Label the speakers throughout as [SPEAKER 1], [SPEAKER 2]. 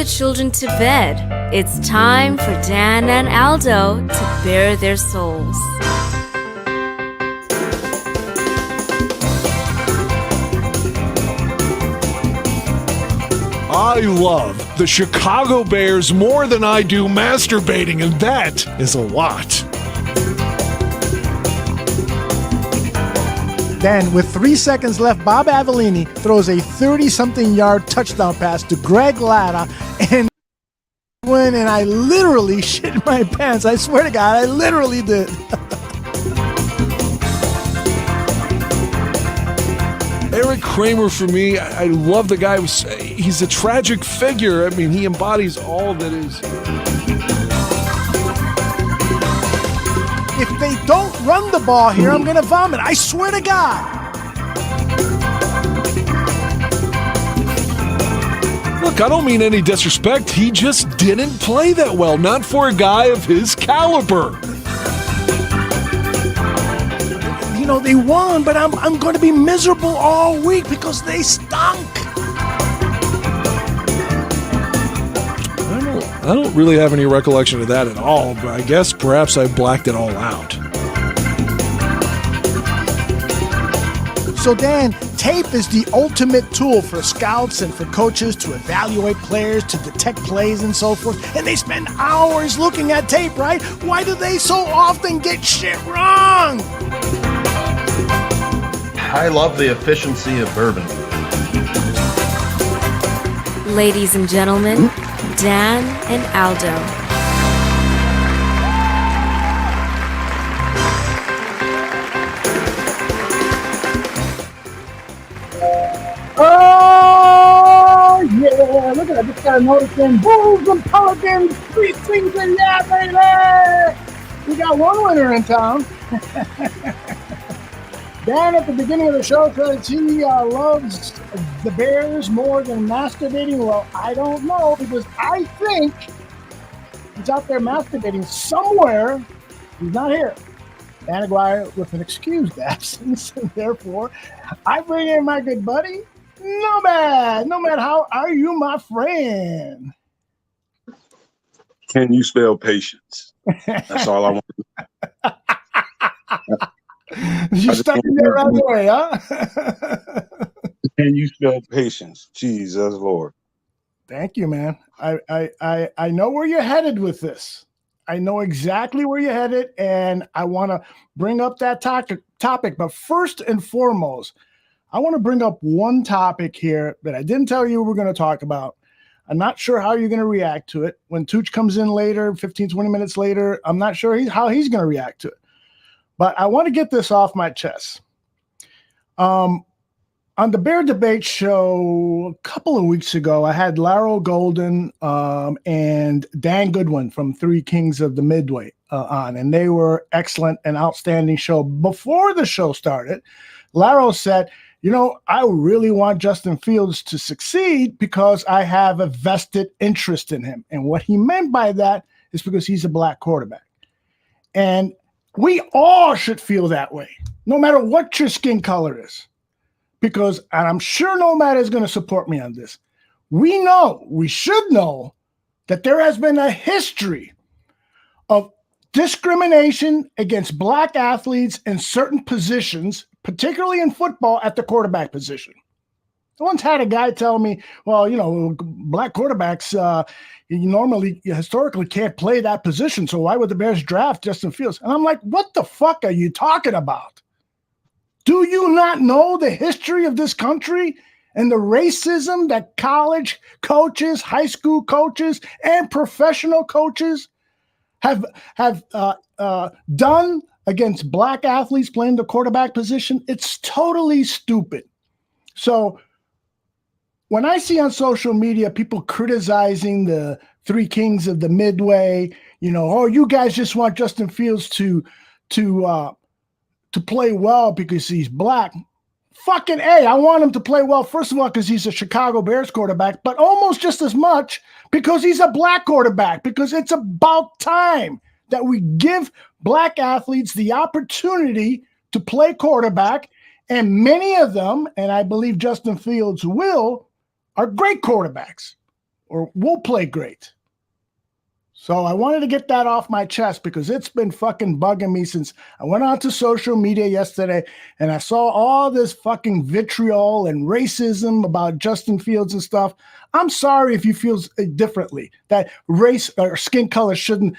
[SPEAKER 1] the children to bed. It's time for Dan and Aldo to bare their souls.
[SPEAKER 2] I love the Chicago Bears more than I do masturbating, and that is a lot.
[SPEAKER 3] Then, with 3 seconds left, Bob Avellini throws a 30-something yard touchdown pass to Greg Latta, and I literally shit my pants. I swear to God, I literally did.
[SPEAKER 2] Eric Kramer, for me, I love the guy. He's a tragic figure. I mean, he embodies all that is.
[SPEAKER 3] If they don't run the ball here, I'm going to vomit. I swear to God.
[SPEAKER 2] Look, I don't mean any disrespect. He just didn't play that well. Not for a guy of his caliber.
[SPEAKER 3] You know, they won, but I'm going to be miserable all week because they stunk.
[SPEAKER 2] I don't really have any recollection of that at all, but I guess perhaps I blacked it all out.
[SPEAKER 3] So Dan, tape is the ultimate tool for scouts and for coaches to evaluate players, to detect plays and so forth. And they spend hours looking at tape, right? Why do they so often get shit wrong?
[SPEAKER 4] I love the efficiency of bourbon.
[SPEAKER 1] Ladies and gentlemen, Dan and Aldo.
[SPEAKER 5] Oh, yeah. Look at that. Just got to notice them Bulls and Pelicans, sweet things and yeah, baby. We got one winner in town. Dan, at the beginning of the show, says he loves the Bears more than masturbating. Well, I don't know, because I think he's out there masturbating somewhere. He's not here. Dan Aguirre with an excused absence, and therefore, I bring in my good buddy, Nomad. Nomad, how are you, my friend?
[SPEAKER 6] Can you spell patience? That's all I want to do.
[SPEAKER 5] You stuck in there right away, huh?
[SPEAKER 6] Can you spell patience? Jesus Lord.
[SPEAKER 5] Thank you, man. I know where you're headed with this. I know exactly where you're headed, and I want to bring up that topic. But first and foremost, I want to bring up one topic here that I didn't tell you we were going to talk about. I'm not sure how you're going to react to it. When Tooch comes in later, 15, 20 minutes later, I'm not sure how he's going to react to it. But I want to get this off my chest. On the Bear Debate show a couple of weeks ago, I had Laro Golden and Dan Goodwin from Three Kings of the Midway on, and they were excellent and outstanding show. Before the show started, Laro said, you know, I really want Justin Fields to succeed because I have a vested interest in him. And what he meant by that is because he's a black quarterback. And we all should feel that way, no matter what your skin color is. Because, and I'm sure Nomad is going to support me on this, we should know that there has been a history of discrimination against black athletes in certain positions, particularly in football at the quarterback position. I once had a guy tell me, well, you know, black quarterbacks historically can't play that position, so why would the Bears draft Justin Fields? And I'm like, what the fuck are you talking about? Do you not know the history of this country and the racism that college coaches, high school coaches, and professional coaches have done against black athletes playing the quarterback position? It's totally stupid. So when I see on social media people criticizing the Three Kings of the Midway, you know, oh, you guys just want Justin Fields to play well because he's black. Fucking A, I want him to play well, first of all, because he's a Chicago Bears quarterback, but almost just as much because he's a black quarterback, because it's about time that we give black athletes the opportunity to play quarterback, and many of them, and I believe Justin Fields will, are great quarterbacks. or will play great. So I wanted to get that off my chest because it's been fucking bugging me since I went onto social media yesterday and I saw all this fucking vitriol and racism about Justin Fields and stuff. I'm sorry if you feel differently, that race or skin color shouldn't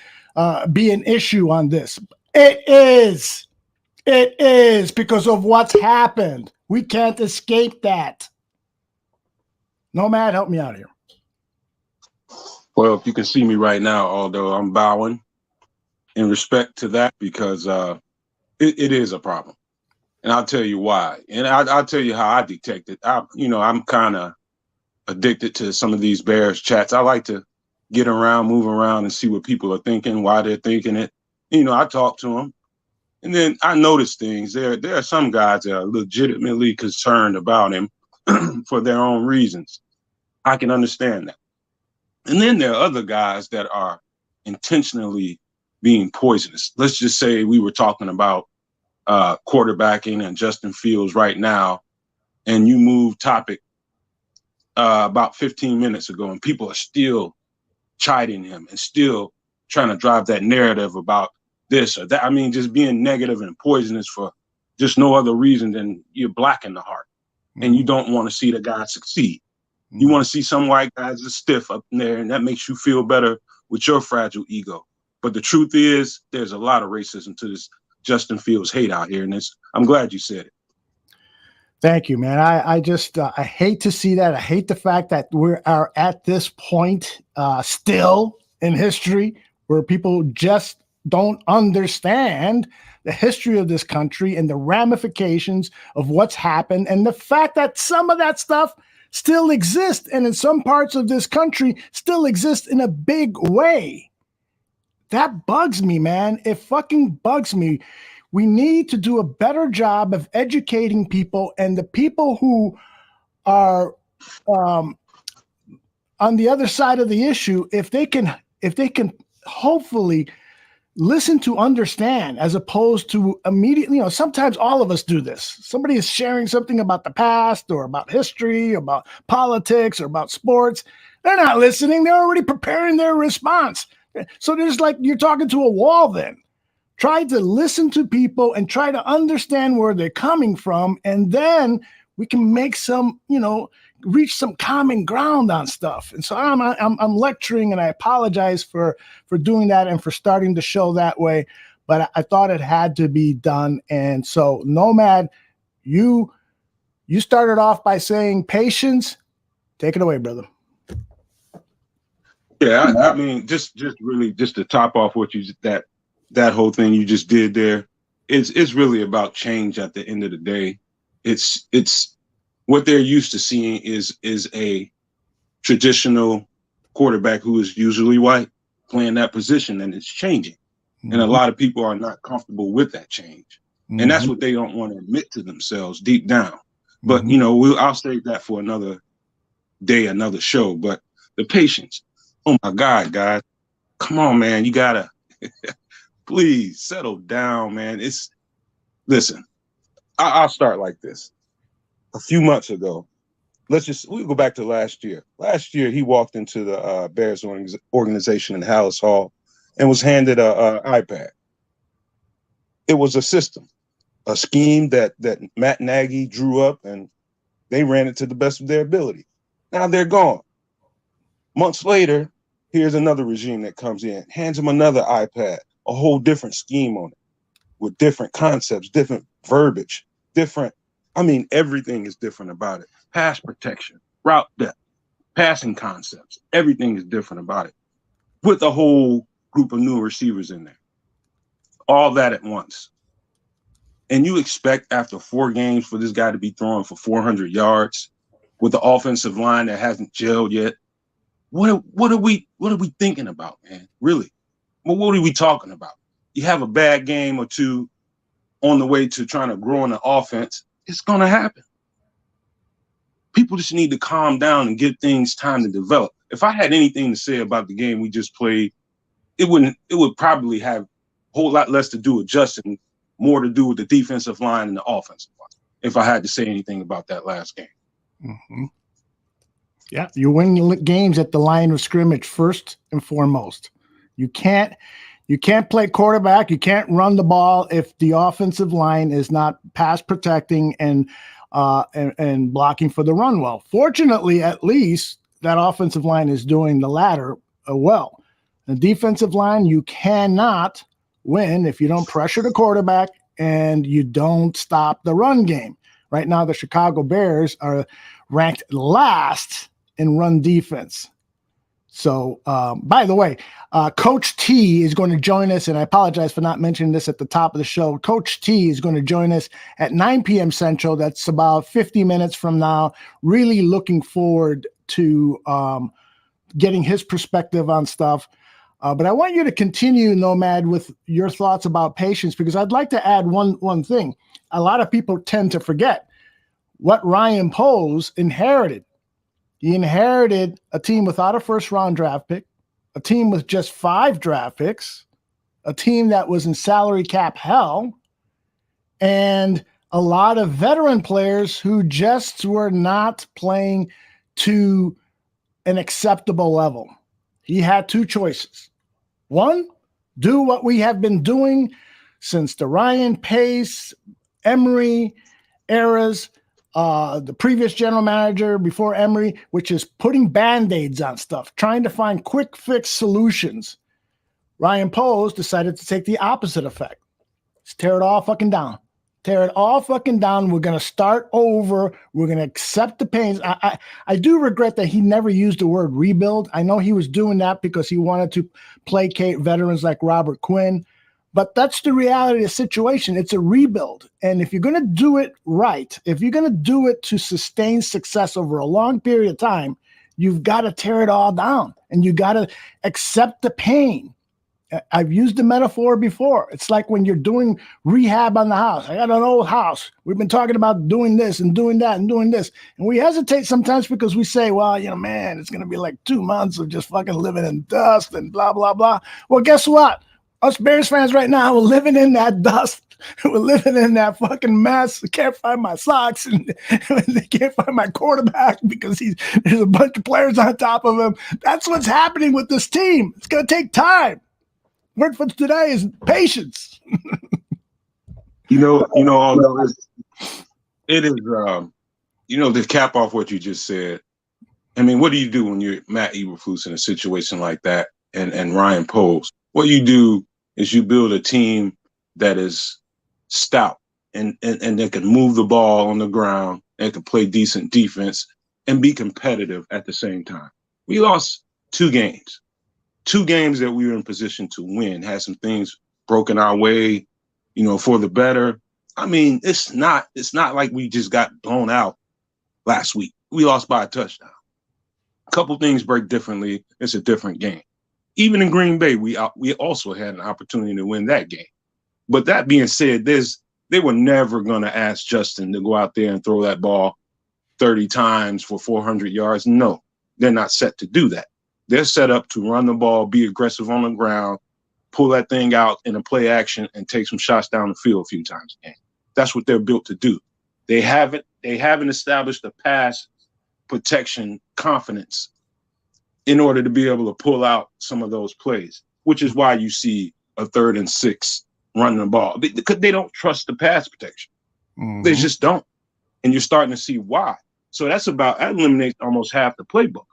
[SPEAKER 5] be an issue on this. It is. It is because of what's happened. We can't escape that. Nomad, help me out here.
[SPEAKER 6] Well, if you can see me right now, Aldo, I'm bowing in respect to that because it is a problem. And I'll tell you why. And I'll tell you how I detect it. I'm kind of addicted to some of these Bears chats. I like to get around, move around, and see what people are thinking, why they're thinking it. I talk to them. And then I notice things. There are some guys that are legitimately concerned about him for their own reasons. I can understand that. And then there are other guys that are intentionally being poisonous. Let's just say we were talking about quarterbacking and Justin Fields right now, and you moved topic about 15 minutes ago, and people are still chiding him and still trying to drive that narrative about this or that. I mean, just being negative and poisonous for just no other reason than you're black in the heart, and you don't want to see the guy succeed. You want to see some white guys are stiff up in there, and that makes you feel better with your fragile ego. But the truth is, there's a lot of racism to this Justin Fields hate out here, and I'm glad you said it.
[SPEAKER 5] Thank you, man. I just I hate to see that. I hate the fact that we are at this point still in history where people just don't understand the history of this country and the ramifications of what's happened, and the fact that some of that stuff still exist, and in some parts of this country still exist in a big way. That bugs me, man. It fucking bugs me. We need to do a better job of educating people, and the people who are on the other side of the issue, if they can hopefully listen to understand as opposed to immediately, sometimes all of us do this. Somebody is sharing something about the past or about history, about politics or about sports. They're not listening. They're already preparing their response. So there's like you're talking to a wall then. Try to listen to people and try to understand where they're coming from. And then we can make some, reach some common ground on stuff. And so I'm lecturing, and I apologize for doing that and for starting the show that way. But I thought it had to be done. And so, Nomad, you started off by saying patience. Take it away, brother.
[SPEAKER 6] Yeah, I mean, just really to top off what you that whole thing you just did there. It's really about change at the end of the day. It's what they're used to seeing is a traditional quarterback who is usually white playing that position, and it's changing. And a lot of people are not comfortable with that change. And that's what they don't want to admit to themselves deep down. But, I'll save that for another day, another show. But the patience, oh my God, guys, come on, man, you gotta please settle down, man. Listen, I'll start like this. A few months ago, we'll go back to last year. Last year, he walked into the Bears organization in Hallis Hall and was handed a iPad. It was a system, a scheme that Matt Nagy drew up, and they ran it to the best of their ability. Now they're gone. Months later, here's another regime that comes in, hands him another iPad, a whole different scheme on it, with different concepts, different verbiage, everything is different about it. Pass protection, route depth, passing concepts, everything is different about it. With a whole group of new receivers in there. All that at once. And you expect after 4 games for this guy to be throwing for 400 yards with the offensive line that hasn't gelled yet. What are we thinking about, man? Really? Well, what are we talking about? You have a bad game or two on the way to trying to grow in the offense. It's going to happen. People just need to calm down and give things time to develop. If I had anything to say about the game we just played, it would probably have a whole lot less to do with Justin, more to do with the defensive line and the offensive line, if I had to say anything about that last game.
[SPEAKER 5] Yeah, you win games at the line of scrimmage first and foremost. You can't play quarterback. You can't run the ball if the offensive line is not pass protecting and blocking for the run well. Fortunately, at least that offensive line is doing the latter well. The defensive line, you cannot win if you don't pressure the quarterback and you don't stop the run game. Right now, the Chicago Bears are ranked last in run defense. So, by the way, Coach T is going to join us, and I apologize for not mentioning this at the top of the show. Coach T is going to join us at 9 p.m. Central. That's about 50 minutes from now. Really looking forward to getting his perspective on stuff. But I want you to continue, Nomad, with your thoughts about patience, because I'd like to add one thing. A lot of people tend to forget what Ryan Poles inherited. He inherited a team without a first-round draft pick, a team with just 5 draft picks, a team that was in salary cap hell, and a lot of veteran players who just were not playing to an acceptable level. He had 2 choices. One, do what we have been doing since the Ryan Pace, Emery eras, the previous general manager before Emery, which is putting Band-Aids on stuff, trying to find quick fix solutions. Ryan Poles decided to take the opposite effect. Let's tear it all fucking down. Tear it all fucking down. We're going to start over. We're going to accept the pains. I do regret that he never used the word rebuild. I know he was doing that because he wanted to placate veterans like Robert Quinn. But that's the reality of the situation. It's a rebuild. And if you're going to do it right, if you're going to do it to sustain success over a long period of time, you've got to tear it all down and you got to accept the pain. I've used the metaphor before. It's like when you're doing rehab on the house. I got an old house. We've been talking about doing this and doing that and doing this. And we hesitate sometimes because we say, well, man, it's going to be like 2 months of just fucking living in dust and blah, blah, blah. Well, guess what? Us Bears fans right now, we're living in that dust. We're living in that fucking mess. I can't find my socks and they can't find my quarterback because there's a bunch of players on top of him. That's what's happening with this team. It's going to take time. Word for today is patience.
[SPEAKER 6] Although it is, to cap off what you just said. I mean, what do you do when you're Matt Eberflus in a situation like that and Ryan Poles? What you do is you build a team that is stout and they can move the ball on the ground and can play decent defense and be competitive at the same time. We lost 2 games. 2 games that we were in position to win, had some things broken our way, for the better. I mean, it's not like we just got blown out last week. We lost by a touchdown. A couple things break differently. It's a different game. Even in Green Bay, we also had an opportunity to win that game. But that being said, they were never going to ask Justin to go out there and throw that ball 30 times for 400 yards. No, they're not set to do that. They're set up to run the ball, be aggressive on the ground, pull that thing out in a play action, and take some shots down the field a few times a game. That's what they're built to do. They haven't established a pass protection confidence in order to be able to pull out some of those plays, which is why you see a 3rd and 6 running the ball. Because they don't trust the pass protection. Mm-hmm. They just don't. And you're starting to see why. So that eliminates almost half the playbook.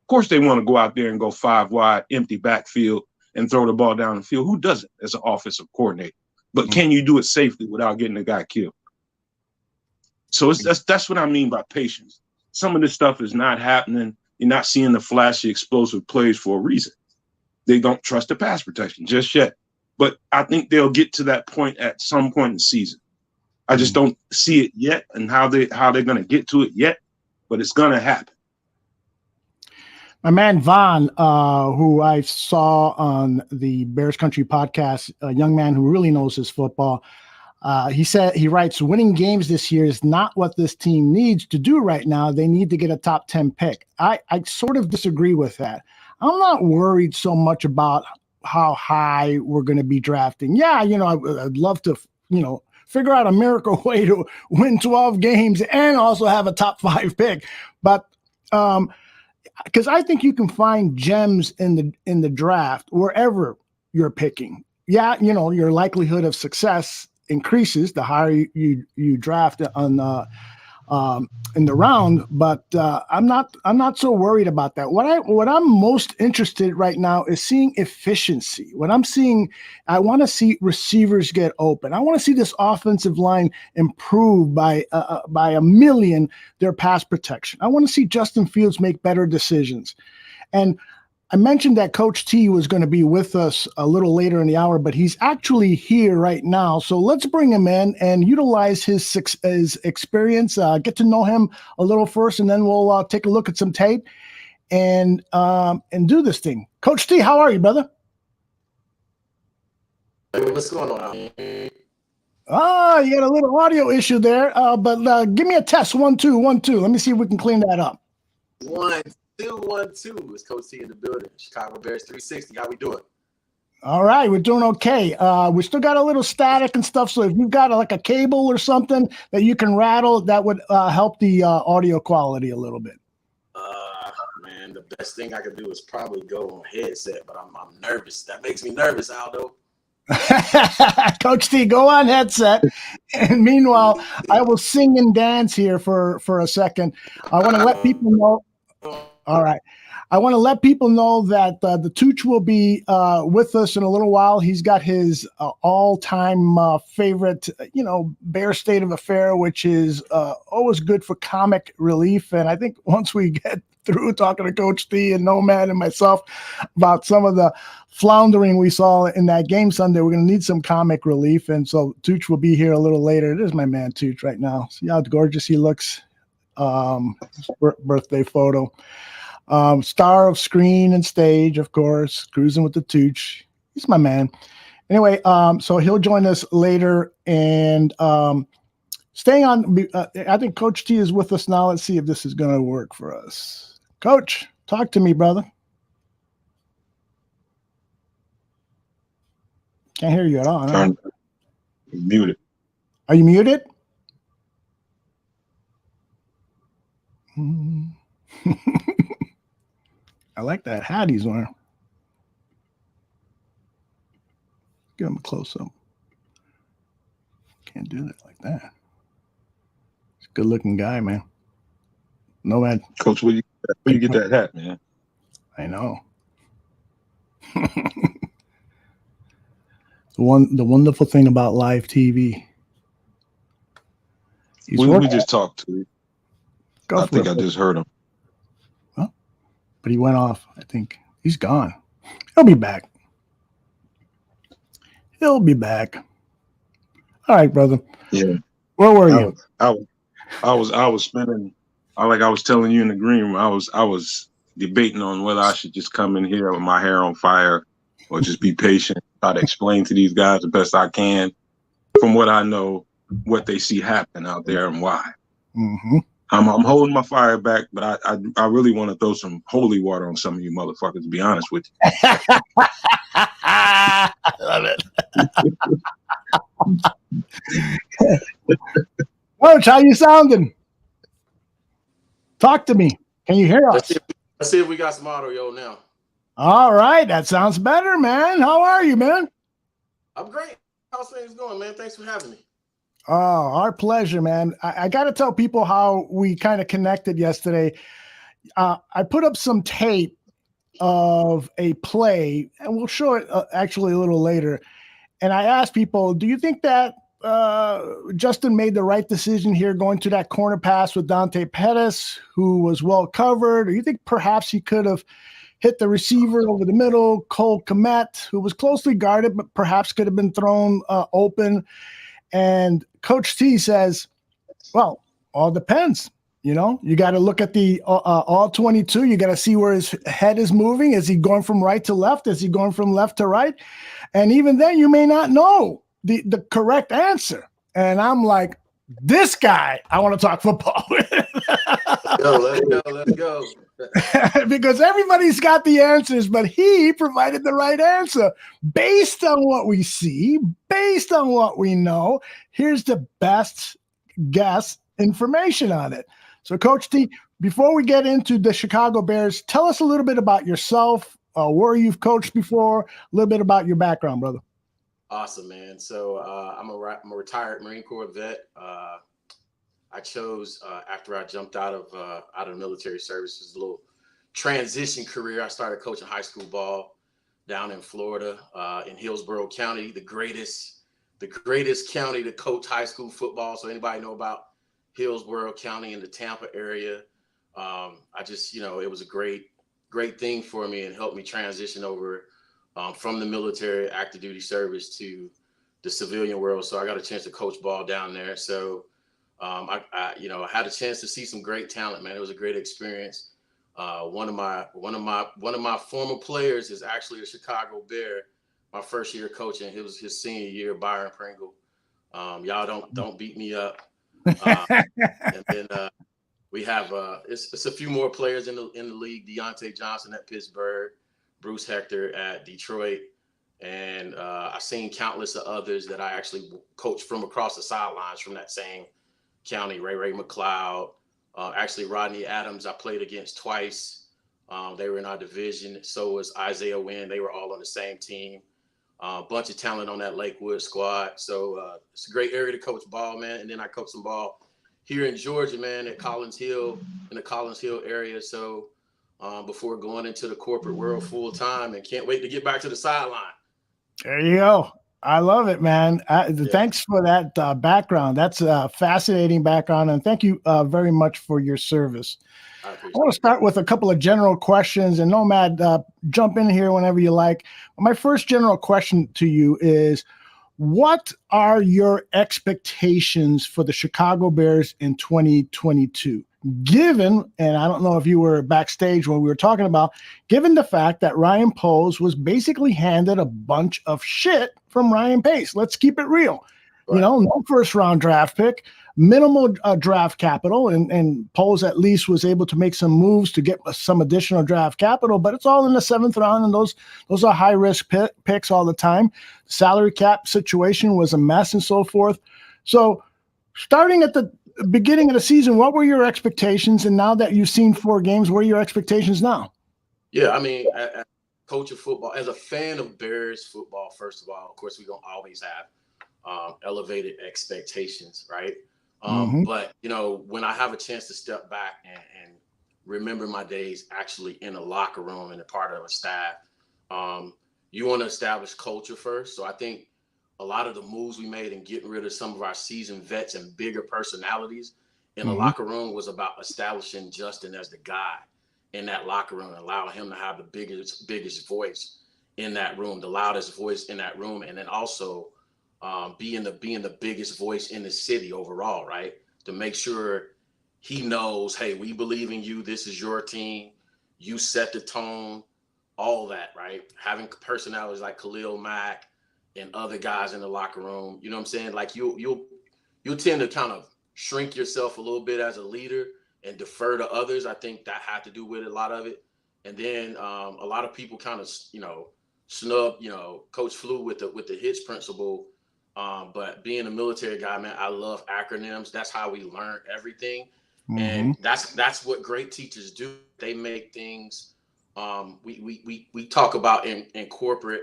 [SPEAKER 6] Of course, they want to go out there and go 5 wide, empty backfield, and throw the ball down the field. Who doesn't as an offensive coordinator? But can you do it safely without getting the guy killed? So that's what I mean by patience. Some of this stuff is not happening. You're not seeing the flashy, explosive plays for a reason. They don't trust the pass protection just yet. But I think they'll get to that point at some point in the season. I just don't see it yet and how they're going to get to it yet, but it's going to happen.
[SPEAKER 5] My man Vaughn, who I saw on the Bears Country podcast, a young man who really knows his football, he writes, winning games this year is not what this team needs to do right now. They need to get a top 10 pick. I sort of disagree with that. I'm not worried so much about how high we're going to be drafting. Yeah, I'd love to, figure out a miracle way to win 12 games and also have a top 5 pick. But because I think you can find gems in the draft wherever you're picking. Yeah, your likelihood of success increases the higher you draft in the round, but I'm not so worried about that. What I'm most interested right now is seeing efficiency. What I'm seeing, I want to see receivers get open. I want to see this offensive line improve by a million their pass protection. I want to see Justin Fields make better decisions. And I mentioned that Coach T was going to be with us a little later in the hour, but he's actually here right now. So let's bring him in and utilize his experience, get to know him a little first, and then we'll take a look at some tape and do this thing. Coach T, how are you, brother?
[SPEAKER 7] What's going on?
[SPEAKER 5] You got a little audio issue there, but give me a test. 1, 2, 1, 2. Let me see if we can clean that up.
[SPEAKER 7] 1, 2, 1, 2. It's Coach T in the building. Chicago Bears 360. How we doing?
[SPEAKER 5] All right, we're doing okay. We still got a little static and stuff, so if you've got like a cable or something that you can rattle, that would help the audio quality a little bit.
[SPEAKER 7] Man, the best thing I could do is probably go on headset, but I'm nervous. That makes me nervous, Aldo.
[SPEAKER 5] Coach T, go on headset. And meanwhile, I will sing and dance here for a second. I want to let people know. All right. I want to let people know that the Tooch will be with us in a little while. He's got his all-time favorite, Bear State of Affair, which is always good for comic relief. And I think once we get through talking to Coach T and Nomad and myself about some of the floundering we saw in that game Sunday, we're going to need some comic relief. And so Tooch will be here a little later. There's my man Tooch right now. See how gorgeous he looks? Birthday photo. Star of screen and stage, of course, cruising with the Tooch. He's my man. Anyway, so he'll join us later and staying on. I think Coach T is with us now. Let's see if this is going to work for us. Coach, talk to me, brother. Can't hear you at all. No?
[SPEAKER 6] Muted.
[SPEAKER 5] Are you muted? I like that hat he's wearing. Give him a close-up. Can't do that like that. He's a good-looking guy, man. Nomad.
[SPEAKER 6] Coach, where you get that hat, man?
[SPEAKER 5] I know. The wonderful thing about live TV.
[SPEAKER 6] We just talked to him. I think I
[SPEAKER 5] it.
[SPEAKER 6] just heard him.
[SPEAKER 5] Well, but he went off. I think he's gone. He'll be back. He'll be back. All right, brother.
[SPEAKER 6] Yeah.
[SPEAKER 5] Where were you?
[SPEAKER 6] I was spending. Like I was telling you in the green room, I was debating on whether I should just come in here with my hair on fire or just be patient, try to explain to these guys the best I can from what I know, what they see happen out there and why.
[SPEAKER 5] Mm-hmm.
[SPEAKER 6] I'm holding my fire back, but I really want to throw some holy water on some of you motherfuckers, to be honest with you.
[SPEAKER 5] I love it. Coach, how you sounding? Talk to me. Can you hear us?
[SPEAKER 7] Let's see if we got some audio now.
[SPEAKER 5] All right. That sounds better, man. How are you, man?
[SPEAKER 7] I'm great. How's things going, man? Thanks for having me.
[SPEAKER 5] Oh, our pleasure, man. I got to tell people how we kind of connected yesterday. I put up some tape of a play, and we'll show it actually a little later. And I asked people, do you think that Justin made the right decision here going to that corner pass with Dante Pettis, who was well covered? Or you think perhaps he could have hit the receiver over the middle, Cole Kmet, who was closely guarded, but perhaps could have been thrown open? And Coach T says, well, all depends. You got to look at the all 22. You got to see where his head is moving. Is he going from right to left? Is he going from left to right? And even then, you may not know the correct answer. And I'm like, this guy, I want to talk football with.
[SPEAKER 7] Let's go.
[SPEAKER 5] Because everybody's got the answers, but he provided the right answer based on what we see, based on what we know. Here's the best guess information on it. So, Coach T, Before we get into the Chicago Bears, tell us a little bit about yourself, where you've coached before, a little bit about your background, brother.
[SPEAKER 7] Awesome, man. So I'm a retired Marine Corps vet. I chose after I jumped out of military services, a little transition career. I started coaching high school ball down in Florida, in Hillsborough County, the greatest county to coach high school football. So anybody know about Hillsborough County in the Tampa area? I just, it was a great thing for me and helped me transition over from the military active duty service to the civilian world. So I got a chance to coach ball down there. So I had a chance to see some great talent, man. It was a great experience. One of my former players is actually a Chicago Bear. My first year coaching, it was his senior year, Byron Pringle. Y'all don't beat me up. And then we have it's a few more players in the league. Deontay Johnson at Pittsburgh, Bruce Hector at Detroit, and I've seen countless of others that I actually coached from across the sidelines from that same county. Ray McLeod, actually Rodney Adams, I played against twice. They were in our division. So was Isaiah Wynn. They were all on the same team. A bunch of talent on that Lakewood squad. So it's a great area to coach ball, man. And then I coached some ball here in Georgia, man, at Collins Hill, in the Collins Hill area. So before going into the corporate world full time, and can't wait to get back to the sideline.
[SPEAKER 5] There you go. I love it, man. Thanks for that background. That's a fascinating background. And thank you very much for your service. I want to start with a couple of general questions, and Nomad, jump in here whenever you like. My first general question to you is, what are your expectations for the Chicago Bears in 2022? Given, and I don't know if you were backstage when we were talking about, given the fact that Ryan Poles was basically handed a bunch of shit from Ryan Pace. Let's keep it real. Right. No first round draft pick, minimal draft capital, and Poles at least was able to make some moves to get some additional draft capital, but it's all in the 7th round, and those are high risk picks all the time. Salary cap situation was a mess and so forth. So starting at the beginning of the season, what were your expectations? And now that you've seen 4 games, what are your expectations now?
[SPEAKER 7] Yeah, I mean, as a coach of football, as a fan of Bears football, first of all, of course, we're going to always have elevated expectations, right? But, when I have a chance to step back and remember my days actually in a locker room and a part of a staff, you want to establish culture first. So I think a lot of the moves we made in getting rid of some of our seasoned vets and bigger personalities in the locker room was about establishing Justin as the guy in that locker room, and allowing him to have the biggest voice in that room, the loudest voice in that room, and then also being the biggest voice in the city overall, right? To make sure he knows, hey, we believe in you. This is your team. You set the tone, all that, right? Having personalities like Khalil Mack and other guys in the locker room, you know what I'm saying? Like you'll tend to kind of shrink yourself a little bit as a leader and defer to others. I think that had to do with a lot of it. And then a lot of people kind of, snub, Coach Flew with the Hitch principle. But being a military guy, man, I love acronyms. That's how we learn everything. And that's what great teachers do. They make things we talk about in corporate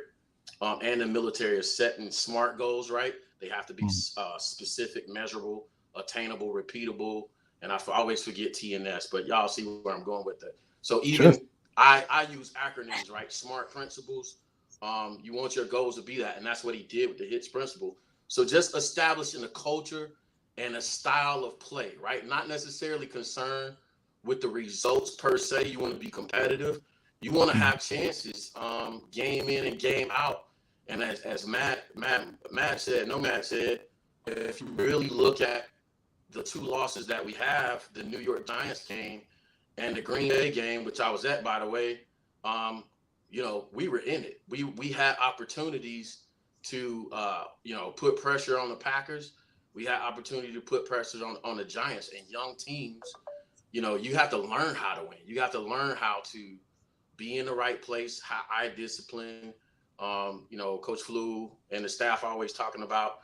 [SPEAKER 7] and the military is setting SMART goals, right? They have to be specific, measurable, attainable, repeatable. And I always forget T&S, but y'all see where I'm going with it. So even I use acronyms, right? SMART principles. You want your goals to be that. And that's what he did with the HITS principle. So just establishing a culture and a style of play, right? Not necessarily concerned with the results per se. You want to be competitive. You want to have chances game in and game out. And as Matt said, Nomad said, if you really look at the 2 losses that we have, the New York Giants game and the Green Bay game, which I was at, by the way, we were in it. We had opportunities to, put pressure on the Packers. We had opportunity to put pressure on the Giants, and young teams, you have to learn how to win. You have to learn how to be in the right place, high discipline. Coach Flew and the staff are always talking about,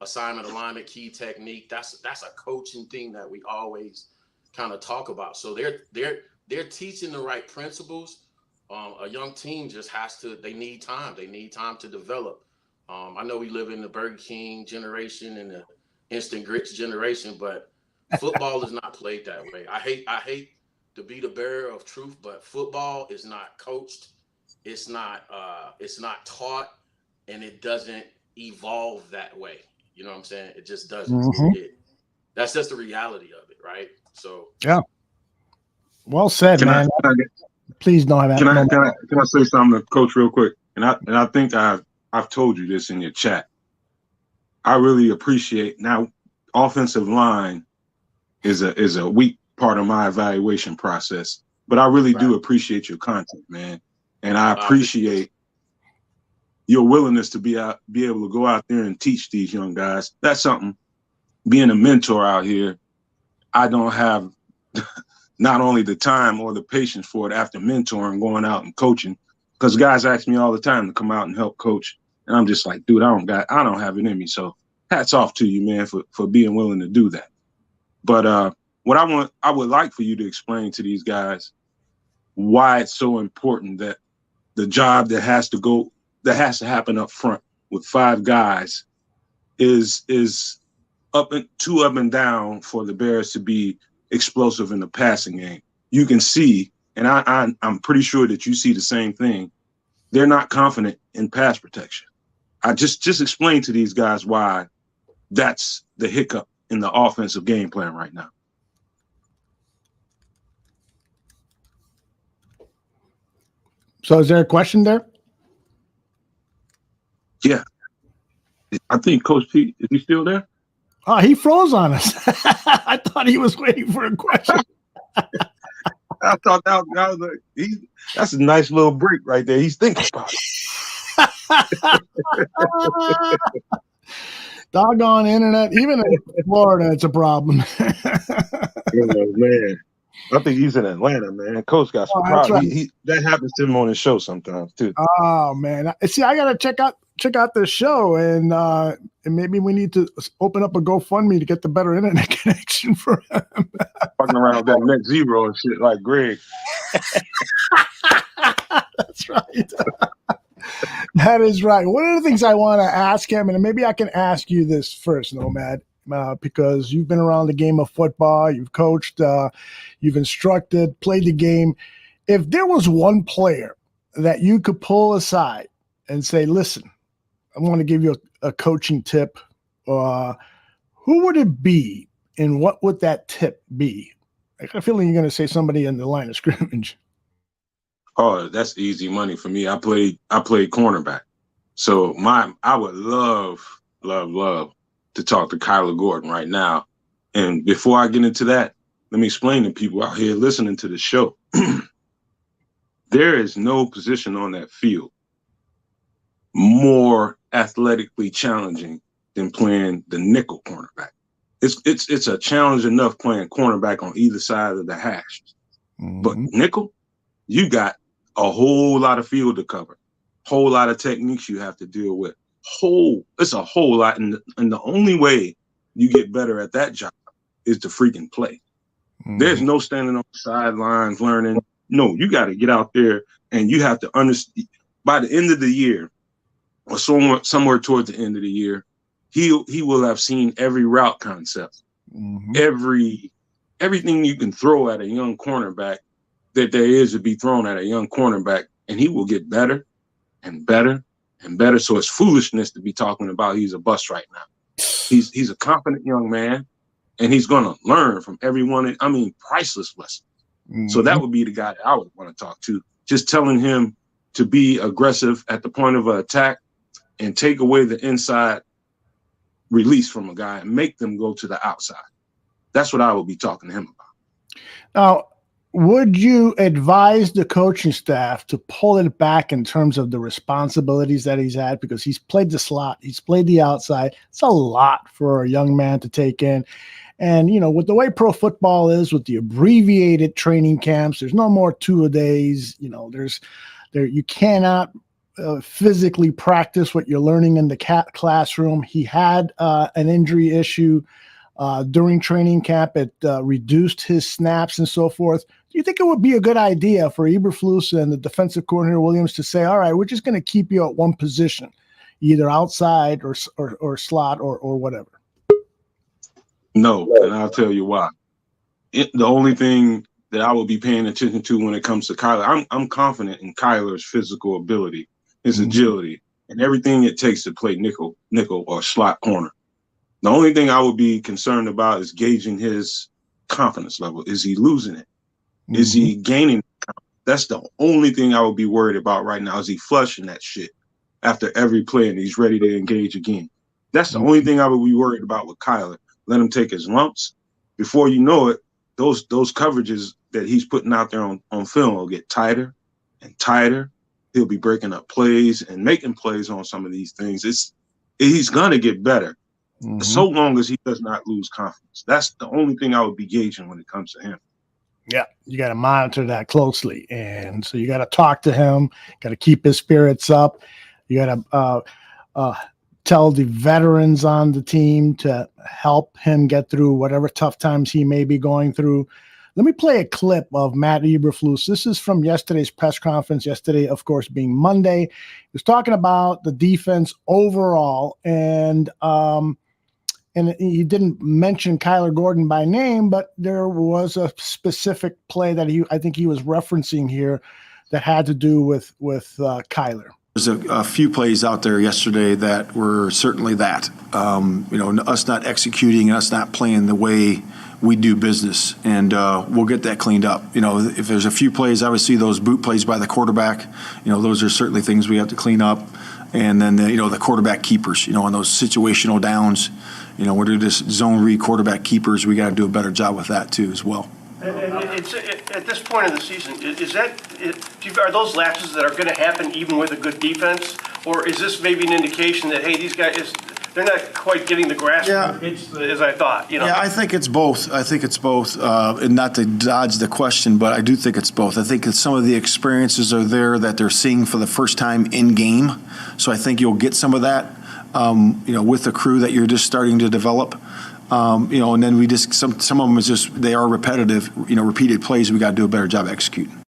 [SPEAKER 7] assignment, alignment, key technique. That's a coaching thing that we always kind of talk about. So they're teaching the right principles. A young team just they need time. They need time to develop. I know we live in the Burger King generation and the instant grits generation, but football is not played that way. I hate to be the bearer of truth, but football is not coached. It's not taught, and it doesn't evolve that way. You know what I'm saying? It just doesn't.
[SPEAKER 5] Mm-hmm.
[SPEAKER 7] That's just the reality of it, right? So
[SPEAKER 5] yeah. Well said, man. Please don't have that.
[SPEAKER 6] Can I say something to Coach real quick? And I think I've told you this in your chat. I really appreciate now. Offensive line is a weak part of my evaluation process, but I really do appreciate your content, man, and I appreciate your willingness to be able to go out there and teach these young guys. That's something. Being a mentor out here, I don't have not only the time or the patience for it after mentoring, going out and coaching, because guys ask me all the time to come out and help coach, and I'm just like, dude, I don't have it in me. So hats off to you, man, for being willing to do that. But what I would like for you to explain to these guys why it's so important that the job that has to happen up front with 5 guys is up and down for the Bears to be explosive in the passing game. You can see, and I'm pretty sure that you see the same thing. They're not confident in pass protection. I just explain to these guys why that's the hiccup in the offensive game plan right now.
[SPEAKER 5] So is there a question there?
[SPEAKER 6] Yeah. I think Coach T, is he still there?
[SPEAKER 5] Oh, he froze on us. I thought he was waiting for a question.
[SPEAKER 6] I thought that was like, that's a nice little break right there. He's thinking about it.
[SPEAKER 5] Doggone internet. Even in Florida, it's a problem.
[SPEAKER 6] Oh, man. I think he's in Atlanta, man. Coach got some problems. Right. That happens to him on his show sometimes too.
[SPEAKER 5] Oh man. See, I gotta check out the show, and maybe we need to open up a GoFundMe to get the better internet connection for him.
[SPEAKER 6] Fucking around with that net zero and shit like Greg.
[SPEAKER 5] That's right. That is right. One of the things I want to ask him, and maybe I can ask you this first, Nomad, because you've been around the game of football, you've coached, you've instructed, played the game. If there was one player that you could pull aside and say, listen, I want to give you a coaching tip, who would it be, and what would that tip be? I got a feeling you're going to say somebody in the line of scrimmage.
[SPEAKER 6] Oh, that's easy money for me. I played cornerback. So I would love to talk to Kyler Gordon right now. And before I get into that, let me explain to people out here listening to the show. There is no position on that field more athletically challenging than playing the nickel cornerback. It's a challenge enough playing cornerback on either side of the hash. Mm-hmm. But nickel, you got a whole lot of field to cover, whole lot of techniques you have to deal with. It's a whole lot, and the only way you get better at that job is to freaking play. Mm-hmm. There's no standing on the sidelines learning. No, you got to get out there, and you have to understand. By the end of the year, or somewhere towards the end of the year, he will have seen every route concept, mm-hmm. everything you can throw at a young cornerback that there is to be thrown at a young cornerback, and he will get better and better and better. So it's foolishness to be talking about he's a bust right now. He's a confident young man, and he's going to learn from everyone. I mean, priceless lessons. Mm-hmm. So that would be the guy that I would want to talk to. Just telling him to be aggressive at the point of an attack and take away the inside release from a guy and make them go to the outside. That's what I would be talking to him about.
[SPEAKER 5] Now, would you advise the coaching staff to pull it back in terms of the responsibilities that he's had? Because he's played the slot, he's played the outside. It's a lot for a young man to take in. And, you know, with the way pro football is, with the abbreviated training camps, there's no more 2-a-days. You know, you cannot physically practice what you're learning in the classroom. He had an injury issue during training camp. It reduced his snaps and so forth. Do you think it would be a good idea for Eberflus and the defensive coordinator Williams to say, all right, we're just going to keep you at one position, either outside or slot or whatever?
[SPEAKER 6] No, and I'll tell you why. The only thing that I will be paying attention to when it comes to Kyler, I'm confident in Kyler's physical ability, his agility, and everything it takes to play nickel or slot corner. The only thing I would be concerned about is gauging his confidence level. Is he losing it? Is he gaining? That's the only thing I would be worried about right now. Is he flushing that shit after every play and he's ready to engage again? That's the only thing I would be worried about with Kyler. Let him take his lumps. Before you know it, those coverages that he's putting out there on film will get tighter and tighter. He'll be breaking up plays and making plays on some of these things. He's gonna get better. So long as he does not lose confidence. That's the only thing I would be gauging when it comes to him.
[SPEAKER 5] Yeah, you got to monitor that closely. And so you got to talk to him, got to keep his spirits up. You got to tell the veterans on the team to help him get through whatever tough times he may be going through. Let me play a clip of Matt Eberflus. This is from yesterday's press conference. Yesterday, of course, being Monday. He was talking about the defense overall, and he didn't mention Kyler Gordon by name, but there was a specific play that I think he was referencing here that had to do with Kyler.
[SPEAKER 8] There's a few plays out there yesterday that were certainly that. Us not executing, us not playing the way we do business, and we'll get that cleaned up. If there's a few plays, obviously those boot plays by the quarterback, those are certainly things we have to clean up. And then, the quarterback keepers, on those situational downs, where they're just zone read quarterback keepers, we got to do a better job with that too as well.
[SPEAKER 9] And it's at this point in the season, are those lapses that are going to happen even with a good defense, or is this maybe an indication that, hey, these guys, they're not quite getting the grasp of it as I thought? Yeah,
[SPEAKER 8] I think it's both. And not to dodge the question, but I do think it's both. I think that some of the experiences are there that they're seeing for the first time in game. So I think you'll get some of that, with the crew that you're just starting to develop. And then we just some of them is just they are repetitive, repeated plays. We got to do a better job executing.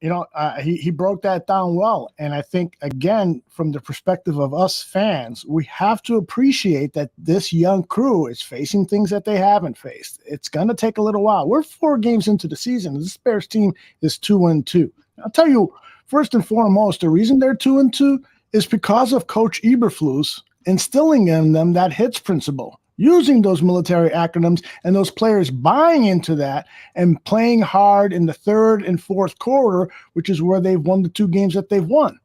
[SPEAKER 5] He broke that down well, and I think again from the perspective of us fans, we have to appreciate that this young crew is facing things that they haven't faced. It's going to take a little while. We're 4 games into the season. This Bears team is 2-2. I'll tell you, first and foremost, the reason they're 2-2 is because of Coach Eberflus instilling in them that HITS principle, using those military acronyms and those players buying into that and playing hard in the third and fourth quarter, which is where they've won the 2 games that they've won.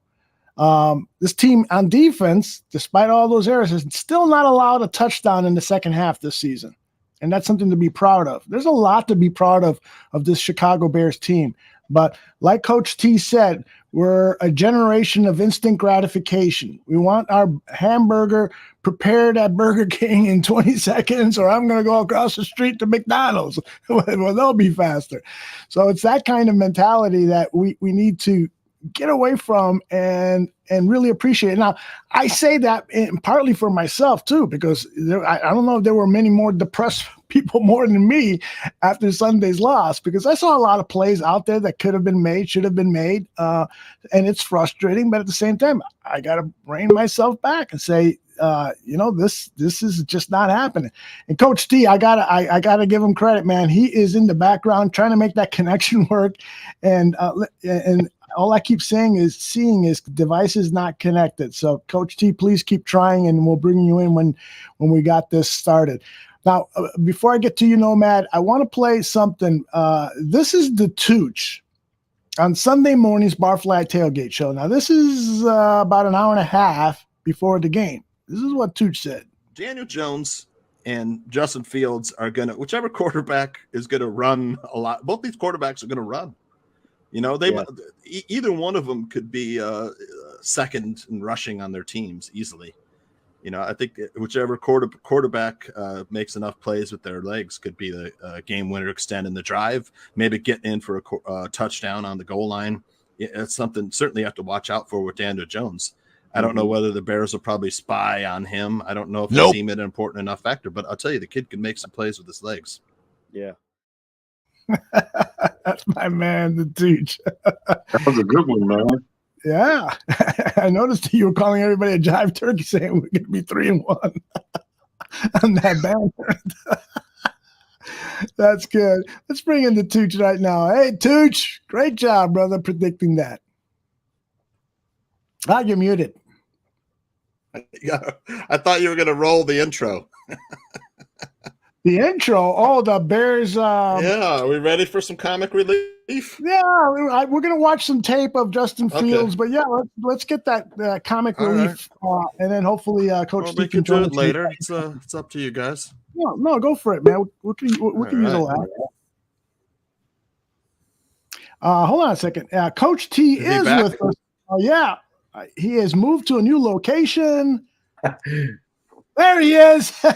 [SPEAKER 5] This team on defense, despite all those errors, has still not allowed a touchdown in the second half this season. And that's something to be proud of. There's a lot to be proud of this Chicago Bears team. But like Coach T said, we're a generation of instant gratification. We want our hamburger prepared at Burger King in 20 seconds, or I'm going to go across the street to McDonald's. Well, they'll be faster. So it's that kind of mentality that we need to get away from and really appreciate it. Now, I say that partly for myself too, because I don't know if there were many more depressed people more than me after Sunday's loss, because I saw a lot of plays out there that could have been made, should have been made, and it's frustrating. But at the same time, I got to rein myself back and say, this is just not happening. And Coach T, I gotta give him credit, man. He is in the background trying to make that connection work, and all I keep seeing is devices not connected. So Coach T, please keep trying, and we'll bring you in when we got this started. Now, before I get to you, Nomad, I want to play something. This is the Tooch on Sunday morning's Barfly Tailgate Show. Now, this is about an hour and a half before the game. This is what Tooch said.
[SPEAKER 10] Daniel Jones and Justin Fields are going to, whichever quarterback is going to run a lot. Both these quarterbacks are going to run. Either one of them could be second in rushing on their teams easily. I think whichever quarterback makes enough plays with their legs could be the game winner, extending the drive, maybe get in for a touchdown on the goal line. It's something certainly you have to watch out for with Daniel Jones. I don't know whether the Bears will probably spy on him. I don't know if
[SPEAKER 2] Nope.
[SPEAKER 10] they deem it an important enough factor, but I'll tell you, the kid can make some plays with his legs.
[SPEAKER 11] Yeah.
[SPEAKER 5] That's my man, the Tooch.
[SPEAKER 6] That was a good one, man.
[SPEAKER 5] Yeah. I noticed that you were calling everybody a jive turkey saying we're going to be 3-1 on that banner. That's good. Let's bring in the Tooch right now. Hey, Tooch, great job, brother, predicting that. You're muted.
[SPEAKER 10] Yeah, I thought you were going to roll the intro.
[SPEAKER 5] The intro. Oh, the Bears.
[SPEAKER 10] Yeah, are we ready for some comic relief?
[SPEAKER 5] Yeah, we're going to watch some tape of Justin Fields, but yeah, let's get that comic relief, and then hopefully Coach T
[SPEAKER 10] can do it later. It's up to you guys.
[SPEAKER 5] No, go for it, man. We can use a laugh. Hold on a second. Coach T is with us. Yeah, he has moved to a new location. There he is.
[SPEAKER 10] All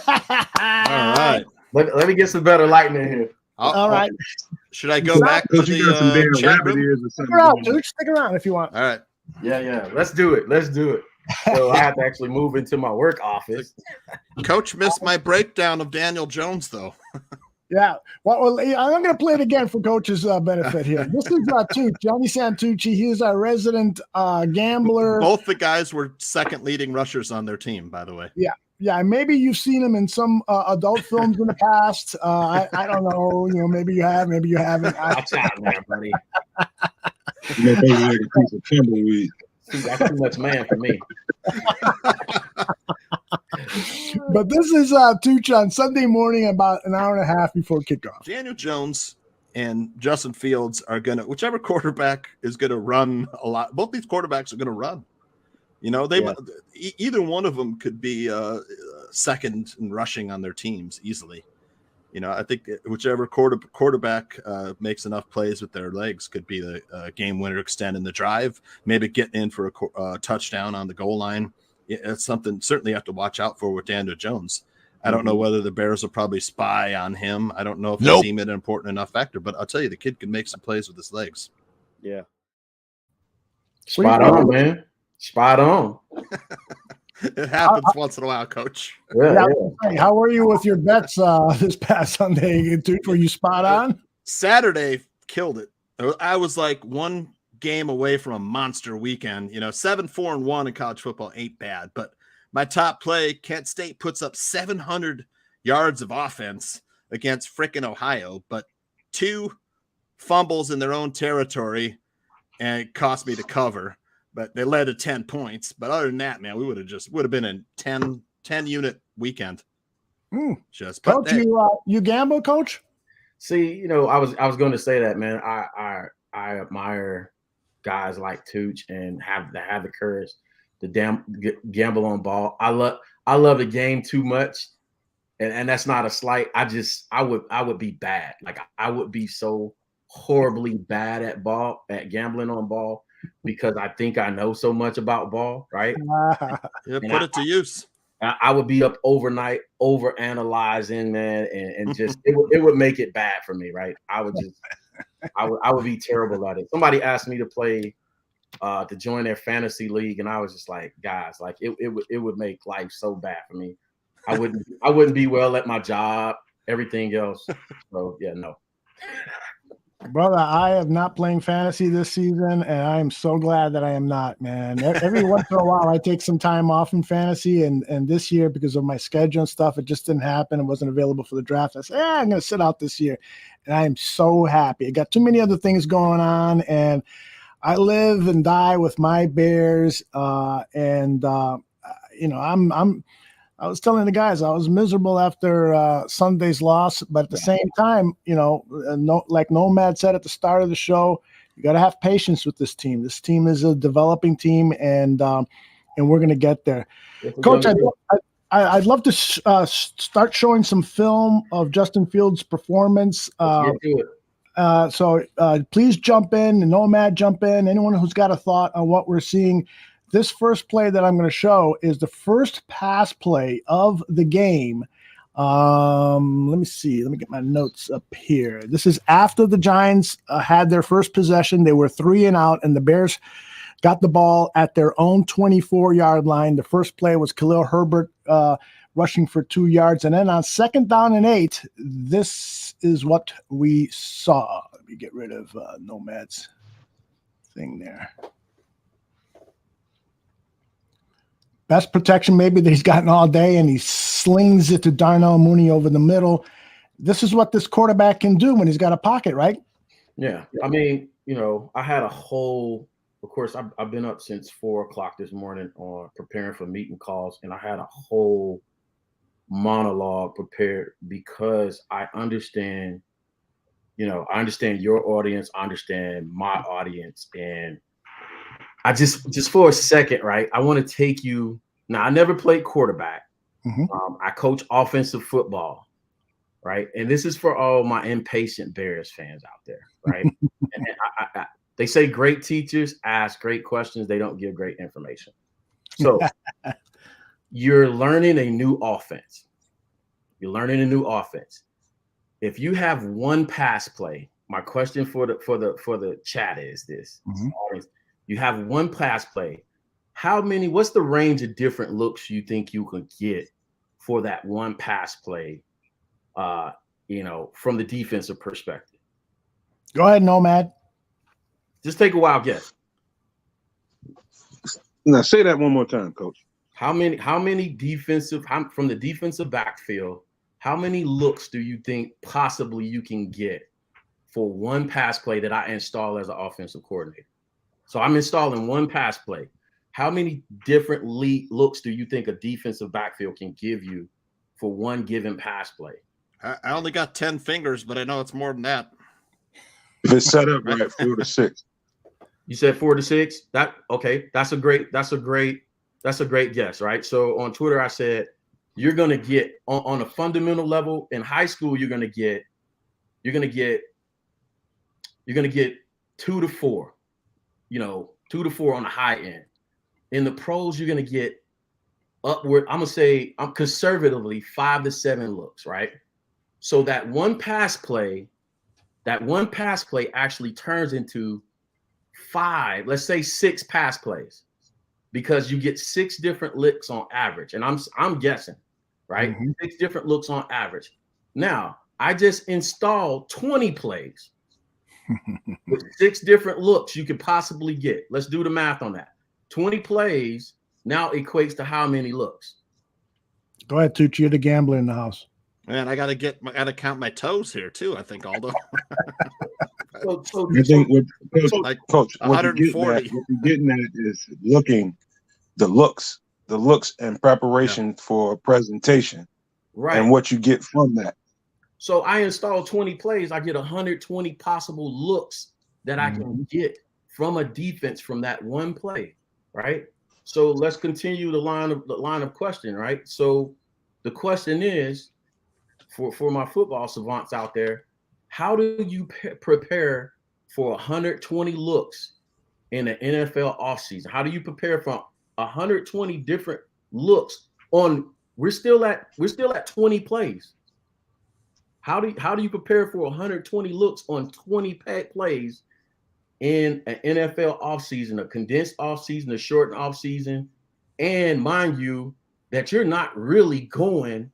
[SPEAKER 10] right.
[SPEAKER 11] Let me get some better lighting in here.
[SPEAKER 5] All right.
[SPEAKER 10] Should I go back to the chat room?
[SPEAKER 5] Stick around, dude. Stick around if you want.
[SPEAKER 10] All right.
[SPEAKER 11] Yeah. Let's do it. So I have to actually move into my work office.
[SPEAKER 10] Coach missed my breakdown of Daniel Jones, though.
[SPEAKER 5] Yeah. Well, I'm going to play it again for Coach's benefit here. This is Tooch, Johnny Santucci. He is our resident gambler.
[SPEAKER 10] Both the guys were second leading rushers on their team, by the way.
[SPEAKER 5] Yeah, maybe you've seen him in some adult films in the past. I don't know. Maybe you have, maybe you haven't.
[SPEAKER 11] Watch out, man, buddy.
[SPEAKER 6] Like a piece of tumbleweed.
[SPEAKER 11] That's too much man for me.
[SPEAKER 5] But this is Tooch on Sunday morning, about an hour and a half before kickoff.
[SPEAKER 10] Daniel Jones and Justin Fields are going to, whichever quarterback is going to run a lot. Both these quarterbacks are going to run. Either one of them could be second in rushing on their teams easily. I think whichever quarterback makes enough plays with their legs could be the game winner, extending the drive, maybe getting in for a touchdown on the goal line. It's something certainly you have to watch out for with Daniel Jones. I don't know whether the Bears will probably spy on him. I don't know if they deem it an important enough factor, but I'll tell you, the kid can make some plays with his legs.
[SPEAKER 11] Yeah. Spot on, man. Spot on.
[SPEAKER 10] It happens once in a while, Coach.
[SPEAKER 5] Yeah. Hey, how were you with your bets this past Sunday? Were you spot on?
[SPEAKER 10] Saturday killed it. I was like one game away from a monster weekend. 7-4-1 in college football ain't bad, but my top play, Kent State puts up 700 yards of offense against frickin' Ohio, but 2 fumbles in their own territory, and it cost me to cover. But they led to 10 points. But other than that, man, we would have been a 10 unit weekend.
[SPEAKER 5] Coach, you gamble, Coach?
[SPEAKER 11] See, I was going to say that, man. I admire guys like Tooch and have the courage to gamble on ball. I love the game too much, and that's not a slight. I would be bad. Like I would be so horribly bad at gambling on ball. Because I think I know so much about ball, right?
[SPEAKER 10] Put it to use.
[SPEAKER 11] I would be up overnight, over analyzing, man, and just it would make it bad for me, right? I would be terrible at it. Somebody asked me to play to join their fantasy league, and I was just like, guys, like it would make life so bad for me. I wouldn't be well at my job, everything else. So yeah, no.
[SPEAKER 5] Brother, I am not playing fantasy this season, and I am so glad that I am not, man. Every once in a while, I take some time off in fantasy, and this year, because of my schedule and stuff, it just didn't happen. It wasn't available for the draft. I said, I'm going to sit out this year, and I am so happy. I got too many other things going on, and I live and die with my Bears, I was telling the guys I was miserable after Sunday's loss, but at the same time, like Nomad said at the start of the show, you got to have patience with this team. This team is a developing team, and we're going to get there. Coach, I'd love to start showing some film of Justin Fields' performance. So please jump in, and Nomad jump in. Anyone who's got a thought on what we're seeing. This first play that I'm going to show is the first pass play of the game. Let me see. Let me get my notes up here. This is after the Giants had their first possession. They were 3 and out, and the Bears got the ball at their own 24-yard line. The first play was Khalil Herbert rushing for 2 yards. And then on 2nd down and 8, this is what we saw. Let me get rid of Nomad's thing there. Best protection maybe that he's gotten all day, and he slings it to Darnell Mooney over the middle. This is what this quarterback can do when he's got a pocket, right?
[SPEAKER 11] Yeah. I mean, I had a whole, of course, I've been up since 4 o'clock this morning on preparing for meeting calls, and I had a whole monologue prepared because I understand, I understand your audience, I understand my audience, and I just for a second, right? I want to take you. Now, I never played quarterback. I coach offensive football, right? And this is for all my impatient Bears fans out there, right? And they say great teachers ask great questions. They don't give great information. So you're learning a new offense. If you have one pass play, my question for the chat is this. You have one pass play. What's the range of different looks you think you could get for that one pass play, from the defensive perspective?
[SPEAKER 5] Go ahead, Nomad.
[SPEAKER 11] Just take a wild guess.
[SPEAKER 6] Now say that one more time, Coach.
[SPEAKER 11] How many from the defensive backfield, how many looks do you think possibly you can get for one pass play that I install as an offensive coordinator? So I'm installing one pass play. How many different looks do you think a defensive backfield can give you for one given pass play?
[SPEAKER 10] I only got 10 fingers, but I know it's more than that.
[SPEAKER 6] If it's set up right, 4 to 6.
[SPEAKER 11] You said 4 to 6? That's a great guess, right? So on Twitter, I said you're gonna get on a fundamental level in high school, you're gonna get 2 to 4, 2 to 4 on the high end. In the pros, you're gonna get upward. I'm conservatively 5 to 7 looks, right? So that one pass play actually turns into 5, let's say 6 pass plays, because you get 6 different looks on average. And I'm guessing, right? 6 different looks on average. Now, I just installed 20 plays with 6 different looks you could possibly get. Let's do the math on that. 20 plays now equates to how many looks?
[SPEAKER 5] Go ahead, Tucci. You're the gambler in the house.
[SPEAKER 10] Man, I gotta count my toes here too. I think, Aldo.
[SPEAKER 6] Coach, what
[SPEAKER 10] 140.
[SPEAKER 6] you're getting at is the looks and preparation for presentation,
[SPEAKER 11] right?
[SPEAKER 6] And what you get from that.
[SPEAKER 11] So I install 20 plays, I get 120 possible looks that I can get from a defense from that one play, right? So let's continue the line of question, right? So the question is, for my football savants out there, how do you prepare for 120 looks in the NFL offseason? How do you prepare for 120 different looks on? We're still at 20 plays. How do you prepare for 120 looks on 20 plays in an NFL offseason, a condensed offseason, a shortened offseason, and mind you that you're not really going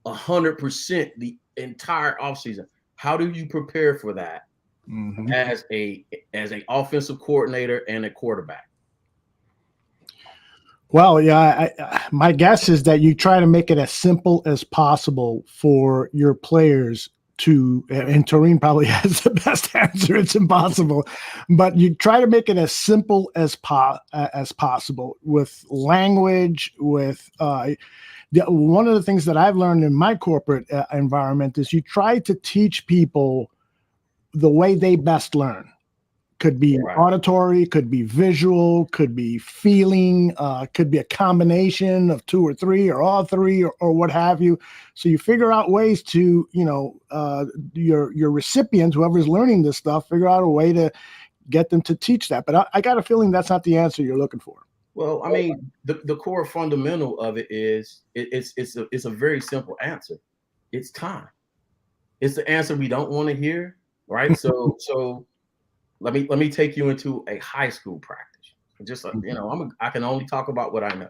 [SPEAKER 11] 100% the entire offseason? How do you prepare for that as an offensive coordinator and a quarterback?
[SPEAKER 5] Well, yeah, my guess is that you try to make it as simple as possible for your players to, and Toreen probably has the best answer. It's impossible, but you try to make it as simple as possible with language, with one of the things that I've learned in my corporate environment is you try to teach people the way they best learn. Could be auditory, could be visual, could be feeling, could be a combination of 2 or 3 or all 3 or what have you. So you figure out ways to, your recipients, whoever's learning this stuff, figure out a way to get them to teach that. But I got a feeling that's not the answer you're looking for.
[SPEAKER 11] Well, I mean, the core fundamental of it is it's a very simple answer. It's time. It's the answer we don't want to hear, right? So let me take you into a high school practice. just I can only talk about what I know.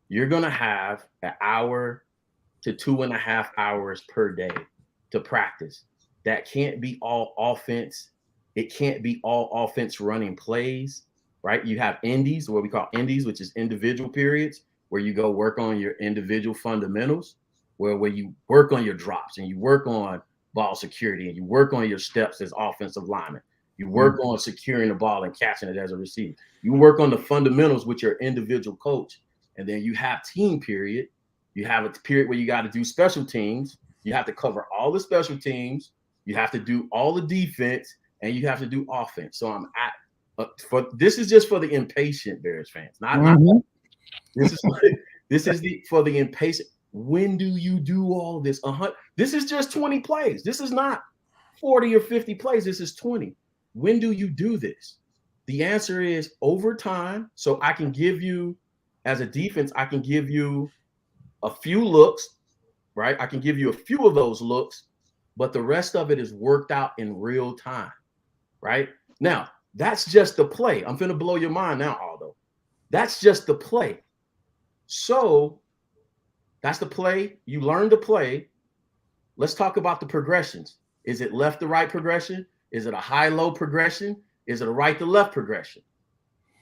[SPEAKER 11] You're gonna have an hour to 2.5 hours per day to practice. That can't be all offense. It can't be all offense running plays, right? You have indies, what we call indies, which is individual periods, where you go work on your individual fundamentals, where you work on your drops and you work on ball security and you work on your steps as offensive lineman. You work on securing the ball and catching it as a receiver. You work on the fundamentals with your individual coach. And then you have team period. You have a period where you got to do special teams. You have to cover all the special teams. You have to do all the defense, and you have to do offense. So I'm at this is just for the impatient Bears fans. This is for the impatient. When do you do all this? This is just 20 plays. This is not 40 or 50 plays. This is 20. When do you do this? The answer is over time. So I can give you, as a defense, I can give you a few looks, right? I can give you a few of those looks, but the rest of it is worked out in real time, right? Now, that's just the play. I'm going to blow your mind now, Aldo. That's just the play. So that's the play. You learn to play. Let's talk about the progressions. Is it left to right progression? Is it a high-low progression? Is it a right to left progression?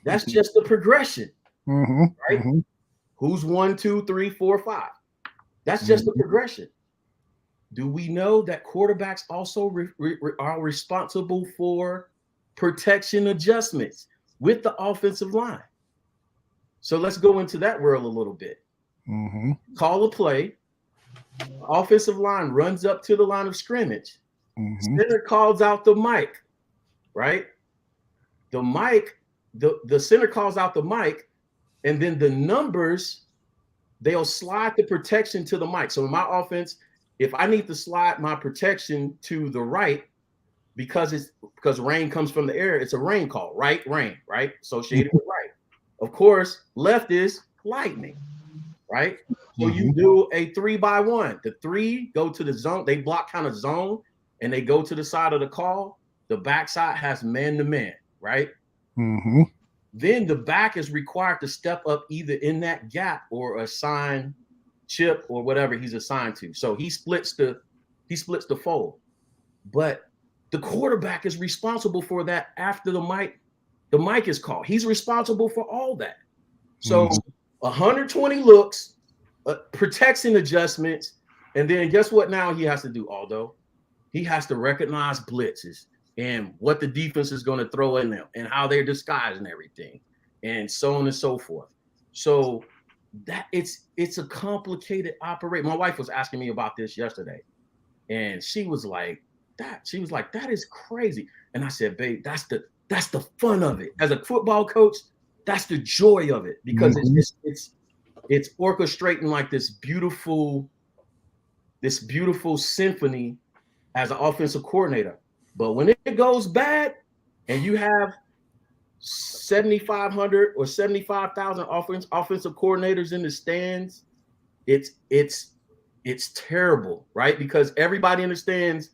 [SPEAKER 11] That's just the progression, right? Who's 1, 2, 3, 4, 5? That's just the progression. Do we know that quarterbacks also are responsible for protection adjustments with the offensive line? So let's go into that world a little bit. Call a play. Offensive line runs up to the line of scrimmage. Center calls out the mic, right? The mic, the center calls out the mic, and then the numbers, they'll slide the protection to the mic. So in my offense, if I need to slide my protection to the right, because rain comes from the air, it's a rain call, right? Rain, right? Associated with right. Of course, left is lightning, right? So you do a 3-by-1. The 3 go to the zone. They block kind of zone, and they go to the side of the call. The backside has man-to-man, right? Then the back is required to step up either in that gap or assign chip or whatever he's assigned to. So he splits the fold. But the quarterback is responsible for that after the mic is called. He's responsible for all that. So 120 looks, protection adjustments, and then guess what now he has to do, Aldo? He has to recognize blitzes and what the defense is going to throw in them and how they're disguising everything and so on and so forth. So that it's a complicated operation. My wife was asking me about this yesterday, and she was like, that is crazy. And I said, babe, that's the fun of it. As a football coach, that's the joy of it, because it's orchestrating like this beautiful symphony as an offensive coordinator. But when it goes bad and you have 7,500 or 75,000 offensive coordinators in the stands, it's terrible, right? Because everybody in the stands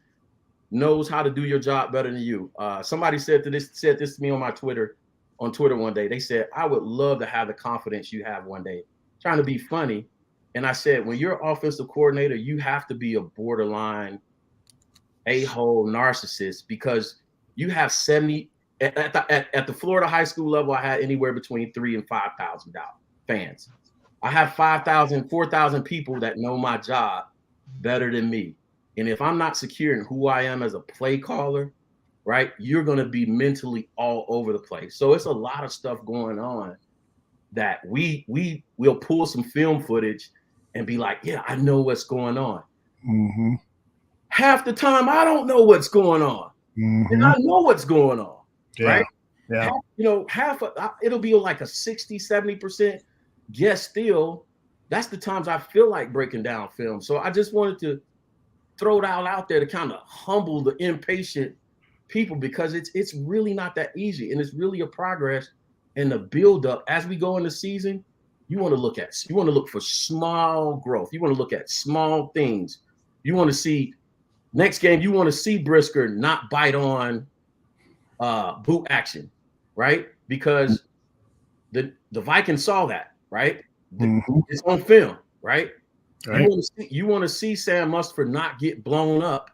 [SPEAKER 11] knows how to do your job better than you. Somebody said this to me on Twitter one day. They said, I would love to have the confidence you have one day, trying to be funny. And I said, when you're an offensive coordinator, you have to be a borderline a-hole narcissist, because you have 70 at the Florida high school level. I had anywhere between 3,000 and 5,000 fans. I have 5,000, 4,000 people that know my job better than me. And if I'm not secure in who I am as a play caller, right, you're going to be mentally all over the place. So it's a lot of stuff going on that we'll pull some film footage and be like, yeah, I know what's going on. Half the time, I don't know what's going on. And I know what's going on, right?
[SPEAKER 5] Yeah.
[SPEAKER 11] It'll be like a 60, 70% guess still. That's the times I feel like breaking down film. So I just wanted to throw it all out there to kind of humble the impatient people, because it's really not that easy. And it's really a progress and a build up as we go in the season. You want to look for small growth. You want to look at small things. You want to see next game, you want to see Brisker not bite on boot action, right? Because The Vikings saw that, right?
[SPEAKER 5] Mhm.
[SPEAKER 11] It's on film, right?
[SPEAKER 5] Right.
[SPEAKER 11] You want to see Sam Mustard not get blown up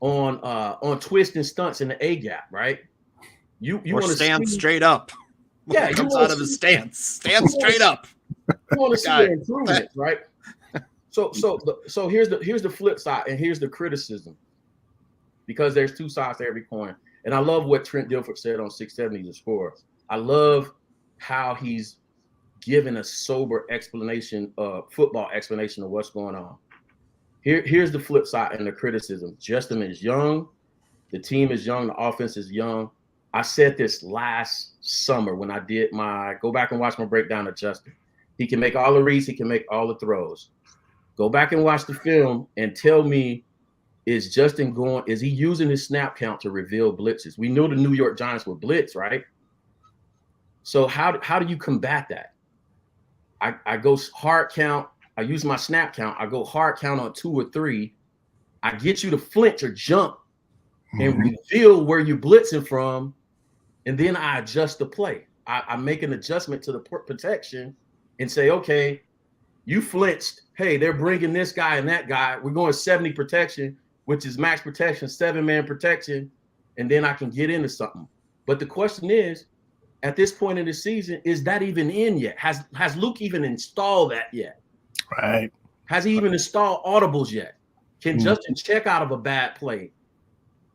[SPEAKER 11] on twists and stunts in the A gap, right? You
[SPEAKER 10] Or
[SPEAKER 11] want to
[SPEAKER 10] stand
[SPEAKER 11] see,
[SPEAKER 10] straight up. When
[SPEAKER 11] yeah,
[SPEAKER 10] he
[SPEAKER 11] you
[SPEAKER 10] comes
[SPEAKER 11] wanna
[SPEAKER 10] out of his
[SPEAKER 11] see-
[SPEAKER 10] stance. Stand straight up.
[SPEAKER 11] You want to see
[SPEAKER 10] Guy.
[SPEAKER 11] the improvements, right? So here's the flip side, and here's the criticism, because there's two sides to every coin. And I love what Trent Dilford said on 670 The Score. I love how he's given a sober explanation, football explanation of what's going on. Here's the flip side and the criticism. Justin is young. The team is young. The offense is young. I said this last summer when I did go back and watch my breakdown of Justin. He can make all the reads. He can make all the throws. Go back and watch the film and tell me, is he using his snap count to reveal blitzes? We know the New York Giants were blitz, right? So how do you combat that? I go hard count. I use my snap count. I go hard count on 2 or 3. I get you to flinch or jump and reveal where you're blitzing from, and then I adjust the play. I make an adjustment to the protection and say, okay, you flinched. Hey, they're bringing this guy and that guy. We're going 70 protection, which is max protection, 7-man protection, and then I can get into something. But the question is, at this point in the season, is that even in yet? Has Luke even installed that yet?
[SPEAKER 5] Right.
[SPEAKER 11] Has he even installed audibles yet? Can Justin check out of a bad play?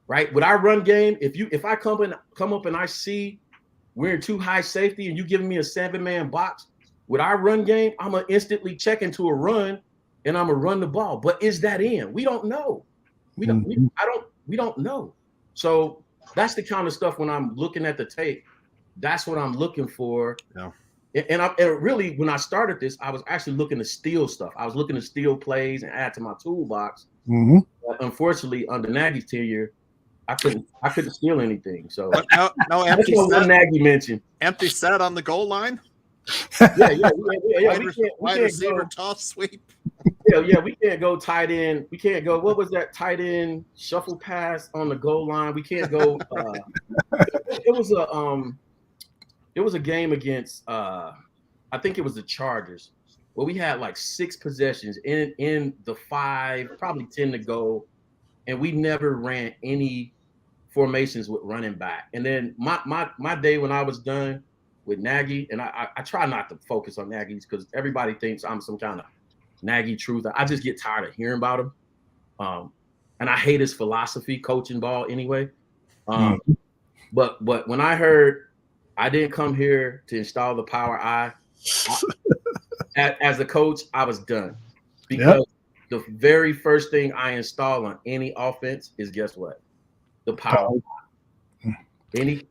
[SPEAKER 11] Right? With our run game, if I come up and I see we're in too high safety and you giving me a 7-man box, with our run game, I'm gonna instantly check into a run and I'm gonna run the ball. But is that in? We don't know. We don't know. So that's the kind of stuff when I'm looking at the tape, that's what I'm looking for.
[SPEAKER 10] Yeah.
[SPEAKER 11] And really, when I started this, I was actually looking to steal stuff. I was looking to steal plays and add to my toolbox. But unfortunately, under Nagy's tenure, I couldn't steal anything. So
[SPEAKER 10] no empty set.
[SPEAKER 11] Nagy mentioned
[SPEAKER 10] Empty set on the goal line.
[SPEAKER 11] Yeah.
[SPEAKER 10] Wide receiver toss sweep.
[SPEAKER 11] Yeah, we can't go tight end. We can't go. What was that tight end shuffle pass on the goal line? We can't go. It was a game against I think it was the Chargers, where we had like 6 possessions in the 5, probably 10 to go, and we never ran any formations with running back. And then my day when I was done with Nagy, and I try not to focus on Nagy's because everybody thinks I'm some kind of Nagy truth. I just get tired of hearing about him. And I hate his philosophy coaching ball anyway. But when I heard I didn't come here to install the power eye, as a coach, I was done. Because the very first thing I install on any offense is, guess what? The power. Any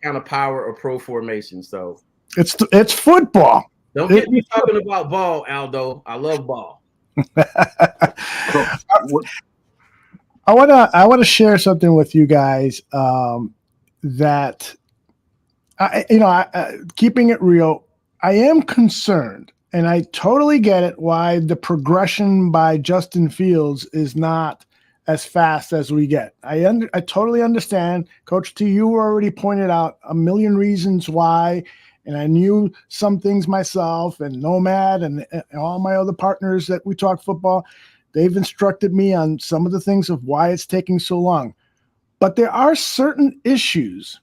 [SPEAKER 11] kind of power or pro formation. So
[SPEAKER 5] it's football.
[SPEAKER 11] Don't get me talking about ball, Aldo. I love ball.
[SPEAKER 5] I want to share something with you guys that keeping it real, I am concerned, and I totally get it why the progression by Justin Fields is not as fast as we get. I totally understand. Coach T, you already pointed out a million reasons why, and I knew some things myself, and Nomad and all my other partners that we talk football, they've instructed me on some of the things of why it's taking so long. But there are certain issues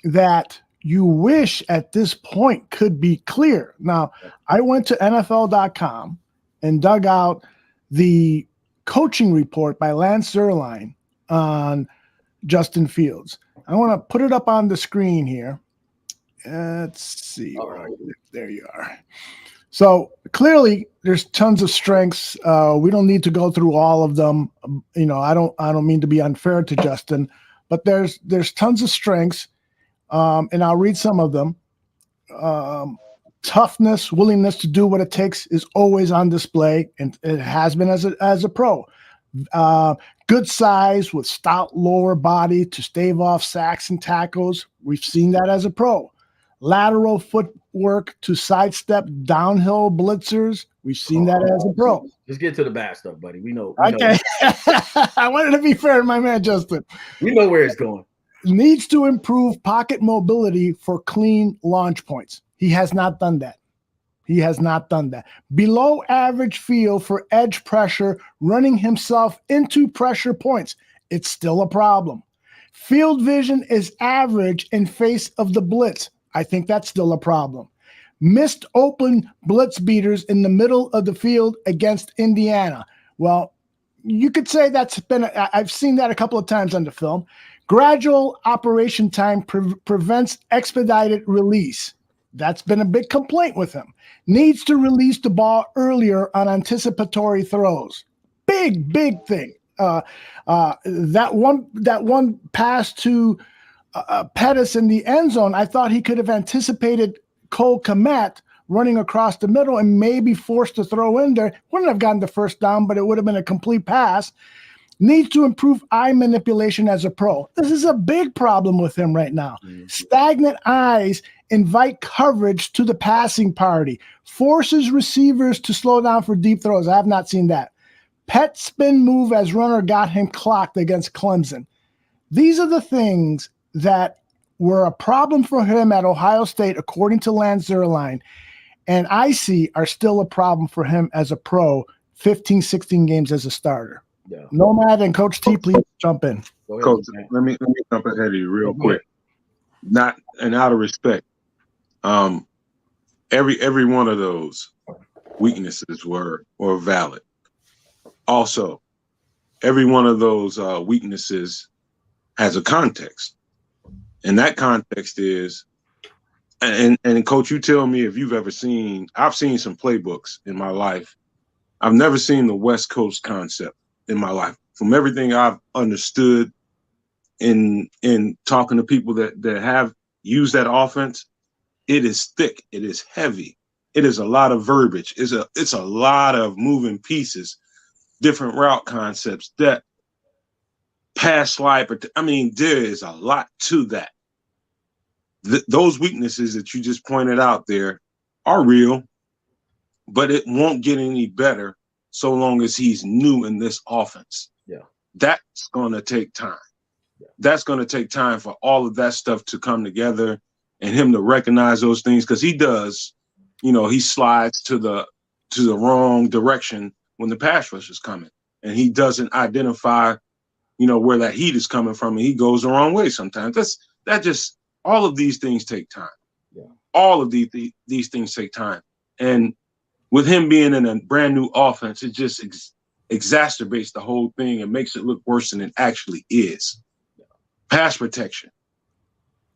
[SPEAKER 5] that you wish at this point could be clear. Now, I went to NFL.com and dug out the coaching report by Lance Zierlein on Justin Fields. I want to put it up on the screen here. Let's see. There you are. So clearly there's tons of strengths. We don't need to go through all of them. I don't mean to be unfair to Justin, but there's tons of strengths. And I'll read some of them. Toughness, willingness to do what it takes is always on display, and it has been as a pro. Good size with stout lower body to stave off sacks and tackles. We've seen that as a pro. Lateral footwork to sidestep downhill blitzers. We've seen that as a pro.
[SPEAKER 11] Let's get to the bad stuff, buddy. We know.
[SPEAKER 5] Okay. I wanted to be fair to my man, Justin.
[SPEAKER 11] We know where it's going.
[SPEAKER 5] Needs to improve pocket mobility for clean launch points. He has not done that. He has not done that. Below average feel for edge pressure, running himself into pressure points. It's still a problem. Field vision is average in face of the blitz. I think that's still a problem. Missed open blitz beaters in the middle of the field against Indiana. Well, you could say I've seen that a couple of times on the film. Gradual operation time prevents expedited release. That's been a big complaint with him. Needs to release the ball earlier on anticipatory throws. Big thing. That one pass to Pettis in the end zone, I thought he could have anticipated Cole Kmet running across the middle and maybe forced to throw in there. Wouldn't have gotten the first down, but it would have been a complete pass. Needs to improve eye manipulation as a pro. This is a big problem with him right now. Stagnant eyes invite coverage to the passing party. Forces receivers to slow down for deep throws. I have not seen that. Pet spin move as runner got him clocked against Clemson. These are the things that were a problem for him at Ohio State, according to Lance Zierlein, and I see are still a problem for him as a pro, 15, 16 games as a starter.
[SPEAKER 11] Yeah.
[SPEAKER 5] Nomad and Coach T, please jump in.
[SPEAKER 6] Coach, let me jump ahead of you real quick. Not and out of respect, every one of those weaknesses were valid. Also, every one of those weaknesses has a context, and that context is, and Coach, you tell me if you've ever seen. I've seen some playbooks in my life. I've never seen the West Coast concept in my life. From everything I've understood in talking to people that have used that offense, it is thick, it is heavy, it is a lot of verbiage, it's a lot of moving pieces, different route concepts, that pass slide. I mean, there is a lot to that. Those weaknesses that you just pointed out there are real, but it won't get any better so long as he's new in this offense.
[SPEAKER 11] Yeah.
[SPEAKER 6] That's going to take time. Yeah. That's going to take time for all of that stuff to come together and him to recognize those things, because he does, he slides to the wrong direction when the pass rush is coming, and he doesn't identify, where that heat is coming from, and he goes the wrong way sometimes. All of these things take time.
[SPEAKER 11] Yeah.
[SPEAKER 6] All of these things take time. And with him being in a brand new offense, it just exacerbates the whole thing and makes it look worse than it actually is. Yeah. Pass protection,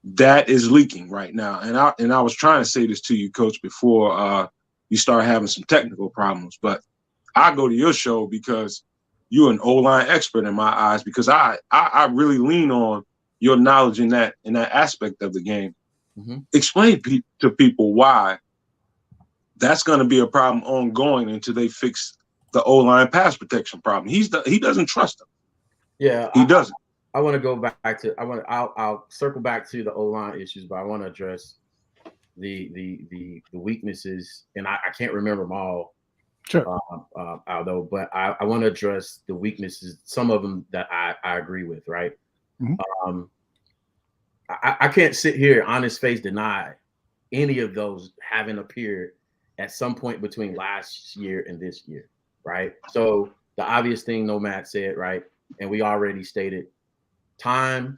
[SPEAKER 6] that is leaking right now. And I was trying to say this to you, Coach, before you start having some technical problems. But I go to your show because you're an O-line expert in my eyes, because I really lean on your knowledge in that aspect of the game. Mm-hmm. Explain to people why that's going to be a problem ongoing until they fix the O-line pass protection problem. He doesn't trust them.
[SPEAKER 11] Yeah,
[SPEAKER 6] he doesn't.
[SPEAKER 11] I want to go back to. I'll circle back to the O-line issues, but I want to address the weaknesses, and I can't remember them all.
[SPEAKER 5] Sure.
[SPEAKER 11] Aldo, but I want to address the weaknesses. Some of them that I agree with. Right. Mm-hmm. I can't sit here, honest face, deny any of those having appeared at some point between last year and this year, right? So the obvious thing Nomad said, right, and we already stated, time.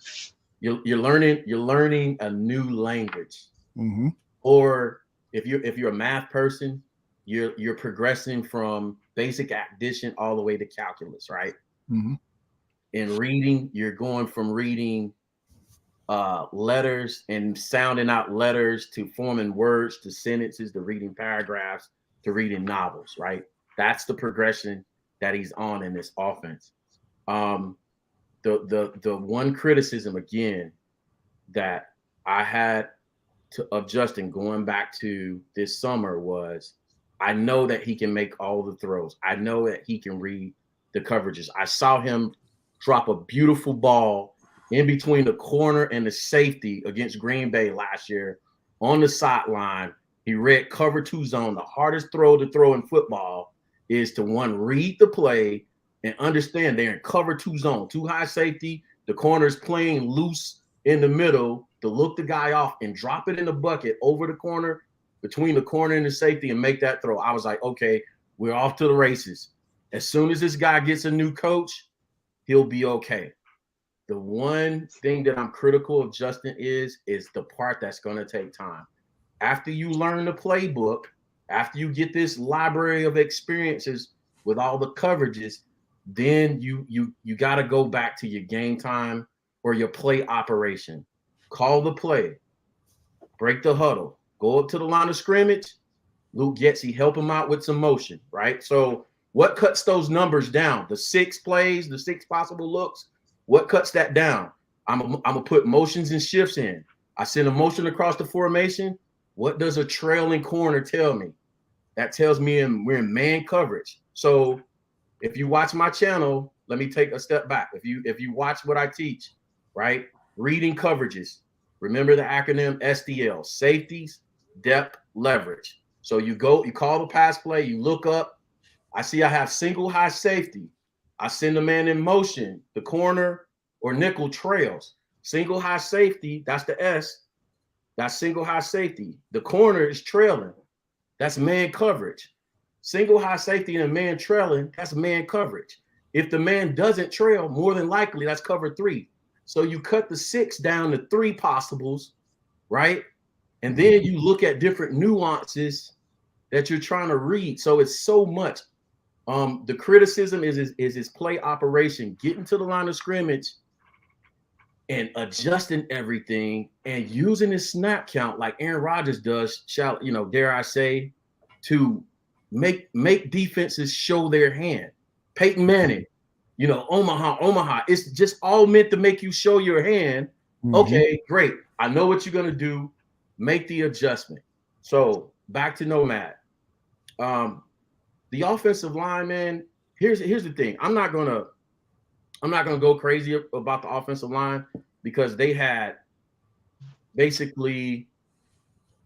[SPEAKER 11] You're learning a new language,
[SPEAKER 5] mm-hmm.
[SPEAKER 11] or if you're a math person, you're progressing from basic addition all the way to calculus, right?
[SPEAKER 5] Mm-hmm.
[SPEAKER 11] In reading, you're going from reading letters and sounding out letters to forming words to sentences to reading paragraphs to reading novels, right? That's the progression that he's on in this offense. The one criticism again that I had of Justin going back to this summer was, I know that he can make all the throws. I know that he can read the coverages. I saw him drop a beautiful ball in between the corner and the safety against Green Bay last year on the sideline. He read cover 2 zone. The hardest throw to throw in football is to, one, read the play and understand they're in cover 2 zone, 2 high safety. The corner's playing loose in the middle to look the guy off and drop it in the bucket over the corner between the corner and the safety and make that throw. I was like, okay, we're off to the races. As soon as this guy gets a new coach, he'll be okay. The one thing that I'm critical of Justin is the part that's going to take time. After you learn the playbook, after you get this library of experiences with all the coverages, then you got to go back to your game time or your play operation. Call the play, break the huddle, go up to the line of scrimmage. Luke Getzey, help him out with some motion, right? So what cuts those numbers down? The 6 plays, the 6 possible looks. What cuts that down? I'm gonna put motions and shifts in. I send a motion across the formation. What does a trailing corner tell me? That tells me we're in man coverage. So if you watch my channel, let me take a step back. If you watch what I teach, right? Reading coverages. Remember the acronym SDL: safeties, depth, leverage. So you call the pass play, you look up. I see I have single high safety. I send a man in motion, the corner or nickel trails. Single high safety, that's the S. That's single high safety. The corner is trailing. That's man coverage. Single high safety and a man trailing, that's man coverage. If the man doesn't trail, more than likely that's cover 3. So you cut the 6 down to 3 possibles, right? And then you look at different nuances that you're trying to read. So it's so much. The criticism is his play operation, getting to the line of scrimmage and adjusting everything and using his snap count like Aaron Rodgers does, dare I say, to make defenses show their hand. Peyton Manning, Omaha. It's just all meant to make you show your hand. Okay, great. I know what you're going to do. Make the adjustment. So back to Nomad. The offensive line, man, here's the thing. I'm not gonna go crazy about the offensive line because they had basically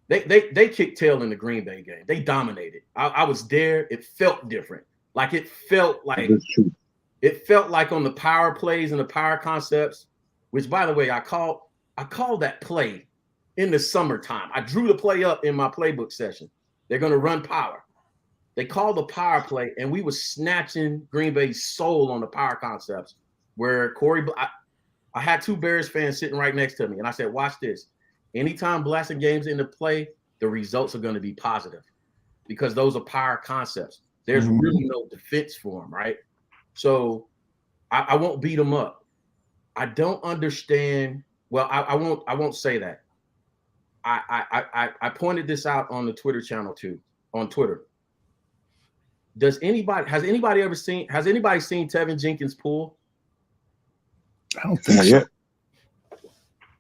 [SPEAKER 11] they kicked tail in the Green Bay game. They dominated. I was there. It felt different. It felt like on the power plays and the power concepts, which by the way, I called that play in the summertime. I drew the play up in my playbook session. They're gonna run power. They called the power play, and we were snatching Green Bay's soul on the power concepts. Where I had 2 Bears fans sitting right next to me, and I said, "Watch this. Anytime Blasingame into play, the results are going to be positive because those are power concepts. There's really no defense for them, right? So I won't beat them up. I don't understand. Well, I won't say that. I pointed this out on the Twitter channel too, on Twitter. Has anybody seen Tevin Jenkins pull?
[SPEAKER 5] I don't think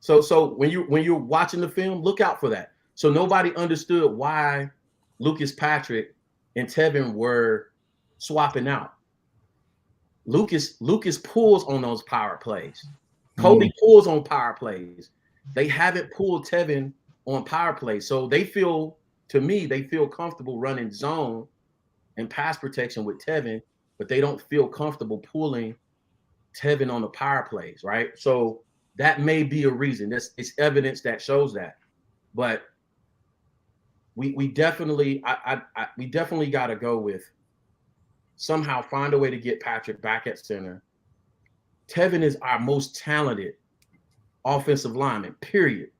[SPEAKER 5] so.
[SPEAKER 11] So when you're watching the film, look out for that. So nobody understood why Lucas Patrick and Tevin were swapping out. Lucas pulls on those power plays. Cody pulls on power plays. They haven't pulled Tevin on power plays. So they feel comfortable running zone and pass protection with Tevin, but they don't feel comfortable pulling Tevin on the power plays, right? So that may be a reason. It's evidence that shows that. But we definitely got to go with somehow find a way to get Patrick back at center. Tevin is our most talented offensive lineman, period.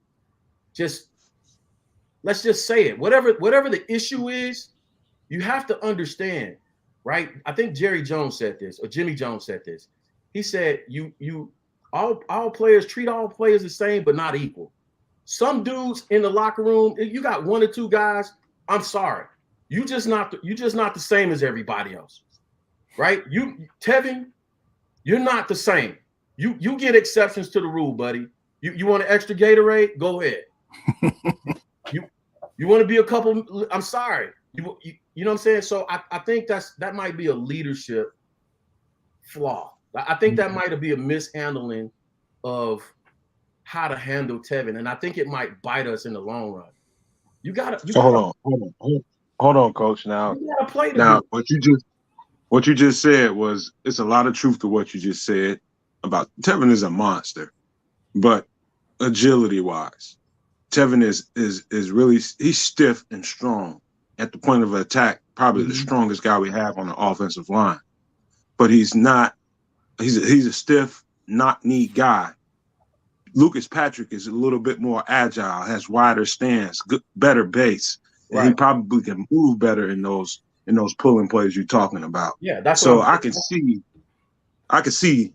[SPEAKER 11] Let's just say it. Whatever the issue is, you have to understand, right? I think Jerry Jones said this, or Jimmy Jones said this. He said, all players treat all players the same, but not equal. Some dudes in the locker room, you got 1 or 2 guys. I'm sorry, you just not the same as everybody else, right? Tevin, you're not the same. You get exceptions to the rule, buddy. You want an extra Gatorade? Go ahead. You want to be a couple? I'm sorry. You know what I'm saying? So I think that might be a leadership flaw. I think that might be a mishandling of how to handle Tevin, and I think it might bite us in the long run.
[SPEAKER 6] Hold on, Coach. Now what you just said was, it's a lot of truth to what you just said about Tevin is a monster, but agility wise, Tevin is really, he's stiff and strong at the point of attack. Probably the strongest guy we have on the offensive line, but he's not. He's a stiff, knock-knee guy. Lucas Patrick is a little bit more agile, has wider stance, better base, and he probably can move better in those pulling plays you're talking about.
[SPEAKER 11] Yeah, that's
[SPEAKER 6] so I can see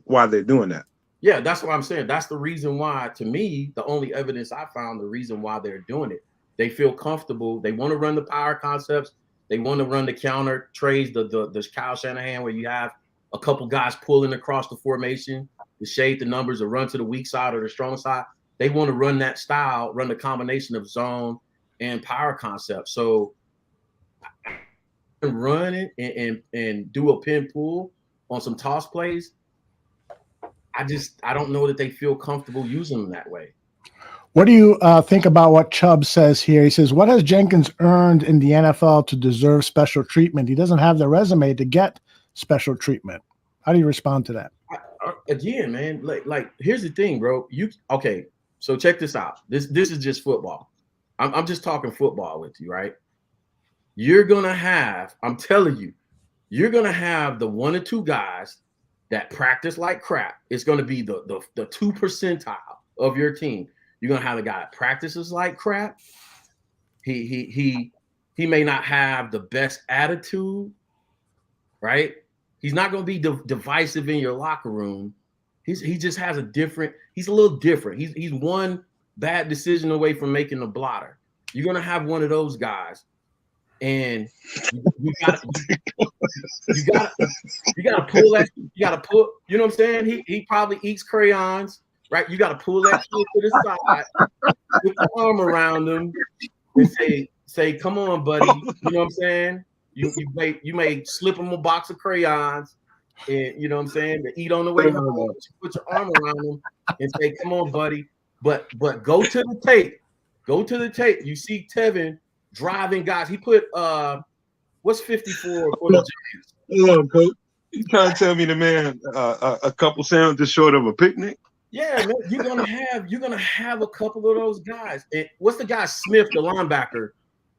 [SPEAKER 6] why they're doing that.
[SPEAKER 11] Yeah, that's what I'm saying. That's the reason why, to me, the only evidence I found, the reason why they're doing it. They feel comfortable. They want to run the power concepts. They want to run the counter trades, the Kyle Shanahan, where you have a couple guys pulling across the formation to shade the numbers or run to the weak side or the strong side. They want to run that style, run the combination of zone and power concept. So run it and do a pin pull on some toss plays. I don't know that they feel comfortable using them that way.
[SPEAKER 5] What do you think about what Chubb says here? He says, what has Jenkins earned in the NFL to deserve special treatment? He doesn't have the resume to get special treatment. How do you respond to that?
[SPEAKER 11] Again, man, like here's the thing, bro. Okay, so check this out. This is just football. I'm just talking football with you, right? You're going to have, I'm telling you, you're going to have the 1 or 2 guys that practice like crap. It's going to be the 2 percentile of your team. You're going to have a guy that practices like crap. He may not have the best attitude, right? He's not going to be divisive in your locker room. He just has he's a little different. He's one bad decision away from making a blotter. You're going to have one of those guys. And you got to pull that. You got to pull. You know what I'm saying? He probably eats crayons, right? You got to pull that kid to the side, put the arm around him, and say, "Come on, buddy." You know what I'm saying? You may slip him a box of crayons, and you know what I'm saying. To eat on the way home, put your arm around him and say, "Come on, buddy." But go to the tape. Go to the tape. You see Tevin driving guys. He put what's 54 for the Giants?
[SPEAKER 6] Look, coach, you trying to tell me the man a couple sandwiches short of a picnic?
[SPEAKER 11] Yeah, man, you're gonna have a couple of those guys. And what's the guy Smith, the linebacker,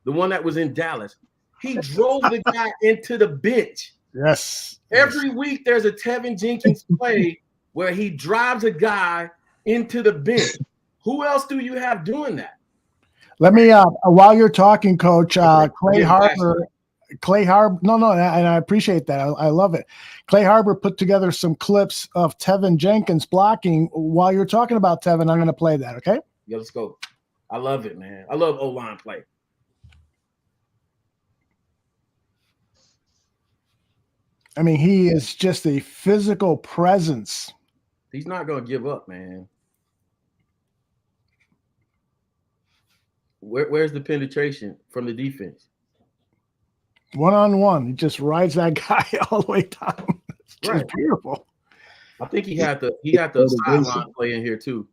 [SPEAKER 11] the one that was in Dallas? He drove the guy into the bench.
[SPEAKER 5] Yes.
[SPEAKER 11] Every week there's a Tevin Jenkins play where he drives a guy into the bench. Who else do you have doing that?
[SPEAKER 5] Let me, while you're talking, Coach, Clay Harbor, no, and I appreciate that. I love it. Clay Harbor put together some clips of Tevin Jenkins blocking. While you're talking about Tevin, I'm going to play that, okay?
[SPEAKER 11] Yeah, let's go. I love it, man. I love O-line play.
[SPEAKER 5] I mean, he is just a physical presence.
[SPEAKER 11] He's not going to give up, man. Where's the penetration from the defense?
[SPEAKER 5] One-on-one. He just rides that guy all the way down. It's just beautiful.
[SPEAKER 11] I think he had the sideline play in here too,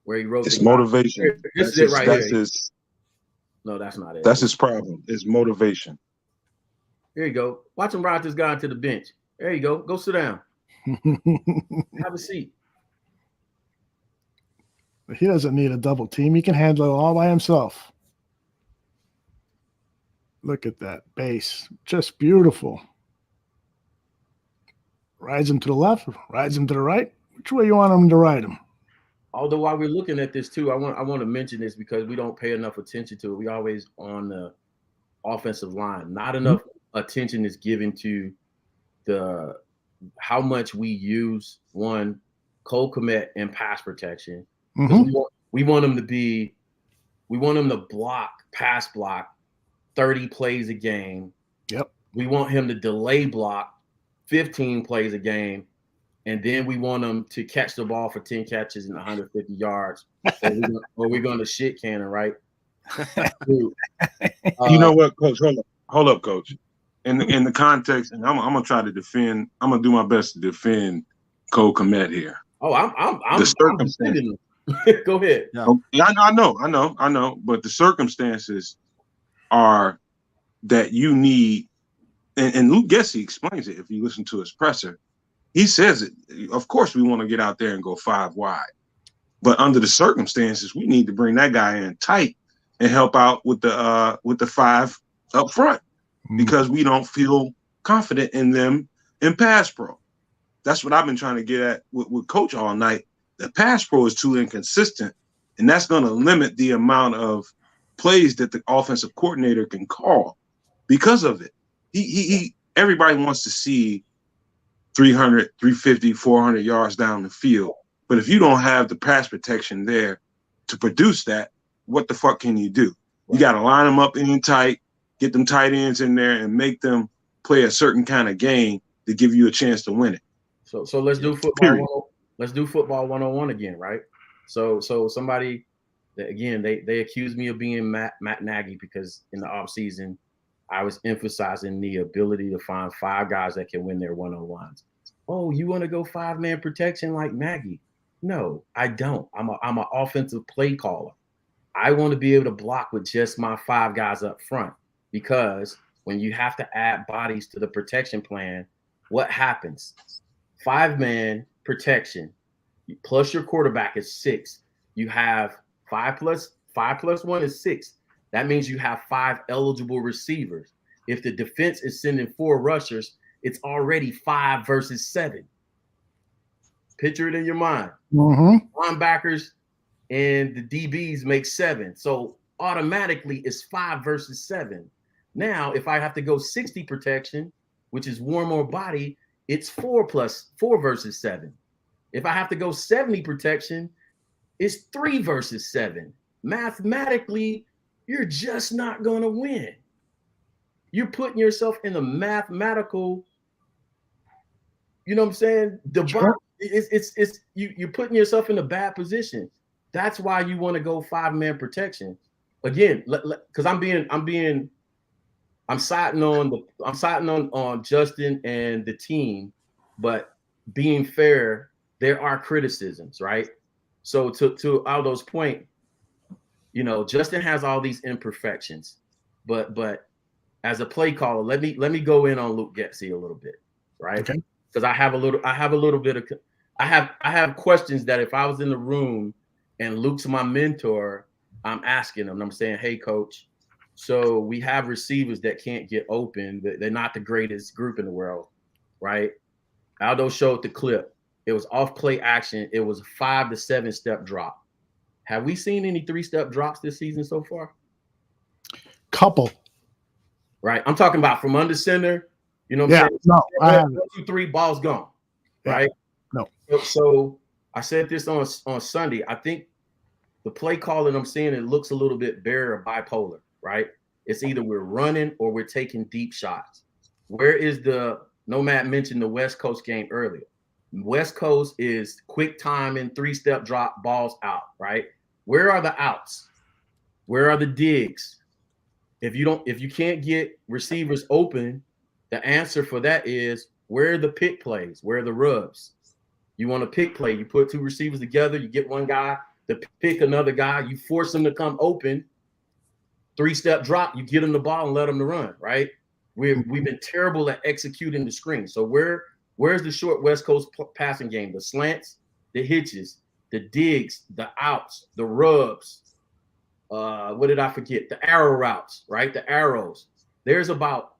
[SPEAKER 11] where he wrote.
[SPEAKER 6] It's motivation.
[SPEAKER 11] This is it right here. No, that's not it.
[SPEAKER 6] That's his problem. It's motivation.
[SPEAKER 11] Here you go. Watch him ride this guy to the bench. There you go. Go sit down. Have a seat.
[SPEAKER 5] He doesn't need a double team. He can handle it all by himself. Look at that base. Just beautiful. Rides him to the left, rides him to the right. Which way you want him to ride him?
[SPEAKER 11] Although while we're looking at this too, I want to mention this because we don't pay enough attention to it. We always on the offensive line. Not enough attention is given to how much we use Cole Kmet and pass protection. We want him to pass block 30 plays a game.
[SPEAKER 5] Yep. We
[SPEAKER 11] want him to delay block 15 plays a game. And then we want him to catch the ball for 10 catches and 150 yards. or we're going to shit cannon, right?
[SPEAKER 6] You know what, Coach? Hold up, Coach. In the context, and I'm gonna try to defend. I'm gonna do my best to defend Cole Kmet here.
[SPEAKER 11] Oh, I'm
[SPEAKER 6] the circumstances.
[SPEAKER 11] Go ahead.
[SPEAKER 6] Yeah, I know. But the circumstances are that you need, and Luke Gessie explains it if you listen to his presser. He says it. Of course, we want to get out there and go 5 wide. But under the circumstances, we need to bring that guy in tight and help out with the 5 up front because we don't feel confident in them in pass pro. That's what I've been trying to get at with Coach all night. The pass pro is too inconsistent, and that's going to limit the amount of plays that the offensive coordinator can call because of it. Everybody wants to see 300, 350, 400 yards down the field. But if you don't have the pass protection there to produce that, what the fuck can you do? You got to line them up in tight, get them tight ends in there, and make them play a certain kind of game to give you a chance to win it.
[SPEAKER 11] So let's do football. Let's do football 101 again, right? So somebody, again, they accused me of being Matt Nagy because in the offseason, I was emphasizing the ability to find 5 guys that can win their one-on-ones. Oh, you want to go 5-man protection like Nagy? No, I don't. I'm an offensive play caller. I want to be able to block with just my 5 guys up front because when you have to add bodies to the protection plan, what happens? 5-man protection plus your quarterback is 6. You have 5 plus 1 is 6. That means you have 5 eligible receivers. If the defense is sending 4 rushers, it's already 5 versus 7. Picture it in your mind. Linebackers and the DBs make 7. So automatically it's 5 versus 7. Now, if I have to go 60 protection, which is one more body, it's 4 versus 7. If I have to go 70 protection, it's 3 versus 7. Mathematically, you're just not going to win. You're putting yourself in a mathematical, you know what I'm saying? You're putting yourself in a bad position. That's why you want to go 5-man protection. Again, because I'm siding on Justin and the team, but being fair, there are criticisms, right? So to Aldo's point, you know, Justin has all these imperfections, but as a play caller, let me go in on Luke Getsy a little bit, right? Okay. Because I have questions that if I was in the room and Luke's my mentor, I'm asking him. I'm saying, hey, coach, so we have receivers that can't get open. They're not the greatest group in the world, right? Aldo showed the clip. It was off play action. It was a 5 to 7 step drop. Have we seen any 3-step drops this season so far?
[SPEAKER 5] Couple.
[SPEAKER 11] Right. I'm talking about from under center. You know what I'm saying?
[SPEAKER 5] No, I haven't.
[SPEAKER 11] 1, 2, 3, ball's gone. Right.
[SPEAKER 5] No.
[SPEAKER 11] So I said this on Sunday. I think the play calling I'm seeing, it looks a little bit bare or bipolar, right? It's either we're running or we're taking deep shots. Where is Nomad mentioned the West Coast game earlier. West Coast is quick timing, 3-step drop, balls out, right? Where are the outs? Where are the digs? If you can't get receivers open, the answer for that is where are the pick plays? Where are the rubs? You want a pick play, you put 2 receivers together, you get one guy to pick another guy, you force them to come open, 3-step drop, you get them the ball and let them to run, right? We've been terrible at executing the screen. So where's the short West Coast passing game? The slants, the hitches, the digs, the outs, the rubs. What did I forget? The arrow routes, right? The arrows. There's about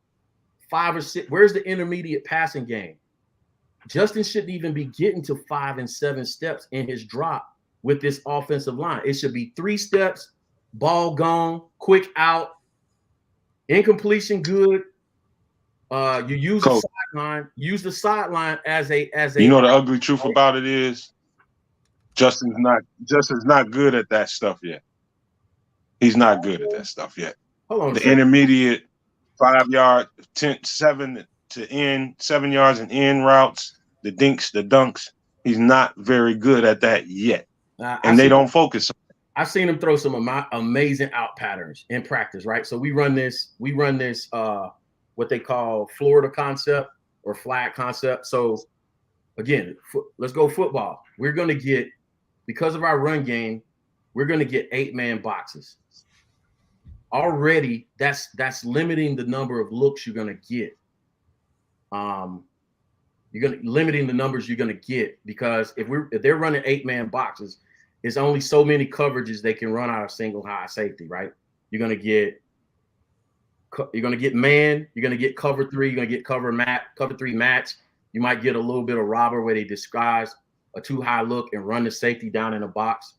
[SPEAKER 11] 5 or 6. Where's the intermediate passing game? Justin shouldn't even be getting to 5 and 7 steps in his drop with this offensive line. It should be 3 steps, ball gone, quick out, incompletion good. You use the sideline. Use the sideline as a.
[SPEAKER 6] You know the ugly truth about it is, Justin's not good at that stuff yet. He's not good at that stuff yet.
[SPEAKER 11] Hold on.
[SPEAKER 6] The intermediate 5-yard, 7 to end, 7 yards and end routes, the dinks, the dunks. He's not very good at that yet, and they don't focus on it.
[SPEAKER 11] I've seen him throw some amazing out patterns in practice, right? So we run this. What they call Florida concept or flag concept. So again, let's go football. We're going to get, because of our run game, we're going to get 8-man boxes. Already, that's limiting the number of looks you're going to get. Limiting the numbers you're going to get, because if they're running 8-man boxes, it's only so many coverages they can run out of single high safety, right? You're gonna get man, you're gonna get cover 3, you're gonna get cover 3 match. You might get a little bit of robber where they disguise a too high look and run the safety down in the box.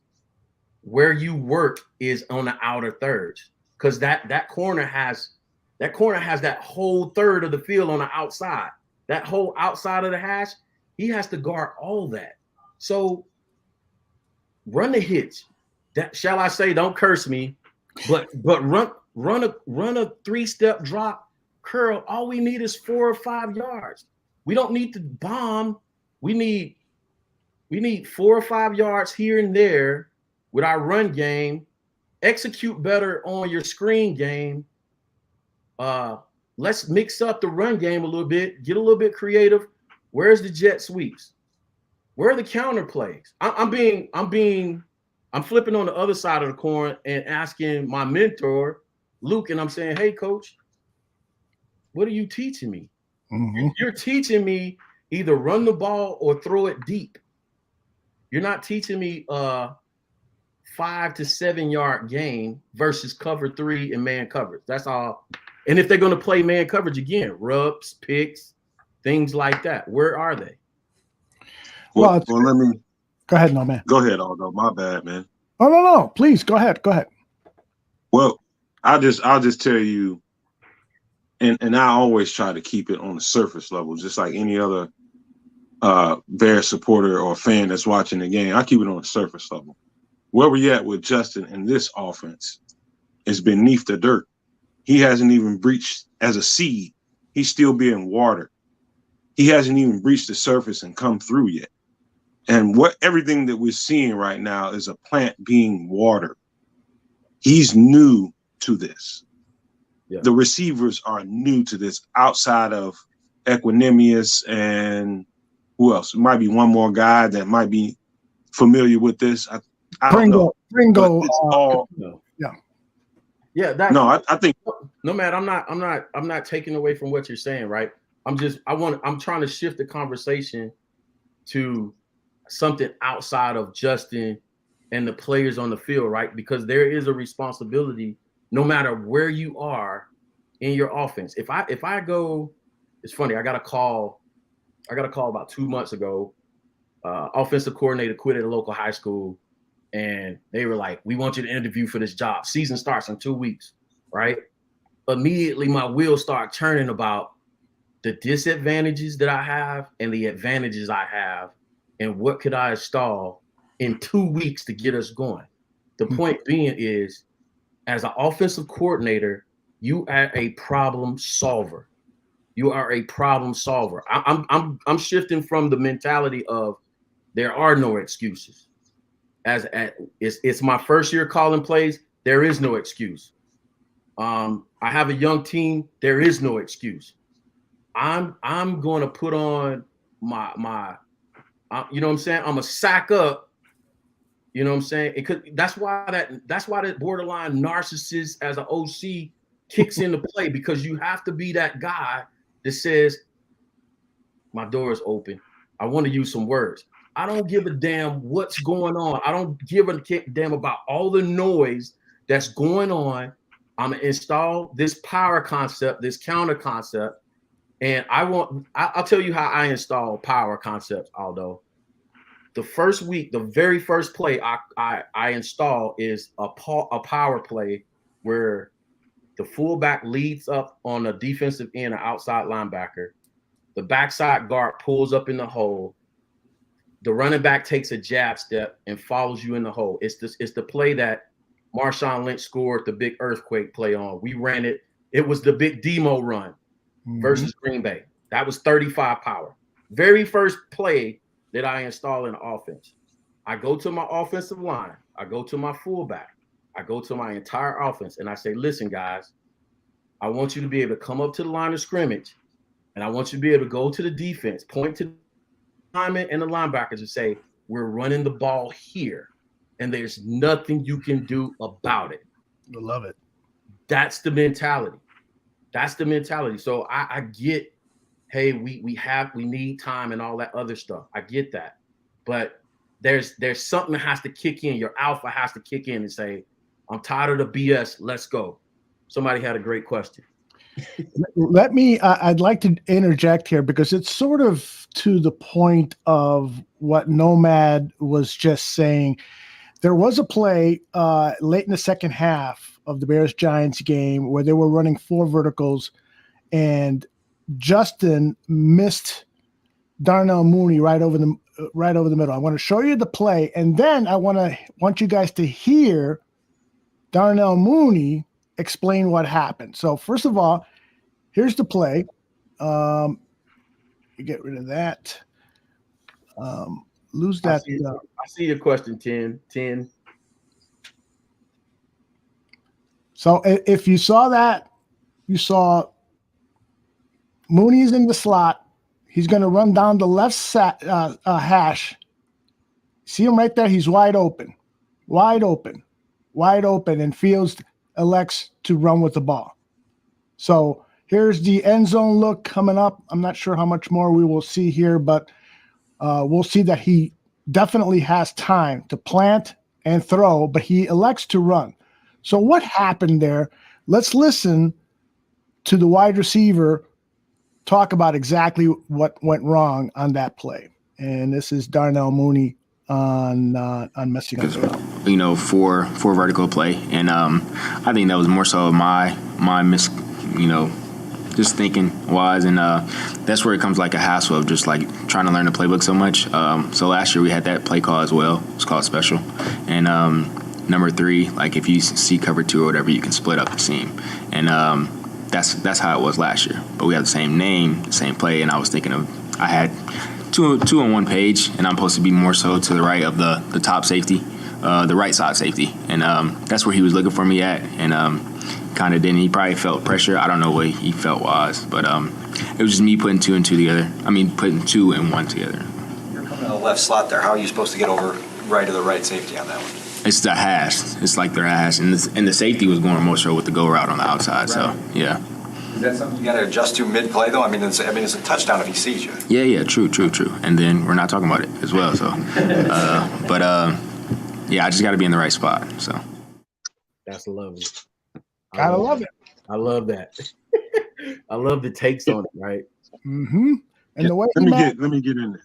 [SPEAKER 11] Where you work is on the outer thirds, because that corner has that whole third of the field on the outside. That whole outside of the hash, he has to guard all that. So run the hitch. That, shall I say, don't curse me, but run a 3-step drop curl. All we need is 4 or 5 yards. We don't need to bomb. We need 4 or 5 yards here and there with our run game. Execute better on your screen game. Let's mix up the run game a little bit. Get a little bit creative. Where's the jet sweeps? Where are the counter plays? I'm flipping on the other side of the coin and asking my mentor, Luke, and I'm saying, hey, coach, what are you teaching me? Mm-hmm. You're teaching me either run the ball or throw it deep. You're not teaching me 5 to 7 yard game versus cover 3 and man coverage. That's all. And if they're going to play man coverage again, rubs, picks, things like that, where are they?
[SPEAKER 6] Well, let me
[SPEAKER 5] go ahead, Nomad.
[SPEAKER 6] Go ahead, Aldo. My bad, man.
[SPEAKER 5] Oh no, please go ahead. Go ahead.
[SPEAKER 6] Well, I'll just tell you, and I always try to keep it on the surface level, just like any other Bear supporter or fan that's watching the game. I keep it on the surface level. Where we at with Justin in this offense is beneath the dirt. He hasn't even breached as a seed. He's still being watered. He hasn't even breached the surface and come through yet. And everything that we're seeing right now is a plant being watered. He's new to this. Yeah. The receivers are new to this outside of Equanimous and who else? It might be one more guy that might be familiar with this. I don't know.
[SPEAKER 5] Pringle.
[SPEAKER 11] Yeah.
[SPEAKER 6] I think
[SPEAKER 11] no, man, I'm not taking away from what you're saying, right? I'm trying to shift the conversation to something outside of Justin and the players on the field, right? Because there is a responsibility no matter where you are in your offense. If I go, it's funny, I got a call about 2 months ago. Offensive coordinator quit at a local high school, and they were like, we want you to interview for this job. Season starts in 2 weeks, right? Immediately my wheels start turning about the disadvantages that I have and the advantages I have, and what could I install in 2 weeks to get us going. The point being is, as an offensive coordinator, you are a problem solver. You are a problem solver. I'm shifting from the mentality of there are no excuses. It's my first year calling plays. There is no excuse. I have a young team. There is no excuse. I'm going to put on my you know what I'm saying? I'm gonna sack up. You know what I'm saying? That's why that borderline narcissist as an OC kicks into play, because you have to be that guy that says, my door is open. I want to use some words. I don't give a damn what's going on. I don't give a damn about all the noise that's going on. I'm gonna install this power concept, this counter concept. And I'll tell you how I install power concepts, Aldo. The first week, the very first play I install is a power play where the fullback leads up on a defensive end, an outside linebacker. The backside guard pulls up in the hole. The running back takes a jab step and follows you in the hole. It's the play that Marshawn Lynch scored the big earthquake play on. We ran it. It was the big demo run versus Green Bay. That was 35 power. Very first play that I install in the offense. I go to my offensive line. I go to my fullback. I go to my entire offense, and I say, listen, guys, I want you to be able to come up to the line of scrimmage, and I want you to be able to go to the defense, point to the linemen and the linebackers and say, we're running the ball here, and there's nothing you can do about it.
[SPEAKER 5] I love it.
[SPEAKER 11] That's the mentality. That's the mentality. So I get, hey, we need time and all that other stuff. I get that. But there's something that has to kick in. Your alpha has to kick in and say, I'm tired of the BS. Let's go. Somebody had a great question.
[SPEAKER 5] I'd like to interject here because it's sort of to the point of what Nomad was just saying. There was a play late in the second half of the Bears-Giants game where they were running 4 verticals, and Justin missed Darnell Mooney right over the middle. I want to show you the play, and then I want you guys to hear Darnell Mooney explain what happened. So first of all, here's the play. Get rid of that. Lose that.
[SPEAKER 11] I see your question, 10.
[SPEAKER 5] So if you saw that, you saw Mooney's in the slot. He's going to run down the left hash. See him right there? He's wide open, and Fields elects to run with the ball. So here's the end zone look coming up. I'm not sure how much more we will see here, but we'll see that he definitely has time to plant and throw, but he elects to run. So what happened there? Let's listen to the wide receiver talk about exactly what went wrong on that play. And this is Darnell Mooney on messing up.
[SPEAKER 12] 4 vertical play, and I think that was more so my miss, just thinking wise, and that's where it comes like a hassle of just like trying to learn the playbook so much. So last year we had that play call as well. It's called special, and number 3, like if you see cover 2 or whatever, you can split up the seam, and that's how it was last year. But we have the same name, the same play, and I was thinking I had two on one page, and I'm supposed to be more so to the right of the top safety, the right side safety, and that's where he was looking for me at, and kind of didn't. He probably felt pressure. I don't know what he felt was, but it was just me putting 2 and 2 together. I mean, putting 2 and 1 together.
[SPEAKER 13] You're coming to the left slot there. How are you supposed to get over right of the right safety on that one?
[SPEAKER 12] It's the hash. It's like their hash, and the safety was going more so with the go route on the outside. Right. So yeah.
[SPEAKER 13] Is that something you got to adjust to mid play though? I mean, it's a touchdown if he sees you.
[SPEAKER 12] Yeah. True. And then we're not talking about it as well. So, yeah, I just got to be in the right spot. So.
[SPEAKER 11] That's lovely.
[SPEAKER 5] Gotta love it.
[SPEAKER 11] I love that. I love the takes on it, right?
[SPEAKER 5] Mm-hmm. And the way
[SPEAKER 6] let me get in there.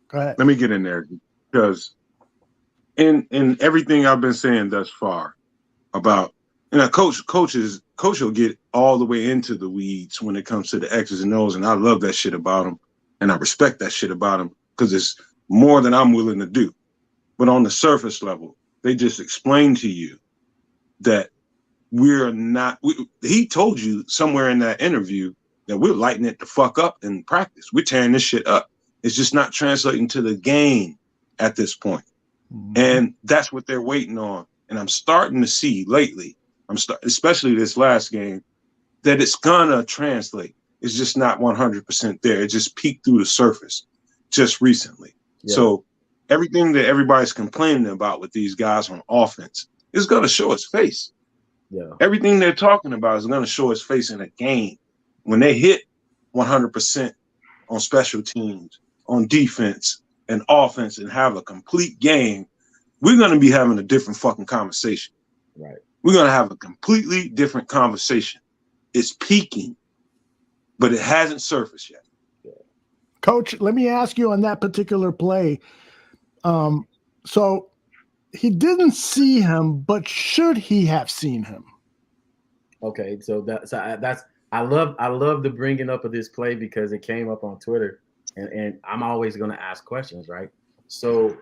[SPEAKER 5] Go ahead.
[SPEAKER 6] Let me get in there because in everything I've been saying thus far about, coach will get all the way into the weeds when it comes to the X's and O's, and I love that shit about him, and I respect that shit about him because it's more than I'm willing to do. But on the surface level, they just explain to you that he told you somewhere in that interview that we're lighting it the fuck up in practice. We're tearing this shit up. It's just not translating to the game at this point. Mm-hmm. And that's what they're waiting on. And I'm starting to see lately, especially this last game, that it's gonna translate. It's just not 100% there. It just peeked through the surface just recently. Yeah. So everything that everybody's complaining about with these guys on offense is gonna show its face. Yeah. Everything they're talking about is gonna show its face in a game. When they hit 100% on special teams, on defense and offense, and have a complete game, we're going to be having a different fucking conversation.
[SPEAKER 11] Right.
[SPEAKER 6] We're going to have a completely different conversation. It's peaking, but it hasn't surfaced yet.
[SPEAKER 5] Coach, let me ask you on that particular play. So he didn't see him, but should he have seen him?
[SPEAKER 11] Okay, so that's I love the bringing up of this play because it came up on Twitter, and I'm always going to ask questions, right? So,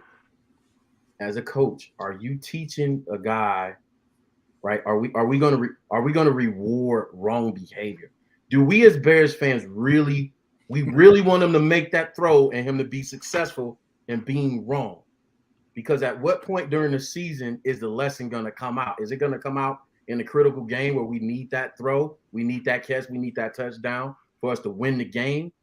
[SPEAKER 11] as a coach, are you teaching a guy, right? Are we going to reward wrong behavior? Do we as Bears fans really want him to make that throw and him to be successful in being wrong? Because at what point during the season is the lesson going to come out? Is it going to come out in the critical game where we need that throw, we need that catch, we need that touchdown for us to win the game,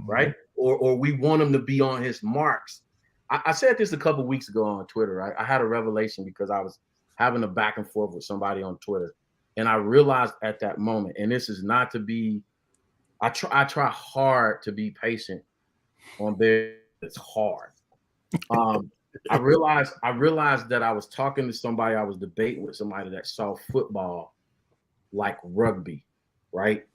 [SPEAKER 11] right? Or we want him to be on his marks. I said this a couple weeks ago on Twitter. Right? I had a revelation because I was having a back and forth with somebody on Twitter, and I realized at that moment, and this is not to be, I try hard to be patient on Bears. It's hard. I realized that I was talking to somebody, I was debating with somebody that saw football like rugby, right?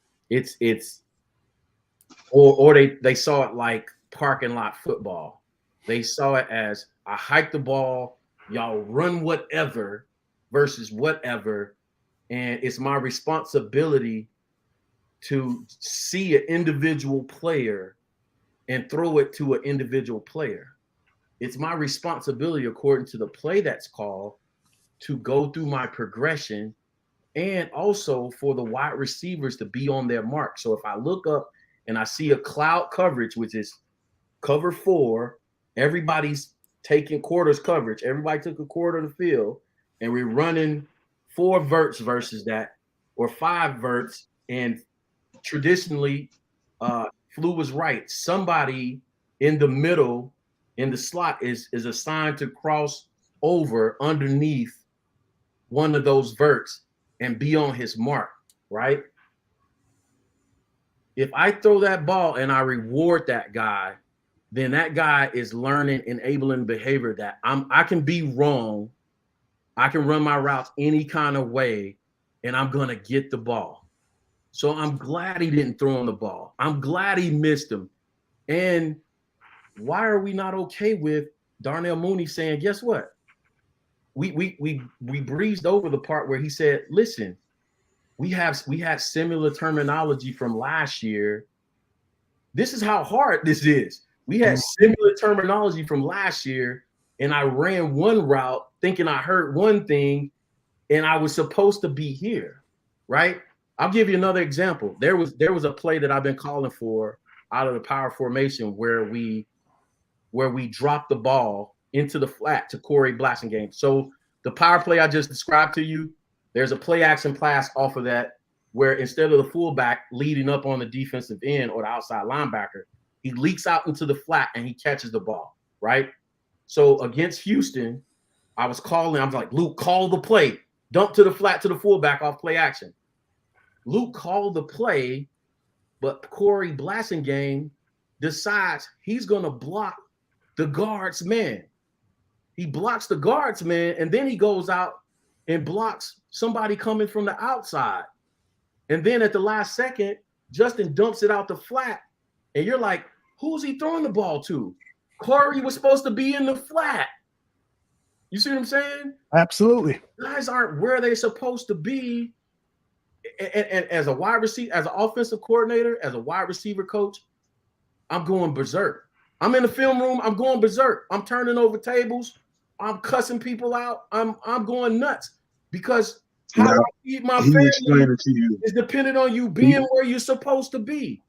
[SPEAKER 11] Or they saw it like parking lot football. They saw it as I hike the ball, y'all run whatever versus whatever. And it's my responsibility to see an individual player and throw it to an individual player. It's my responsibility, according to the play that's called, to go through my progression and also for the wide receivers to be on their mark. So if I look up and I see a cloud coverage, which is cover 4, everybody's taking quarters coverage. Everybody took a quarter of the field, and we're running 4 verts versus that, or 5 verts. And traditionally, Flu was right. Somebody in the middle, in the slot, is assigned to cross over underneath one of those verts and be on his mark, right? If I throw that ball and I reward that guy, then that guy is learning enabling behavior that I can be wrong. I can run my routes any kind of way, and I'm going to get the ball. So I'm glad he didn't throw him the ball. I'm glad he missed him. And why are we not okay with Darnell Mooney saying, guess what? We breezed over the part where he said, listen, we had similar terminology from last year. This is how hard this is. We had similar terminology from last year, and I ran one route thinking I heard one thing, and I was supposed to be here, right? I'll give you another example. There was a play that I've been calling for out of the power formation where we dropped the ball into the flat to Corey Blasingame. So the power play I just described to you, there's a play action pass off of that where instead of the fullback leading up on the defensive end or the outside linebacker, he leaks out into the flat and he catches the ball, right? So against Houston, I was like, Luke, call the play. Dump to the flat to the fullback off play action. Luke called the play, but Corey Blasingame decides he's going to block the guard's man. He blocks the guard's man, and then he goes out and blocks somebody coming from the outside. And then at the last second, Justin dumps it out the flat. And you're like, who's he throwing the ball to? Corey was supposed to be in the flat. You see what I'm saying?
[SPEAKER 5] Absolutely.
[SPEAKER 11] Guys aren't where they're supposed to be. And as a wide receiver, as an offensive coordinator, as a wide receiver coach, I'm going berserk. I'm in the film room. I'm going berserk. I'm turning over tables. I'm cussing people out. I'm going nuts because how I feed my family is dependent on you being where you're supposed to be,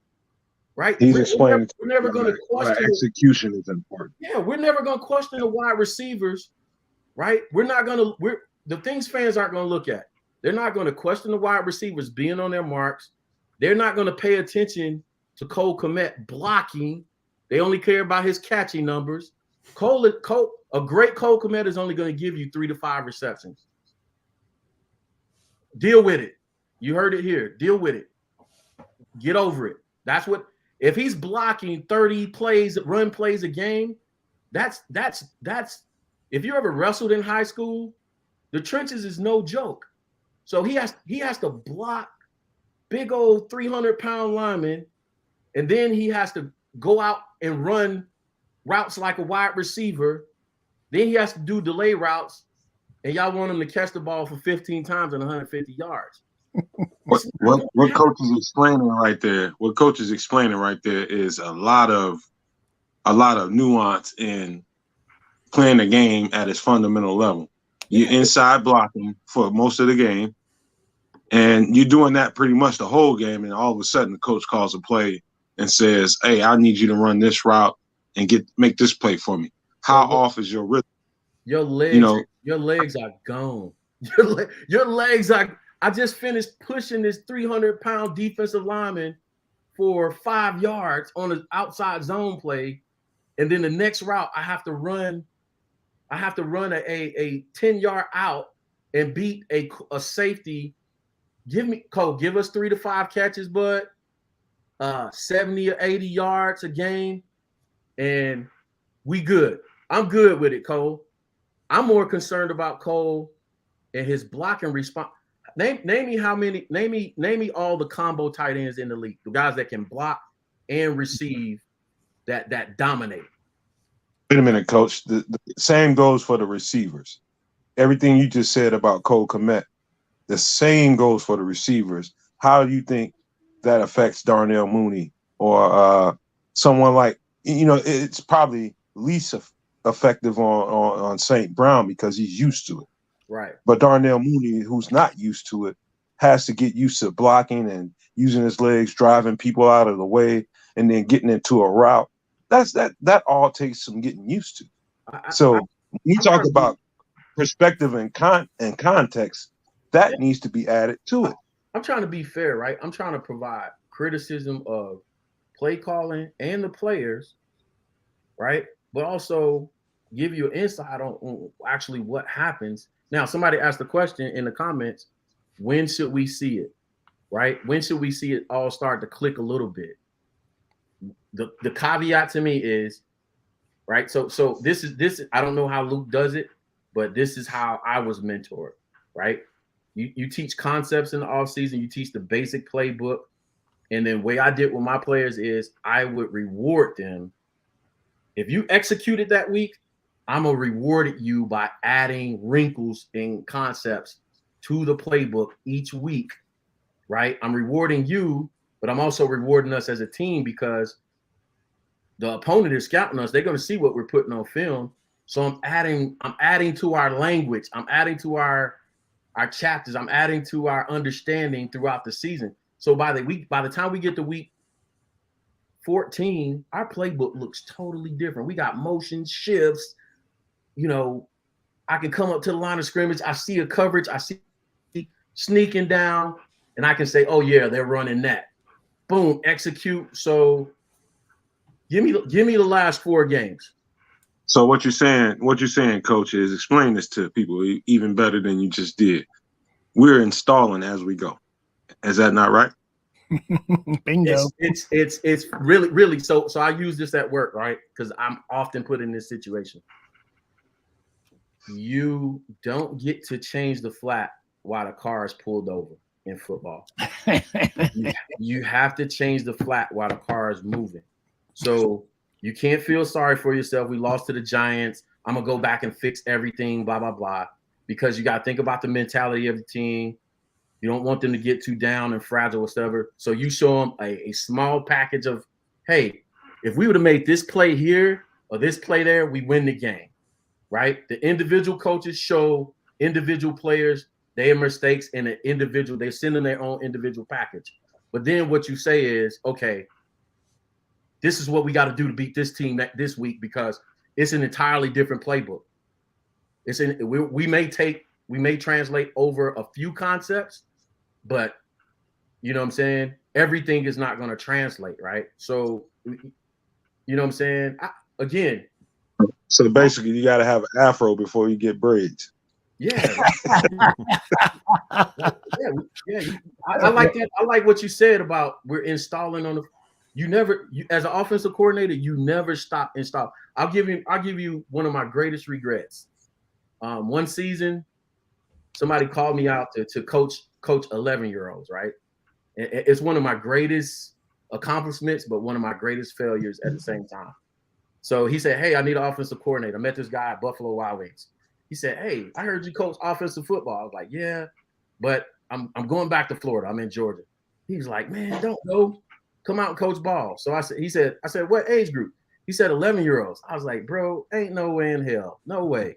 [SPEAKER 11] right?
[SPEAKER 6] He's explaining.
[SPEAKER 11] We're never going to question
[SPEAKER 6] execution is important.
[SPEAKER 11] Yeah, we're never going to question the wide receivers, right? The things fans aren't going to look at. They're not going to question the wide receivers being on their marks. They're not going to pay attention to Cole Kmet blocking. They only care about his catching numbers. A great Cole Kmet is only going to give you 3 to 5 receptions. Deal with it. You heard it here. Deal with it. Get over it. That's what. If he's blocking 30 plays, run plays a game, that's. If you ever wrestled in high school, the trenches is no joke. So he has to block big old 300-pound linemen, and then he has to go out and run routes like a wide receiver. Then he has to do delay routes, and y'all want him to catch the ball for 15 times and 150 yards.
[SPEAKER 6] What coach is explaining right there? What coach is explaining right there is a lot of nuance in playing the game at its fundamental level. You're inside blocking for most of the game, and you're doing that pretty much the whole game. And all of a sudden, the coach calls a play and says, "Hey, I need you to run this route and make this play for me." How off is your rhythm?
[SPEAKER 11] Your legs, your legs are gone. Your legs are. I just finished pushing this 300-pound defensive lineman for 5 yards on an outside zone play, and then the next route I have to run. I have to run a 10-yard out and beat a safety. Give us 3 to 5 catches, bud. 70 or 80 yards a game, and we good. I'm good with it, Cole. I'm more concerned about Cole and his blocking response. Name me all the combo tight ends in the league. The guys that can block and receive that dominate.
[SPEAKER 6] Wait a minute, Coach. The same goes for the receivers. Everything you just said about Cole Kmet, the same goes for the receivers. How do you think that affects Darnell Mooney or someone like, it's probably least effective on St. Brown because he's used to it.
[SPEAKER 11] Right.
[SPEAKER 6] But Darnell Mooney, who's not used to it, has to get used to blocking and using his legs, driving people out of the way, and then getting into a route. That all takes some getting used to. So when you talk about perspective and context, that needs to be added to it.
[SPEAKER 11] I'm trying to be fair, right? I'm trying to provide criticism of play calling and the players, right? But also give you an insight on actually what happens. Now, somebody asked the question in the comments, when should we see it, right? When should we see it all start to click a little bit? The caveat to me is, right? So this is I don't know how Luke does it, but this is how I was mentored, right? You teach concepts in the offseason, you teach the basic playbook, and then the way I did with my players is I would reward them. If you executed that week, I'm going to reward you by adding wrinkles and concepts to the playbook each week, right? I'm rewarding you, but I'm also rewarding us as a team because the opponent is scouting us. They're going to see what we're putting on film. So I'm adding to our language. I'm adding to our chapters. I'm adding to our understanding throughout the season. So by the time we get to week 14, our playbook looks totally different. We got motion shifts. I can come up to the line of scrimmage. I see a coverage. I see sneaking down, and I can say, "Oh yeah, they're running that." Boom, execute. So give me the last 4 games.
[SPEAKER 6] So what you're saying, Coach, is explain this to people even better than you just did. We're installing as we go. Is that not right?
[SPEAKER 5] Bingo.
[SPEAKER 11] It's really so I use this at work, right? Because I'm often put in this situation. You don't get to change the flat while the car is pulled over in football. you have to change the flat while the car is moving. So you can't feel sorry for yourself. We lost to the Giants. I'm going to go back and fix everything, blah, blah, blah. Because you got to think about the mentality of the team. You don't want them to get too down and fragile or whatever. So you show them a small package of, hey, if we would have made this play here or this play there, we win the game, right? The individual coaches show individual players their mistakes and they're sending their own individual package. But then what you say is, okay, this is what we got to do to beat this team this week because it's an entirely different playbook. We may translate over a few concepts, but you know what I'm saying? Everything is not going to translate, right? So, you know what I'm saying? Again.
[SPEAKER 6] So basically, you got to have an afro before you get braids.
[SPEAKER 11] Yeah. Yeah. I like that. I like what you said about we're installing on the. As an offensive coordinator, you never stop install. I'll give you one of my greatest regrets. One season, somebody called me out to coach 11-year-olds, right? It's one of my greatest accomplishments, but one of my greatest failures at the same time. So he said, "Hey, I need an offensive coordinator." I met this guy at Buffalo Wild Wings. He said, "Hey, I heard you coach offensive football." I was like, "Yeah, but I'm going back to Florida. I'm in Georgia." He was like, "Man, don't go. Come out and coach ball." So I said, "What age group?" He said 11-year-olds. I was like, "Bro, ain't no way in hell. No way."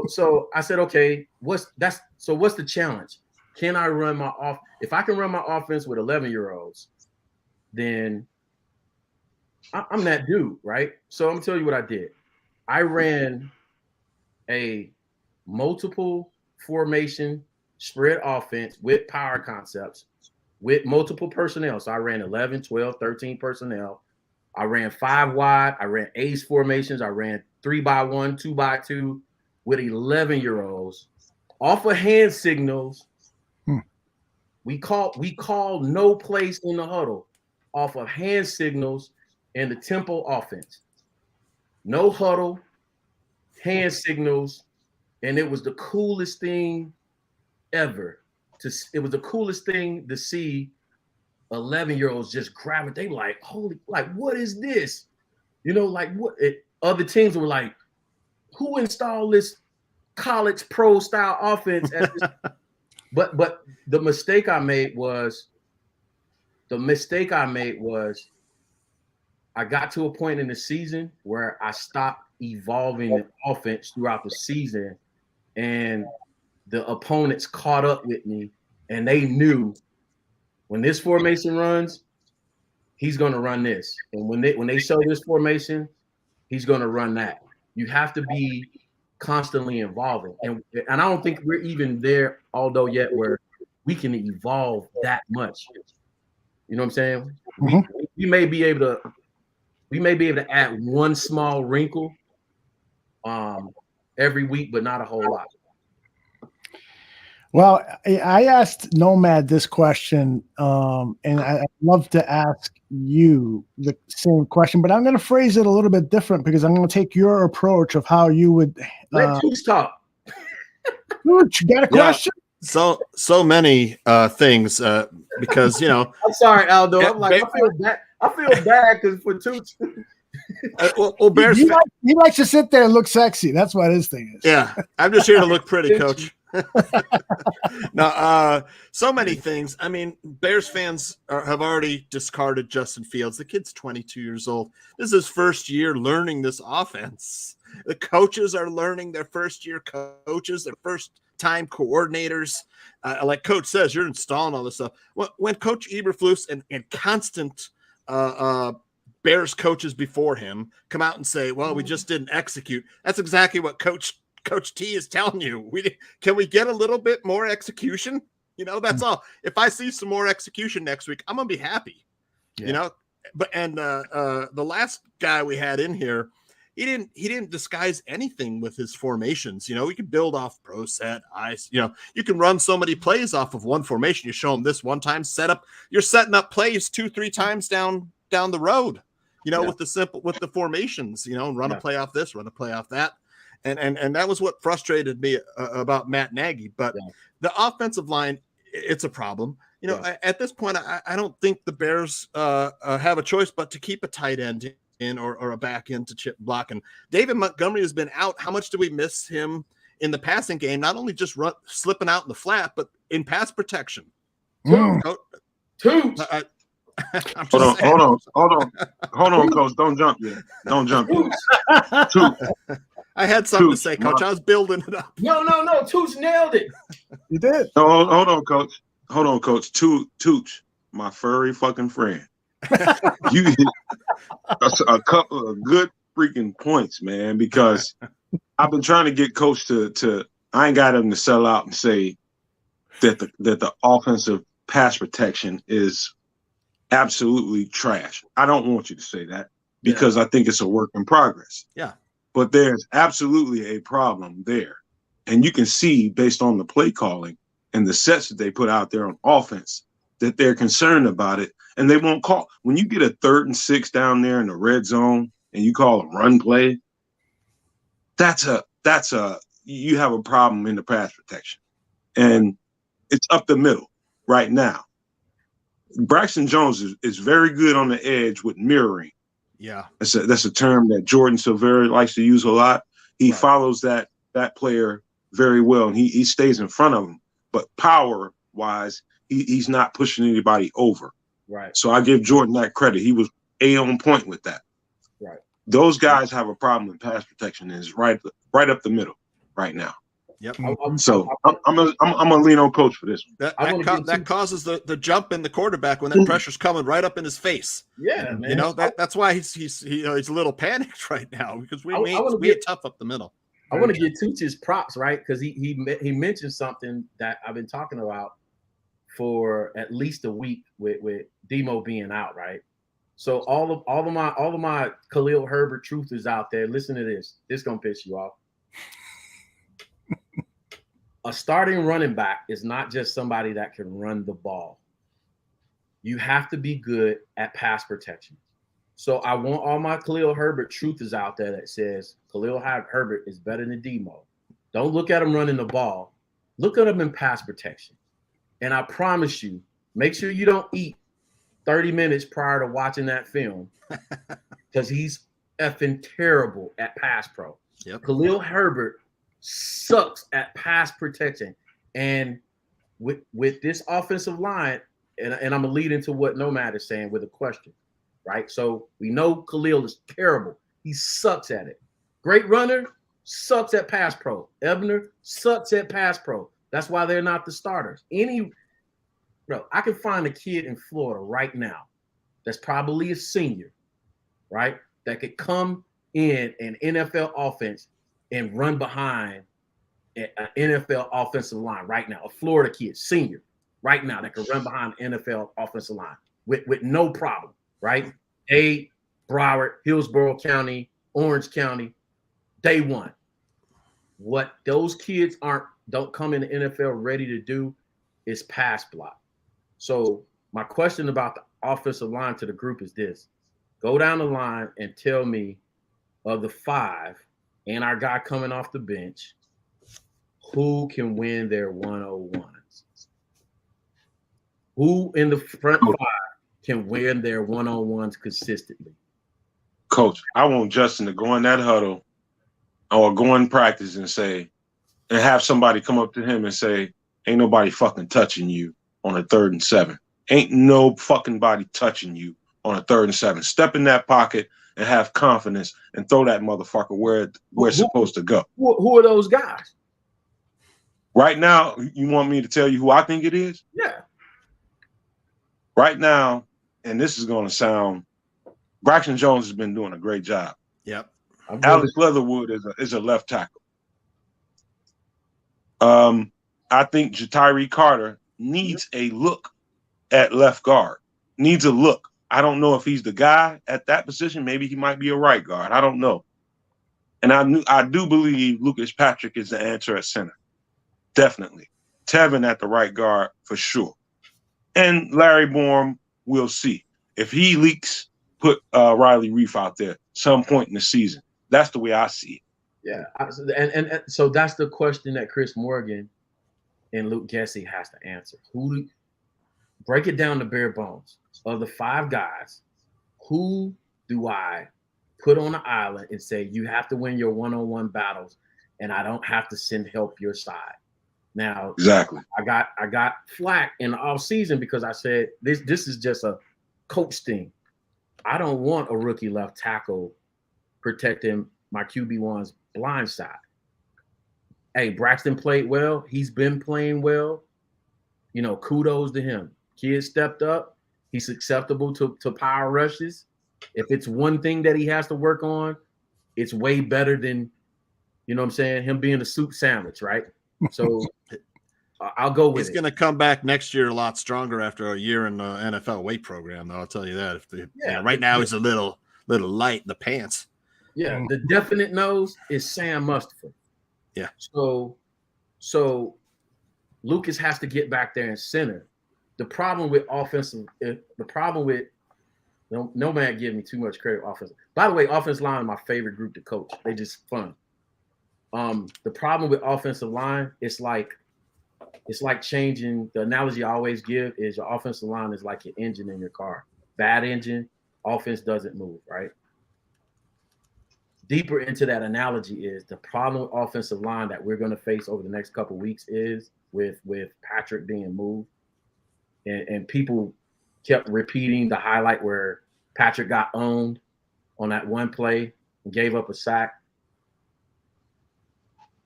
[SPEAKER 11] So I said, "Okay, what's the challenge? Can I run my off? If I can run my offense with 11-year-olds, then I'm that dude, right?" So I'm gonna tell you what I did. I ran a multiple formation spread offense with power concepts with multiple personnel. So I ran 11, 12, 13 personnel. I ran 5 wide. I ran ace formations. I ran 3x1, 2x2 with 11-year-olds off of hand signals. We call no place in the huddle off of hand signals and the tempo offense. no huddle, hand signals, and it was the coolest thing ever. It was the coolest thing to see 11-year-olds just grab it. They like, holy, like, what is this? You know, like other teams were like, who installed this college pro style offense? But the mistake I made was I got to a point in the season where I stopped evolving the offense throughout the season, and the opponents caught up with me, and they knew when this formation runs, he's going to run this, and when they show this formation, he's going to run that. You have to be constantly evolving, and I don't think we're even there, Aldo, yet where we can evolve that much. You know what I'm saying?
[SPEAKER 5] Mhm.
[SPEAKER 11] We may be able to add one small wrinkle every week, but not a whole lot.
[SPEAKER 5] Well, I asked Nomad this question, and I'd love to ask you the same question, but I'm going to phrase it a little bit different because I'm going to take your approach of how you would.
[SPEAKER 11] Let Tooch talk.
[SPEAKER 5] Tooch, you got a question?
[SPEAKER 10] So many things because
[SPEAKER 11] I'm sorry, Aldo. I'm like, I feel bad because for Tooch.
[SPEAKER 10] well, Bears.
[SPEAKER 5] He likes to sit there and look sexy. That's what his thing is.
[SPEAKER 10] Yeah, I'm just here to look pretty, Coach. No, so many things. I mean, Bears fans have already discarded Justin Fields. The kid's 22 years old. This is his first year learning this offense. The coaches are learning, their first-year coaches, their first-time coordinators. Like Coach says, you're installing all this stuff. When Coach Eberflus and constant Bears coaches before him come out and say, well, we just didn't execute, that's exactly what Coach T is telling you. Can we get a little bit more execution? That's all. If I see some more execution next week, I'm gonna be happy.
[SPEAKER 11] Yeah.
[SPEAKER 10] But the last guy we had in here, he didn't disguise anything with his formations. We can build off pro set, ice. You can run so many plays off of one formation. You show them this one time, you're setting up plays 2-3 times down the road. With the formations. And run a play off this, run a play off that. And that was what frustrated me about Matt Nagy. But the offensive line, it's a problem. At this point, I don't think the Bears have a choice but to keep a tight end in or a back end to chip block. And David Montgomery has been out. How much do we miss him in the passing game? Not only just slipping out in the flat, but in pass protection.
[SPEAKER 11] Two.
[SPEAKER 6] Hold on, Coach. Don't jump yet. Two.
[SPEAKER 10] I had something to say, Coach. I was building it up.
[SPEAKER 11] No. Tooch nailed it.
[SPEAKER 5] You did.
[SPEAKER 6] No, hold on, Coach. Tooch, my furry fucking friend. You hit a couple of good freaking points, man, because I've been trying to get Coach to I ain't got him to sell out and say that the offensive pass protection is absolutely trash. I don't want you to say that because I think it's a work in progress.
[SPEAKER 10] Yeah.
[SPEAKER 6] But there's absolutely a problem there. And you can see based on the play calling and the sets that they put out there on offense that they're concerned about it. And they won't call. When you get a 3rd and 6 down there in the red zone and you call a run play, you have a problem in the pass protection. And it's up the middle right now. Braxton Jones is very good on the edge with mirroring.
[SPEAKER 10] Yeah,
[SPEAKER 6] that's a term that Jordan Silvera likes to use a lot. He follows that player very well, and he stays in front of him. But power wise, he's not pushing anybody over.
[SPEAKER 11] Right.
[SPEAKER 6] So I give Jordan that credit. He was on point with that.
[SPEAKER 11] Right.
[SPEAKER 6] Those guys have a problem with pass protection. And it's right up the middle right now.
[SPEAKER 10] Yep.
[SPEAKER 6] So I'm gonna lean on Coach for this one.
[SPEAKER 10] That causes the jump in the quarterback when that pressure's coming right up in his face.
[SPEAKER 11] Yeah, man.
[SPEAKER 10] That's why he's a little panicked right now because we get tough up the middle.
[SPEAKER 11] I want to give Tooch his props, right? Because he mentioned something that I've been talking about for at least a week with Demo being out, right? So all of my Khalil Herbert truthers out there, listen to this. This gonna piss you off. A starting running back is not just somebody that can run the ball. You have to be good at pass protection. So I want all my Khalil Herbert truthers out there that says Khalil Herbert is better than Demo. Don't look at him running the ball. Look at him in pass protection. And I promise you, make sure you don't eat 30 minutes prior to watching that film because he's effing terrible at pass pro.
[SPEAKER 10] Yep.
[SPEAKER 11] Khalil Herbert sucks at pass protection. And with this offensive line, and I'm going to lead into what Nomad is saying with a question, right? So we know Khalil is terrible. He sucks at it. Great runner, sucks at pass pro. Ebner sucks at pass pro. That's why they're not the starters. I can find a kid in Florida right now that's probably a senior, right? That could come in an NFL offense and run behind an NFL offensive line right now. A Florida kid, senior, right now that could run behind the NFL offensive line with no problem, right? Broward, Hillsborough County, Orange County, day one. What those kids don't come in the NFL ready to do is pass block. So my question about the offensive line to the group is this. Go down the line and tell me of the 5 and our guy coming off the bench, who can win their 101s? Who in the front 5 can win their 101s consistently?
[SPEAKER 6] Coach, I want Justin to go in that huddle or go in practice and have somebody come up to him and say, ain't nobody fucking touching you on a 3rd and 7. Ain't no fucking body touching you on a 3rd and 7. Step in that pocket and have confidence and throw that motherfucker where it's supposed to go.
[SPEAKER 11] Who are those guys?
[SPEAKER 6] Right now, you want me to tell you who I think it is?
[SPEAKER 11] Yeah.
[SPEAKER 6] Right now, and this is going to sound, Braxton Jones has been doing a great job.
[SPEAKER 10] Yep.
[SPEAKER 6] Alex Leatherwood is a left tackle. I think Jatiri Carter needs a look at left guard. Needs a look. I don't know if he's the guy at that position. Maybe he might be a right guard. I don't know. And I do believe Lucas Patrick is the answer at center. Definitely. Tevin at the right guard for sure. And Larry Bourne, we'll see. If he leaks, put Riley Reef out there some point in the season. That's the way I see it.
[SPEAKER 11] Yeah. And so that's the question that Chris Morgan and Luke Gessie has to answer. Break it down to bare bones. Of the 5 guys, who do I put on the island and say, you have to win your 1-on-1 battles and I don't have to send help your side? Now,
[SPEAKER 6] exactly.
[SPEAKER 11] I got flack in the offseason because I said this is just a coach thing. I don't want a rookie left tackle protecting my QB1's blind side. Hey, Braxton played well. He's been playing well. Kudos to him. Kid stepped up. He's acceptable to power rushes. If it's one thing that he has to work on, it's way better than, him being a soup sandwich, right? So I'll go with it.
[SPEAKER 10] He's going to come back next year a lot stronger after a year in the NFL weight program, though. I'll tell you that. Right now he's a little light in the pants.
[SPEAKER 11] Yeah, the definite nose is Sam Mustipher.
[SPEAKER 10] Yeah.
[SPEAKER 11] So Lucas has to get back there and center. The problem with Nomad give me too much credit offensive. By the way, offensive line is my favorite group to coach. They just fun. The problem with offensive line, it's like changing. The analogy I always give is your offensive line is like your engine in your car. Bad engine, offense doesn't move, right? Deeper into that analogy is the problem with offensive line that we're going to face over the next couple of weeks is with Patrick being moved. And people kept repeating the highlight where Patrick got owned on that one play and gave up a sack.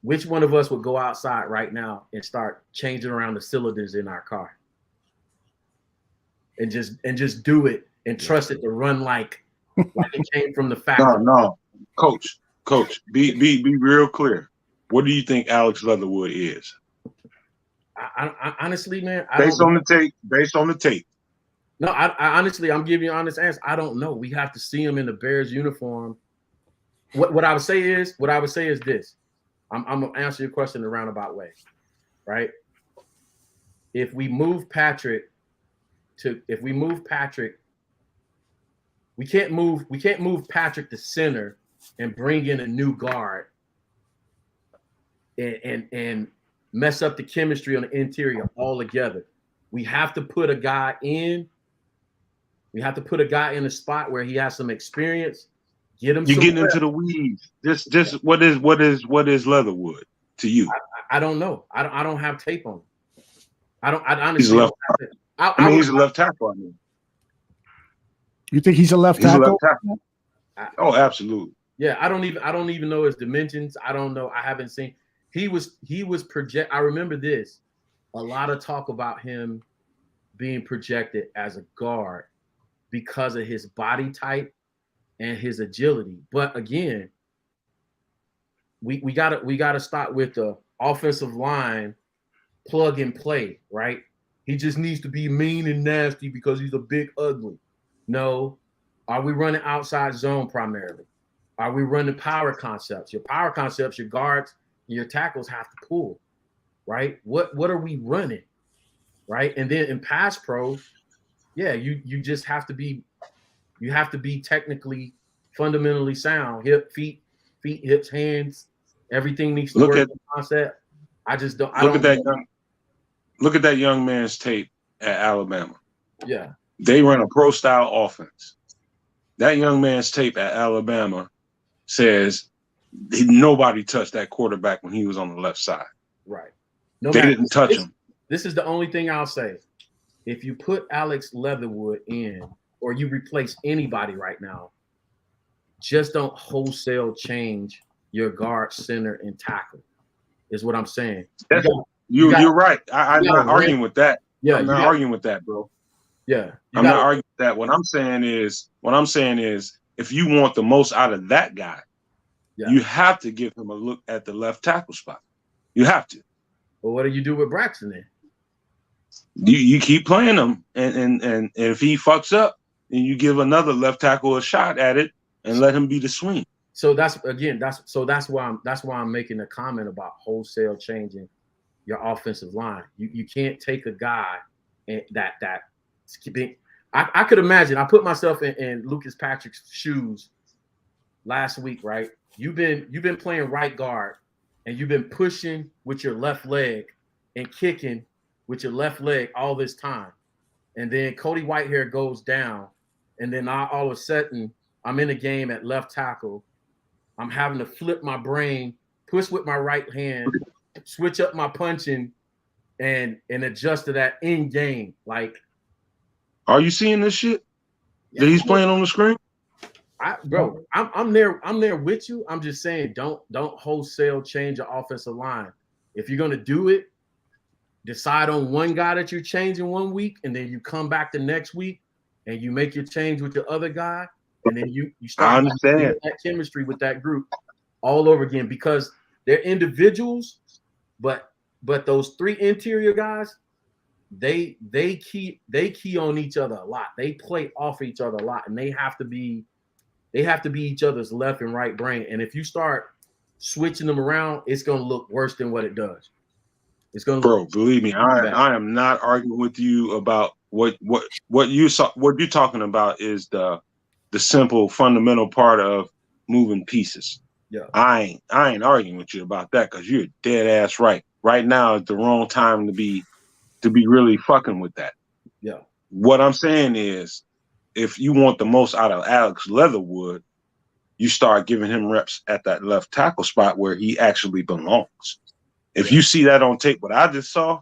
[SPEAKER 11] Which one of us would go outside right now and start changing around the cylinders in our car? And just do it and trust it to run like it came from the factory.
[SPEAKER 6] No. Coach, be real clear. What do you think Alex Leatherwood is?
[SPEAKER 11] I honestly, man,
[SPEAKER 6] based on the tape.
[SPEAKER 11] No, I honestly, I'm giving you an honest answer. I don't know. We have to see him in the Bears uniform. What I would say is this. I'm gonna answer your question in a roundabout way, right? If we move Patrick We can't move Patrick to center and bring in a new guard and mess up the chemistry on the interior altogether. We have to put a guy in. We have to put a guy in a spot where he has some experience. Get him.
[SPEAKER 6] You're getting into the weeds. Just what is Leatherwood to you?
[SPEAKER 11] I don't know. I don't have tape on him. I honestly.
[SPEAKER 6] He's a left. He's a left tackle. I mean,
[SPEAKER 5] you think he's a left
[SPEAKER 6] he's
[SPEAKER 5] tackle?
[SPEAKER 6] a left tackle. Oh, absolutely.
[SPEAKER 11] Yeah, I don't even know his dimensions. I don't know. I haven't seen. He was project. I remember this. A lot of talk about him being projected as a guard because of his body type and his agility. But again, we gotta start with the offensive line plug and play, right? He just needs to be mean and nasty because he's a big ugly. No. Are we running outside zone primarily? Are we running power concepts? Your power concepts, your guards, and your tackles have to pull, right? What are we running, right? And then in pass pro, yeah, you just have to be technically fundamentally sound. Feet, hips, hands, everything needs to work in concept. I just don't.
[SPEAKER 6] Look at that young man's tape at Alabama.
[SPEAKER 11] Yeah,
[SPEAKER 6] they run a pro style offense. That young man's tape at Alabama says nobody touched that quarterback when he was on the left side.
[SPEAKER 11] Right.
[SPEAKER 6] They didn't touch him.
[SPEAKER 11] This is the only thing I'll say. If you put Alex Leatherwood in, or you replace anybody right now, just don't wholesale change your guard, center, and tackle. Is what I'm saying.
[SPEAKER 6] You're right. I'm not arguing with that.
[SPEAKER 11] Yeah,
[SPEAKER 6] I'm not arguing with that, bro.
[SPEAKER 11] Yeah,
[SPEAKER 6] I'm not arguing with that. What I'm saying is, if you want the most out of that guy, you have to give him a look at the left tackle spot. You have to.
[SPEAKER 11] Well, what do you do with Braxton then?
[SPEAKER 6] You keep playing him, and if he fucks up, then you give another left tackle a shot at it and let him be the swing.
[SPEAKER 11] So that's why I'm making a comment about wholesale changing your offensive line. You can't take a guy and I could imagine. I put myself in Lucas Patrick's shoes last week, right? You've been playing right guard and you've been pushing with your left leg and kicking with your left leg all this time. And then Cody Whitehair goes down, and then all of a sudden I'm in a game at left tackle. I'm having to flip my brain, push with my right hand, switch up my punching, and adjust to that in game. Like,
[SPEAKER 6] are you seeing this shit that he's playing on the screen?
[SPEAKER 11] I'm there with you. I'm just saying, don't wholesale change your offensive line. If you're gonna do it, decide on one guy that you're changing 1 week, and then you come back the next week and you make your change with the other guy, and then you start that chemistry with that group all over again, because they're individuals, but those three interior guys, they key on each other a lot. They play off each other a lot, and they have to be each other's left and right brain. And if you start switching them around, it's gonna look worse than what it does. It's gonna
[SPEAKER 6] believe me, I am not arguing with you about what you're talking about is the simple fundamental part of moving pieces.
[SPEAKER 11] Yeah.
[SPEAKER 6] I ain't arguing with you about that, because you're dead ass right. Right now is the wrong time to be really fucking with that.
[SPEAKER 11] Yeah.
[SPEAKER 6] What I'm saying is, if you want the most out of Alex Leatherwood, you start giving him reps at that left tackle spot where he actually belongs. If you see that on tape, what I just saw,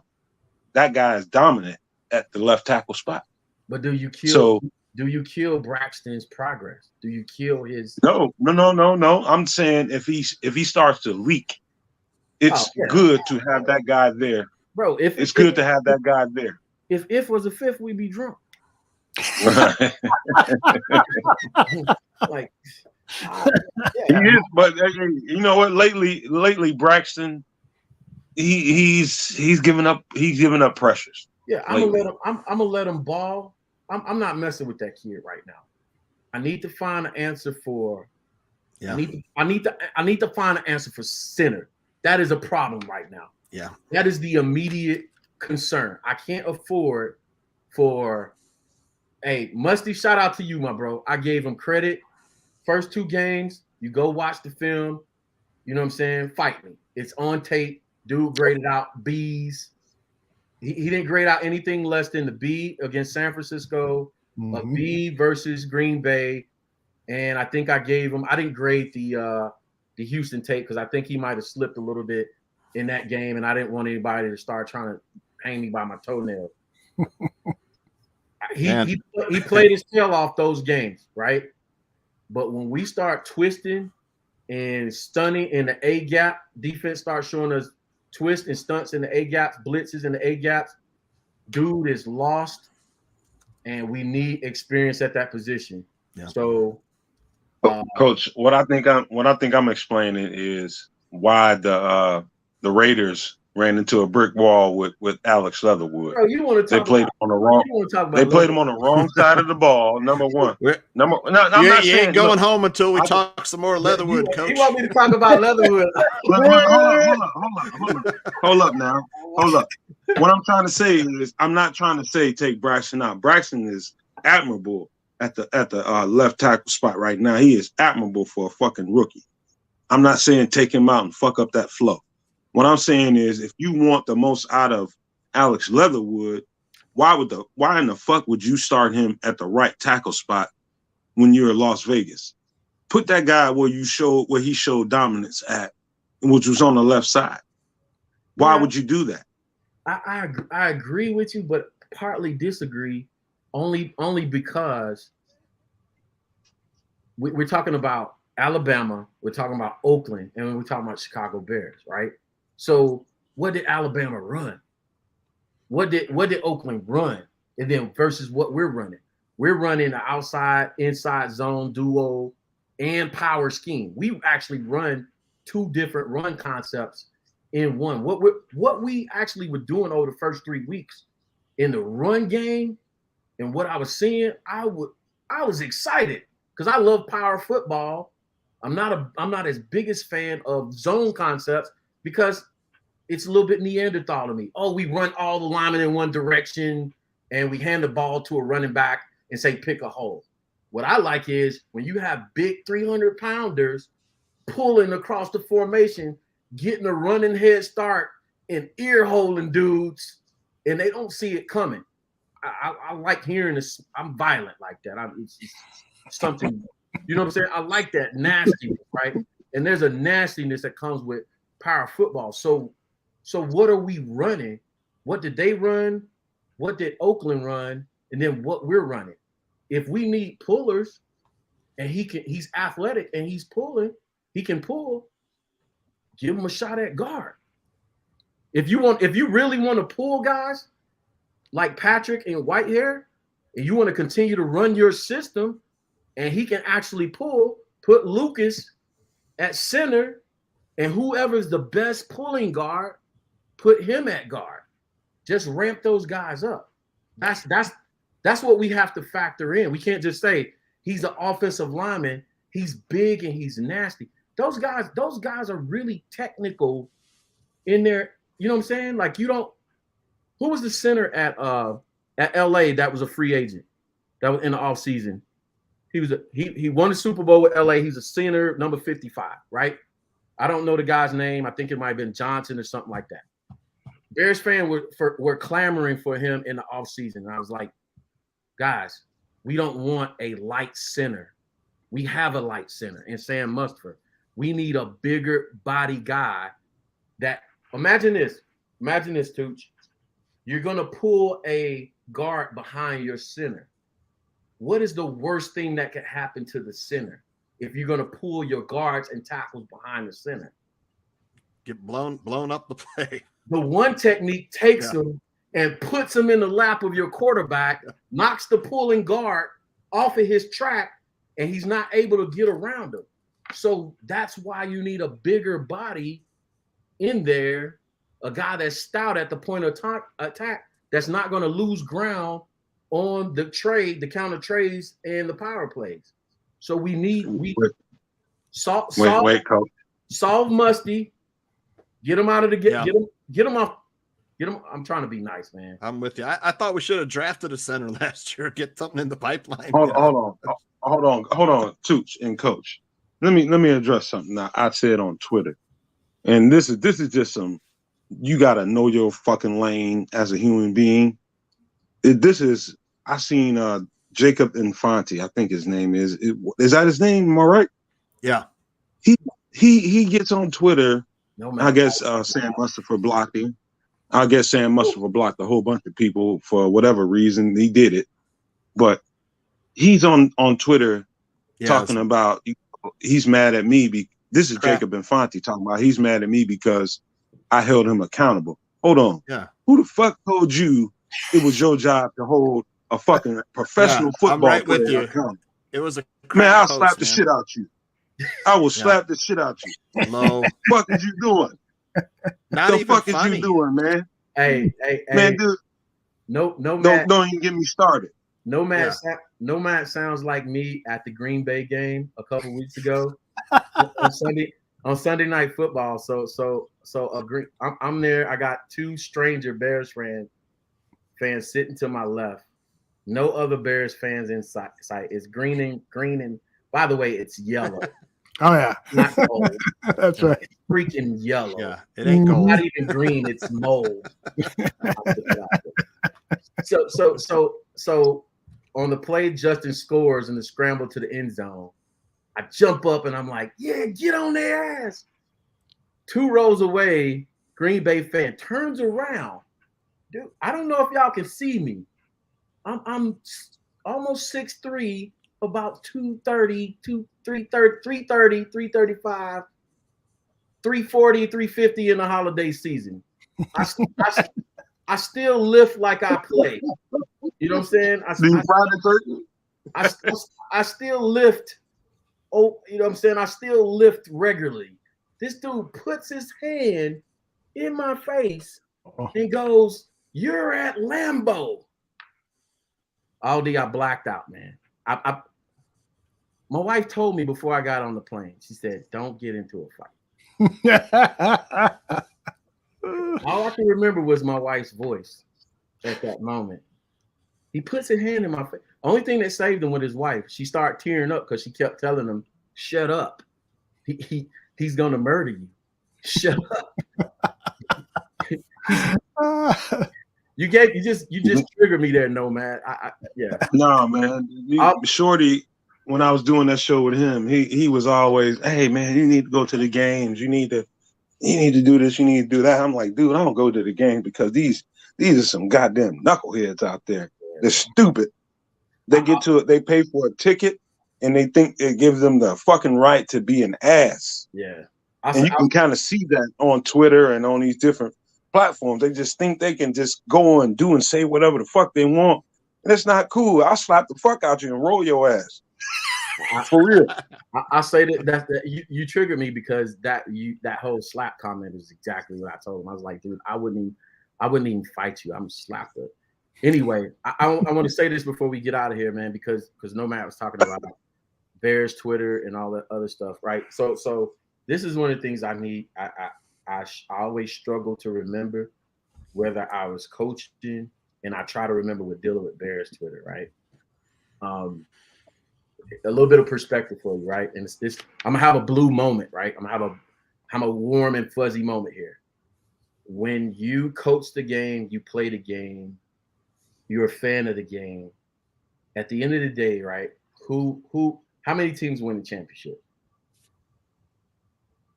[SPEAKER 6] that guy is dominant at the left tackle spot.
[SPEAKER 11] But do you kill Braxton's progress? Do you kill his?
[SPEAKER 6] No. I'm saying if he starts to leak, it's good to have that guy there.
[SPEAKER 11] Bro,
[SPEAKER 6] it's good to have that guy there.
[SPEAKER 11] If was a fifth, we'd be drunk. Like,
[SPEAKER 6] he is, but you know what? Lately, Braxton, he's given up pressures.
[SPEAKER 11] Yeah, I'm gonna let him ball. I'm not messing with that kid right now. I need to find an answer for.
[SPEAKER 10] Yeah.
[SPEAKER 11] I need to find an answer for center. That is a problem right now.
[SPEAKER 10] Yeah.
[SPEAKER 11] That is the immediate concern. I can't afford for Hey, Musty, shout out to you, my bro. I gave him credit. First 2 games, you go watch the film. You know what I'm saying? Fight me. It's on tape. Dude graded out B's. He didn't grade out anything less than the B against San Francisco, a B versus Green Bay, and I think I didn't grade the Houston tape because I think he might have slipped a little bit in that game, and I didn't want anybody to start trying to hang me by my toenail. He played his tail off those games, right? But when we start twisting and stunning in the A gap, defense starts showing us twists and stunts in the A gaps, blitzes in the A gaps. Dude is lost, and we need experience at that position. Yeah. So,
[SPEAKER 6] Coach, what I think I'm explaining is why the Raiders ran into a brick wall with Alex Leatherwood.
[SPEAKER 11] Bro, you want to talk?
[SPEAKER 6] They played him on the wrong side of the ball. Number one. I'm not saying
[SPEAKER 10] ain't going home until we talk some more Leatherwood, Coach.
[SPEAKER 11] You want me to talk about Leatherwood?
[SPEAKER 6] Hold up now. Hold up. What I'm trying to say is, I'm not trying to say take Braxton out. Braxton is admirable at the left tackle spot right now. He is admirable for a fucking rookie. I'm not saying take him out and fuck up that flow. What I'm saying is, if you want the most out of Alex Leatherwood, why in the fuck would you start him at the right tackle spot when you're in Las Vegas? Put that guy where he showed dominance at, which was on the left side. Why would you do that?
[SPEAKER 11] I agree with you, but partly disagree. Only because we're talking about Alabama, we're talking about Oakland, and we're talking about Chicago Bears, right? So what did Alabama run? What did Oakland run? And then versus what we're running. We're running the outside, inside zone duo and power scheme. We actually run 2 different run concepts in one. What we actually were doing over the first 3 weeks in the run game and what I was seeing, I was excited because I love power football. I'm not as biggest fan of zone concepts because it's a little bit Neanderthal to me. Oh, we run all the linemen in one direction and we hand the ball to a running back and say, pick a hole. What I like is when you have big 300-pounders pulling across the formation, getting a running head start and ear holding dudes, and they don't see it coming. I like hearing this. I'm violent like that. It's something, you know what I'm saying? I like that nastiness, right? And there's a nastiness that comes with power football. So what are we running? What did they run? What did Oakland run? And then what we're running. If we need pullers and he's athletic and he's pulling, he can pull, give him a shot at guard. If you really want to pull guys like Patrick and Whitehair, and you want to continue to run your system and he can actually pull, put Lucas at center and whoever's the best pulling guard, put him at guard. Just ramp those guys up. That's what we have to factor in. We can't just say he's an offensive lineman, he's big and he's nasty. Those guys are really technical in there. You know what I'm saying? Like who was the center at LA that was a free agent that was in the offseason? He won the Super Bowl with LA. He's a center, number 55, right? I don't know the guy's name. I think it might have been Johnson or something like that. Bears fans were clamoring for him in the offseason. And I was like, guys, we don't want a light center. We have a light center in Sam Mustipher. We need a bigger body guy that imagine this, Tooch. You're going to pull a guard behind your center. What is the worst thing that could happen to the center if you're going to pull your guards and tackles behind the center?
[SPEAKER 10] Get blown up the play.
[SPEAKER 11] The one technique takes him and puts him in the lap of your quarterback, knocks the pulling guard off of his track, and he's not able to get around him. So that's why you need a bigger body in there, a guy that's stout at the point of attack that's not going to lose ground on the counter trades and the power plays. So solve Musty, get him out of the get him off Get him. I'm trying to be nice, man.
[SPEAKER 10] I'm with you. I thought we should have drafted a center last year. Get something in the pipeline.
[SPEAKER 6] Hold on, Tooch and Coach. Let me address something now. I said on Twitter, and this is just some. You gotta know your fucking lane as a human being. I seen Jacob Infante. I think his name is. Is that his name? Am I right?
[SPEAKER 10] Yeah.
[SPEAKER 6] He gets on Twitter.
[SPEAKER 11] No,
[SPEAKER 6] I guess Sam Mustapha blocked him. I guess Sam Mustapha blocked a whole bunch of people for whatever reason. He did it, but he's on Twitter talking about he's mad at me. This is Jacob Infante talking about he's mad at me because I held him accountable. Hold on.
[SPEAKER 10] Yeah.
[SPEAKER 6] Who the fuck told you it was your job to hold a fucking professional football
[SPEAKER 10] I'm right with
[SPEAKER 6] player
[SPEAKER 10] you.
[SPEAKER 6] accountable?
[SPEAKER 10] It was a
[SPEAKER 6] man. I'll
[SPEAKER 10] post,
[SPEAKER 6] slap the shit out you. I will slap the shit out you.
[SPEAKER 10] No.
[SPEAKER 6] What is you doing?
[SPEAKER 10] Not
[SPEAKER 6] the
[SPEAKER 10] even
[SPEAKER 6] fuck
[SPEAKER 10] funny.
[SPEAKER 6] is you doing, man?
[SPEAKER 11] Hey,
[SPEAKER 6] man, dude.
[SPEAKER 11] No,
[SPEAKER 6] don't even get me started.
[SPEAKER 11] Nomad sounds like me at the Green Bay game a couple weeks ago on Sunday Night Football. I'm there. I got two stranger Bears fans sitting to my left. No other Bears fans in sight. It's green and by the way, it's yellow.
[SPEAKER 5] Oh yeah,
[SPEAKER 11] not gold.
[SPEAKER 5] That's right.
[SPEAKER 11] It's freaking yellow.
[SPEAKER 10] Yeah, it ain't gold.
[SPEAKER 11] Not even green. It's mold. So on the play, Justin scores in the scramble to the end zone. I jump up and I'm like, yeah, get on their ass. 2 rows away, Green Bay fan turns around. Dude, I don't know if y'all can see me. I'm almost 6'3", about 230, 330, 335, 340, 350 in the holiday season. I still lift like I play. You know what I'm saying? I still lift. Oh, you know what I'm saying? I still lift regularly. This dude puts his hand in my face and goes, "You're at Lambeau." Aldi, I blacked out, man. My wife told me before I got on the plane, she said, "Don't get into a fight." All I can remember was my wife's voice at that moment. He puts his hand in my face. Only thing that saved him was his wife. She started tearing up because she kept telling him, "Shut up. He's gonna murder you. Shut up." You just triggered me there, Nomad. Yeah.
[SPEAKER 6] No, man. Shorty, when I was doing that show with him, he was always, "Hey man, you need to go to the games. You need to do this, you need to do that." I'm like, dude, I don't go to the game because these are some goddamn knuckleheads out there. They're stupid. They get to it, they pay for a ticket and they think it gives them the fucking right to be an ass.
[SPEAKER 11] Yeah.
[SPEAKER 6] And you can kind of see that on Twitter and on these different platforms. They just think they can just go and do and say whatever the fuck they want. And it's not cool. I'll slap the fuck out you and roll your ass. For real.
[SPEAKER 11] I say that you triggered me because that whole slap comment is exactly what I told him. I was like, dude, I wouldn't even fight you. I'm a slapper. Anyway, I want to say this before we get out of here, man, because Nomad was talking about Bears Twitter and all that other stuff, right? So this is one of the things I need. I always struggle to remember whether I was coaching, and I try to remember with dealing with Bears Twitter, right? A little bit of perspective for you, right? And it's this, I'm gonna have a blue moment, right? I'm gonna have a warm and fuzzy moment here. When you coach the game, you play the game, you're a fan of the game. At the end of the day, right? How many teams win the championship?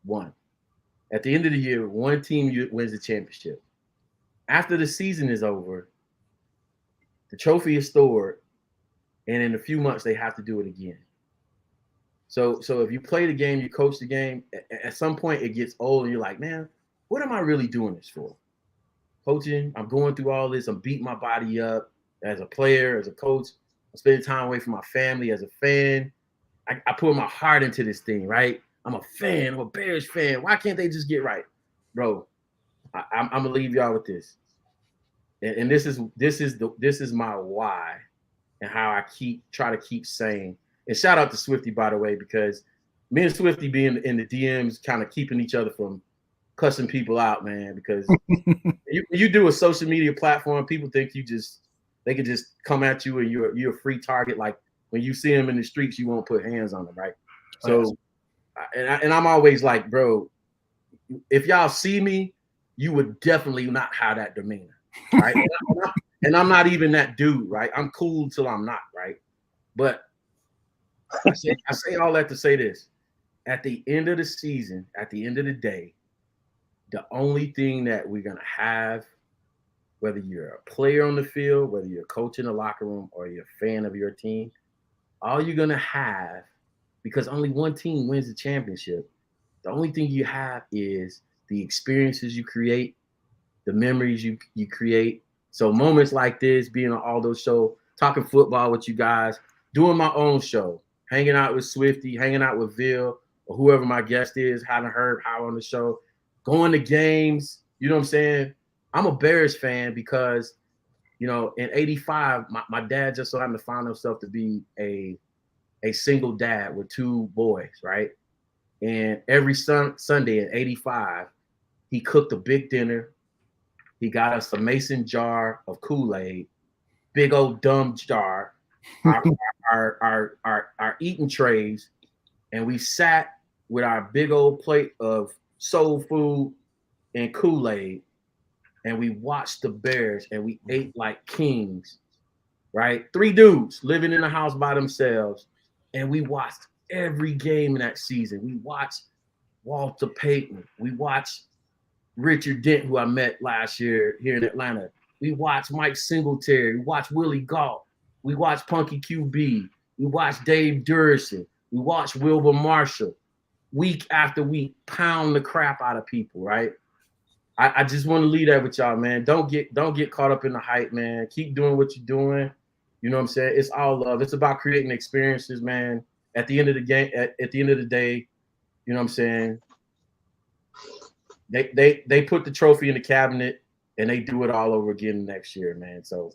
[SPEAKER 11] One. At the end of the year, one team wins the championship. After the season is over, the trophy is stored, and in a few months they have to do it again. So if you play the game, you coach the game, at some point it gets old and you're like, man, what am I really doing this for? Coaching, I'm going through all this, I'm beating my body up as a player, as a coach, I'm spending time away from my family as a fan. I put my heart into this thing, right? I'm a fan, I'm a Bears fan. Why can't they just get right? Bro, I'm gonna leave y'all with this. And this is my why and how I try to keep saying. And shout out to Swifty, by the way, because me and Swifty being in the DMs, kind of keeping each other from cussing people out, man, because you do a social media platform, people think they can just come at you and you're a free target. Like when you see them in the streets, you won't put hands on them, right? So, and I'm always like, bro, if y'all see me, you would definitely not have that demeanor, right? And I'm not even that dude, right? I'm cool till I'm not, right? But I say all that to say this. At the end of the season, at the end of the day, the only thing that we're going to have, whether you're a player on the field, whether you're a coach in the locker room, or you're a fan of your team, all you're going to have, because only one team wins the championship, the only thing you have is the experiences you create, the memories you create. So moments like this, being on Aldo show, talking football with you guys, doing my own show, hanging out with Swifty, hanging out with Vil, or whoever my guest is, having heard how on the show, going to games, you know what I'm saying? I'm a Bears fan because, you know, in 85, my dad just so happened to find himself to be a single dad with 2 boys, right? And every Sunday in 85, he cooked a big dinner. He got us a mason jar of Kool-Aid, big old dumb jar, our eating trays, and we sat with our big old plate of soul food and Kool-Aid, and we watched the Bears, and we ate like kings, right? 3 dudes living in a house by themselves, and we watched every game in that season. We watched Walter Payton. We watched Richard Dent, who I met last year here in Atlanta. We watched Mike Singletary. We watched Willie Gault. We watched Punky QB. We watched Dave Durison. We watched Wilbur Marshall. Week after week, pound the crap out of people, right? I just want to leave that with y'all, man. Don't get caught up in the hype, man. Keep doing what you're doing. You know what I'm saying? It's all love. It's about creating experiences, man. At the end of the game, at the end of the day, you know what I'm saying? They put the trophy in the cabinet and they do it all over again next year, man. So,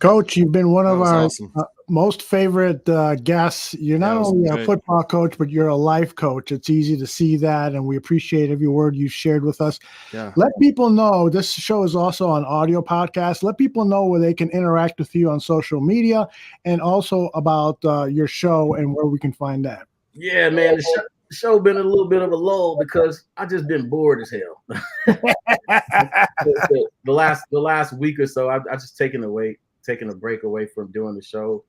[SPEAKER 5] Coach, you've been one of our
[SPEAKER 10] awesome.
[SPEAKER 5] Most favorite guests. You're not only a football coach, but you're a life coach. It's easy to see that, and we appreciate every word you shared with us.
[SPEAKER 10] Yeah.
[SPEAKER 5] Let people know this show is also on audio podcast. Let people know where they can interact with you on social media, and also about your show and where we can find that.
[SPEAKER 11] Yeah, man, the show been a little bit of a lull because I just been bored as hell. the last week or so, I just taking a break away from doing the show.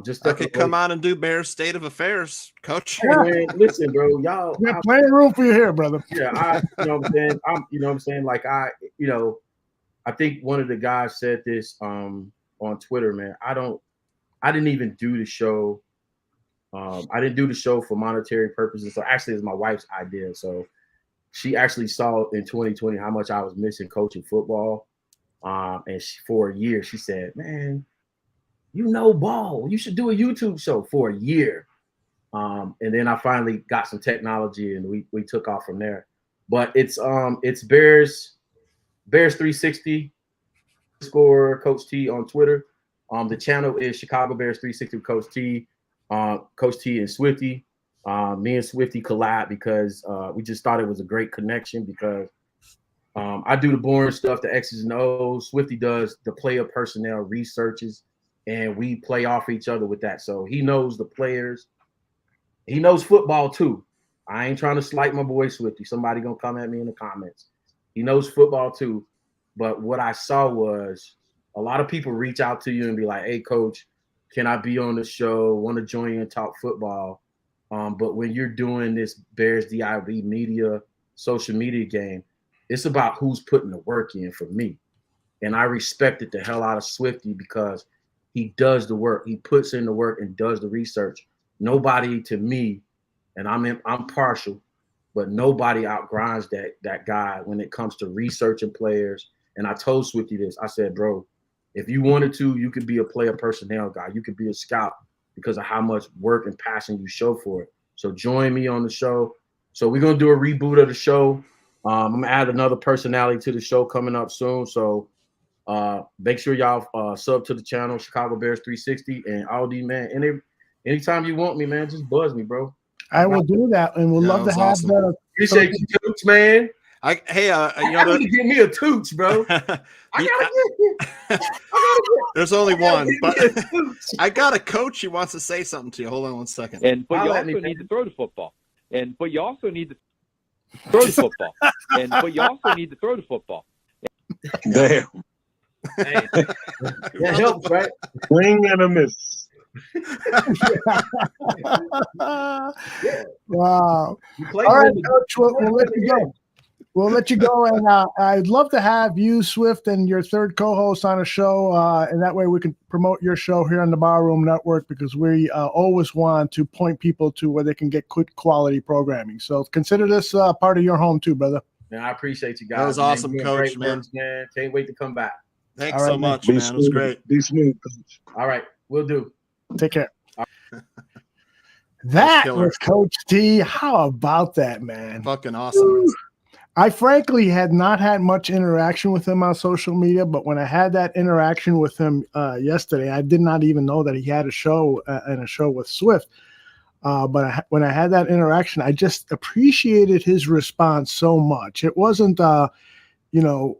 [SPEAKER 11] Just
[SPEAKER 10] I could come on and do Bears State of Affairs, Coach.
[SPEAKER 11] Hey, man, listen, bro, y'all.
[SPEAKER 5] We got plenty of room for you here, brother.
[SPEAKER 11] Yeah, you know what I'm saying. Like I think one of the guys said this on Twitter, man. I didn't even do the show. I didn't do the show for monetary purposes. So actually, it's my wife's idea. So she actually saw in 2020 how much I was missing coaching football. And for a year, she said, man, you know ball. You should do a YouTube show for a year. And then I finally got some technology and we took off from there. But it's Bears 360 score Coach T on Twitter. The channel is Chicago Bears 360 Coach T. Coach T and Swifty. Me and Swifty collab because we just thought it was a great connection because I do the boring stuff, the X's and O's. Swifty does the player personnel researches, and we play off each other with that. So he knows the players. He knows football too. I ain't trying to slight my boy Swifty. Somebody gonna come at me in the comments. He knows football too. But what I saw was a lot of people reach out to you and be like, hey, coach, can I be on the show? Want to join you and talk football. But when you're doing this Bears DIV media, social media game, it's about who's putting the work in for me. And I respected the hell out of Swifty because he does the work. He puts in the work and does the research. Nobody to me, and I'm partial, but nobody outgrinds that guy when it comes to researching players. And I told Swifty this. I said, bro, if you wanted to, you could be a player personnel guy. You could be a scout because of how much work and passion you show for it. So join me on the show. So we're going to do a reboot of the show. I'm going to add another personality to the show coming up soon. So make sure y'all sub to the channel, Chicago Bears 360. And Aldi, man, and anytime you want me, man, just buzz me, bro.
[SPEAKER 5] I will do that, and we'll love to have
[SPEAKER 11] Appreciate you, Tooch, man.
[SPEAKER 10] Give
[SPEAKER 11] me a Tooch, bro.
[SPEAKER 10] There's only one, but I got a coach who wants to say something to you. Hold on one second.
[SPEAKER 14] But you also need to throw the football. But you also need to throw the football. But you also need to throw the football.
[SPEAKER 6] Damn.
[SPEAKER 11] Hey, that helps, right?
[SPEAKER 6] Swing and a miss.
[SPEAKER 5] Wow. All right, Coach, we'll let you go. We'll let you go, and I'd love to have you, Swift, and your third co-host on a show, and that way we can promote your show here on the Barroom Network, because we always want to point people to where they can get good quality programming. So consider this part of your home too, brother.
[SPEAKER 11] Man, I appreciate you guys.
[SPEAKER 10] That was awesome, Coach, man.
[SPEAKER 11] Can't wait to come back.
[SPEAKER 10] Thanks so much, man. It was great.
[SPEAKER 6] Be smooth, Coach.
[SPEAKER 11] All right, we'll do.
[SPEAKER 5] Take care. That was Coach T. How about that, man?
[SPEAKER 10] Fucking awesome.
[SPEAKER 5] I frankly had not had much interaction with him on social media, but when I had that interaction with him yesterday, I did not even know that he had a show and a show with Swift. When I had that interaction, I just appreciated his response so much. It wasn't, I know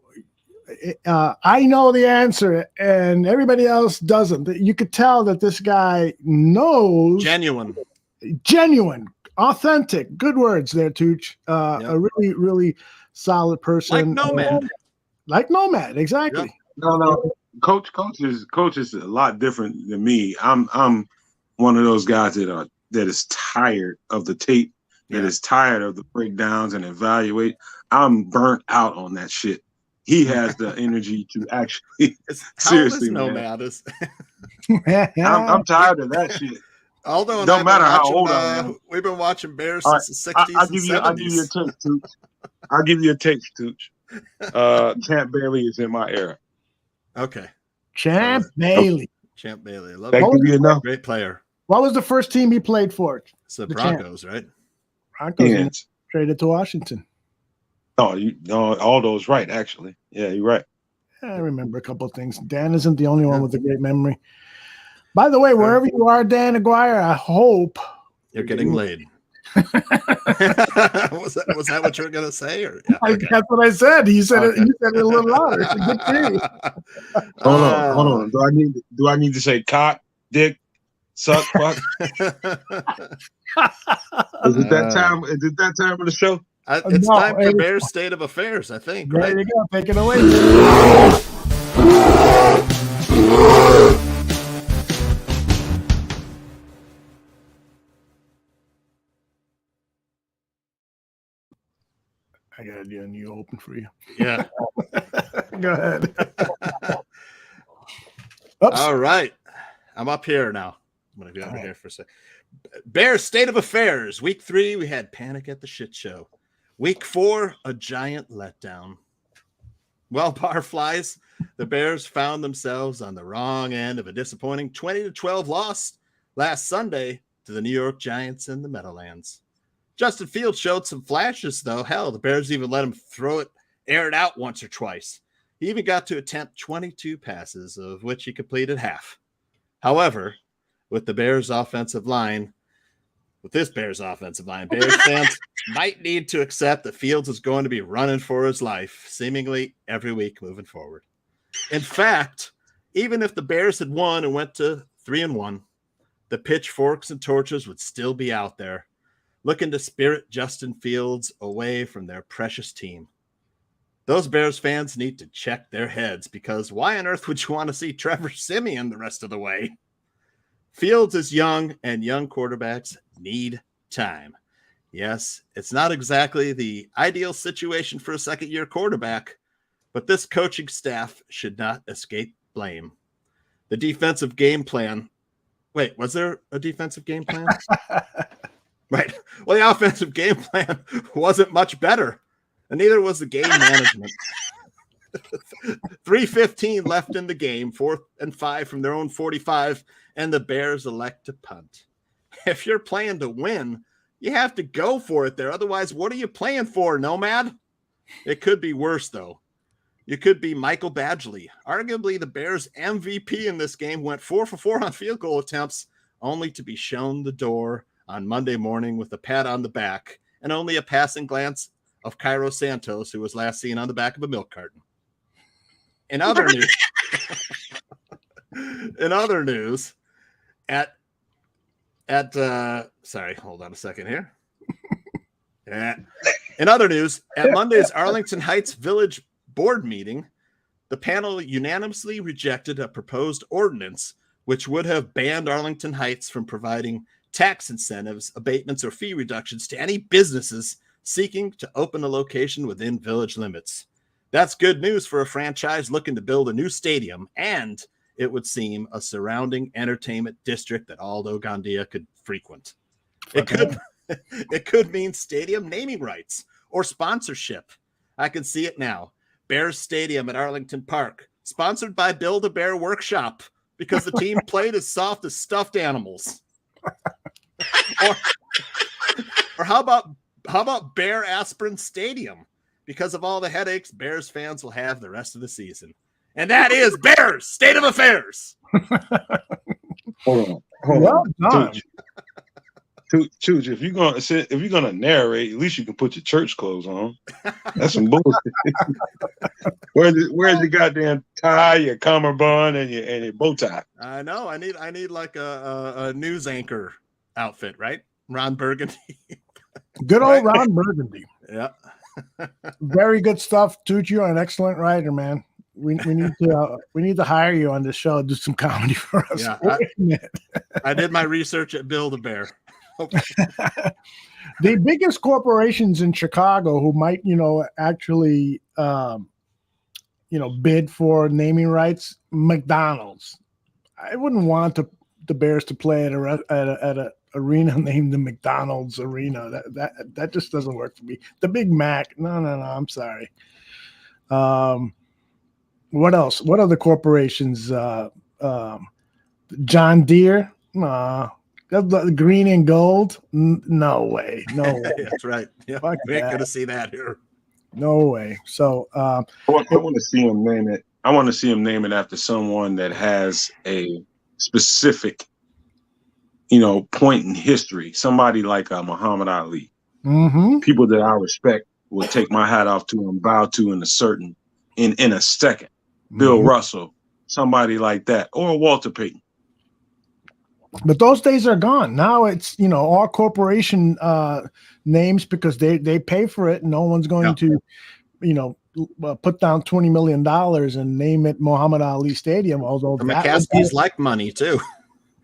[SPEAKER 5] the answer and everybody else doesn't. You could tell that this guy knows. Genuine, authentic, good words there, Tooch. A really, really solid person. Like Nomad, exactly.
[SPEAKER 6] Yep. No. Coach is a lot different than me. I'm one of those guys that is tired of the tape, that is tired of the breakdowns and evaluate. I'm burnt out on that shit. He has the energy to actually seriously,
[SPEAKER 10] Nomad
[SPEAKER 6] is. I'm tired of that shit.
[SPEAKER 10] Aldo and
[SPEAKER 6] don't matter how old I am.
[SPEAKER 10] We've been watching Bears since the 60s and 70s.
[SPEAKER 6] I'll give you a take, Tooch. I'll give you a take, Tooch. Champ Bailey is in my era.
[SPEAKER 10] Okay.
[SPEAKER 5] Champ Bailey.
[SPEAKER 10] Champ Bailey. I love
[SPEAKER 6] that.
[SPEAKER 10] Great player.
[SPEAKER 5] What was the first team he played for?
[SPEAKER 10] It's the Broncos, right?
[SPEAKER 5] Broncos.
[SPEAKER 6] Yeah.
[SPEAKER 5] Traded to Washington.
[SPEAKER 6] Oh, Aldo's right, actually. Yeah, you're right.
[SPEAKER 5] I remember a couple of things. Dan isn't the only one with a great memory. By the way, wherever you are, Dan Aguirre, I hope
[SPEAKER 10] you're getting laid. was that what you were gonna say? Or okay.
[SPEAKER 5] That's what I said. You said it. You said it a little louder. It's a good thing.
[SPEAKER 6] Hold on. Do I need to say cock, dick, suck, fuck? Is it that time? Is it that time of the show?
[SPEAKER 10] It's time for Bears State of Affairs, I think.
[SPEAKER 5] There you go. Take it away. I got to do a new open for you.
[SPEAKER 10] Yeah.
[SPEAKER 5] Go ahead.
[SPEAKER 10] All right. I'm up here now. I'm going to go over here for a second. Bears State of Affairs. Week 3, we had Panic at the Shit Show. Week 4, a giant letdown. Well, Barflies, the Bears found themselves on the wrong end of a disappointing 20-12 loss last Sunday to the New York Giants in the Meadowlands. Justin Fields showed some flashes, though. Hell, the Bears even let him air it out once or twice. He even got to attempt 22 passes, of which he completed half. However, with this Bears offensive line, Bears fans might need to accept that Fields is going to be running for his life, seemingly every week moving forward. In fact, even if the Bears had won and went to 3-1, the pitchforks and torches would still be out there, looking to spirit Justin Fields away from their precious team. Those Bears fans need to check their heads, because why on earth would you want to see Trevor Siemian the rest of the way? Fields is young, and young quarterbacks need time. Yes, it's not exactly the ideal situation for a second-year quarterback, but this coaching staff should not escape blame. The defensive game plan. Wait, was there a defensive game plan? Right. Well, the offensive game plan wasn't much better, and neither was the game management. 3:15 left in the game, 4th and 5 from their own 45, and the Bears elect to punt. If you're playing to win, you have to go for it there. Otherwise, what are you playing for, Nomad? It could be worse, though. You could be Michael Badgley. Arguably, the Bears' MVP in this game went 4 for 4 on field goal attempts, only to be shown the door on Monday morning with a pat on the back and only a passing glance of Cairo Santos, who was last seen on the back of a milk carton. In other news, sorry, hold on a second here. In other news, at Monday's Arlington Heights Village Board meeting, the panel unanimously rejected a proposed ordinance which would have banned Arlington Heights from providing tax incentives, abatements, or fee reductions to any businesses seeking to open a location within village limits. That's good news for a franchise looking to build a new stadium, and it would seem a surrounding entertainment district that Aldo Gandia could frequent. It could mean stadium naming rights or sponsorship. I can see it now. Bears Stadium at Arlington Park, sponsored by Build-A-Bear Workshop, because the team played as soft as stuffed animals. or how about Bear Aspirin Stadium? Because of all the headaches Bears fans will have the rest of the season. And that is Bears State of Affairs.
[SPEAKER 6] Hold on. Chooch, if you're gonna narrate, at least you can put your church clothes on. That's some bullshit. Where's your goddamn tie, your cummerbund, and your bow tie?
[SPEAKER 10] I know. I need like a news anchor outfit, right? Ron Burgundy.
[SPEAKER 5] Good old Ron Burgundy.
[SPEAKER 10] Yeah.
[SPEAKER 5] Very good stuff, Tucci. You're an excellent writer, man. We need to hire you on this show and do some comedy for us.
[SPEAKER 10] Yeah, I did my research at Build-A-Bear.
[SPEAKER 5] The biggest corporations in Chicago who might, actually, bid for naming rights, McDonald's. I wouldn't want the Bears to play at a arena named the McDonald's Arena. That just doesn't work for me. The Big Mac. No. I'm sorry. What else? What other corporations? John Deere. Green and gold. No way.
[SPEAKER 10] That's right. Yeah, we ain't gonna see that here.
[SPEAKER 5] No way. So
[SPEAKER 6] I want to see him name it. I want to see him name it after someone that has a specific, point in history. Somebody like Muhammad Ali.
[SPEAKER 5] Mm-hmm.
[SPEAKER 6] People that I respect would take my hat off to and bow to in a second. Bill Russell, somebody like that, or Walter Payton.
[SPEAKER 5] But those days are gone. Now it's, all corporation names because they pay for it. And no one's going to, put down $20 million and name it Muhammad Ali Stadium. Although
[SPEAKER 10] the McCaskies like money too.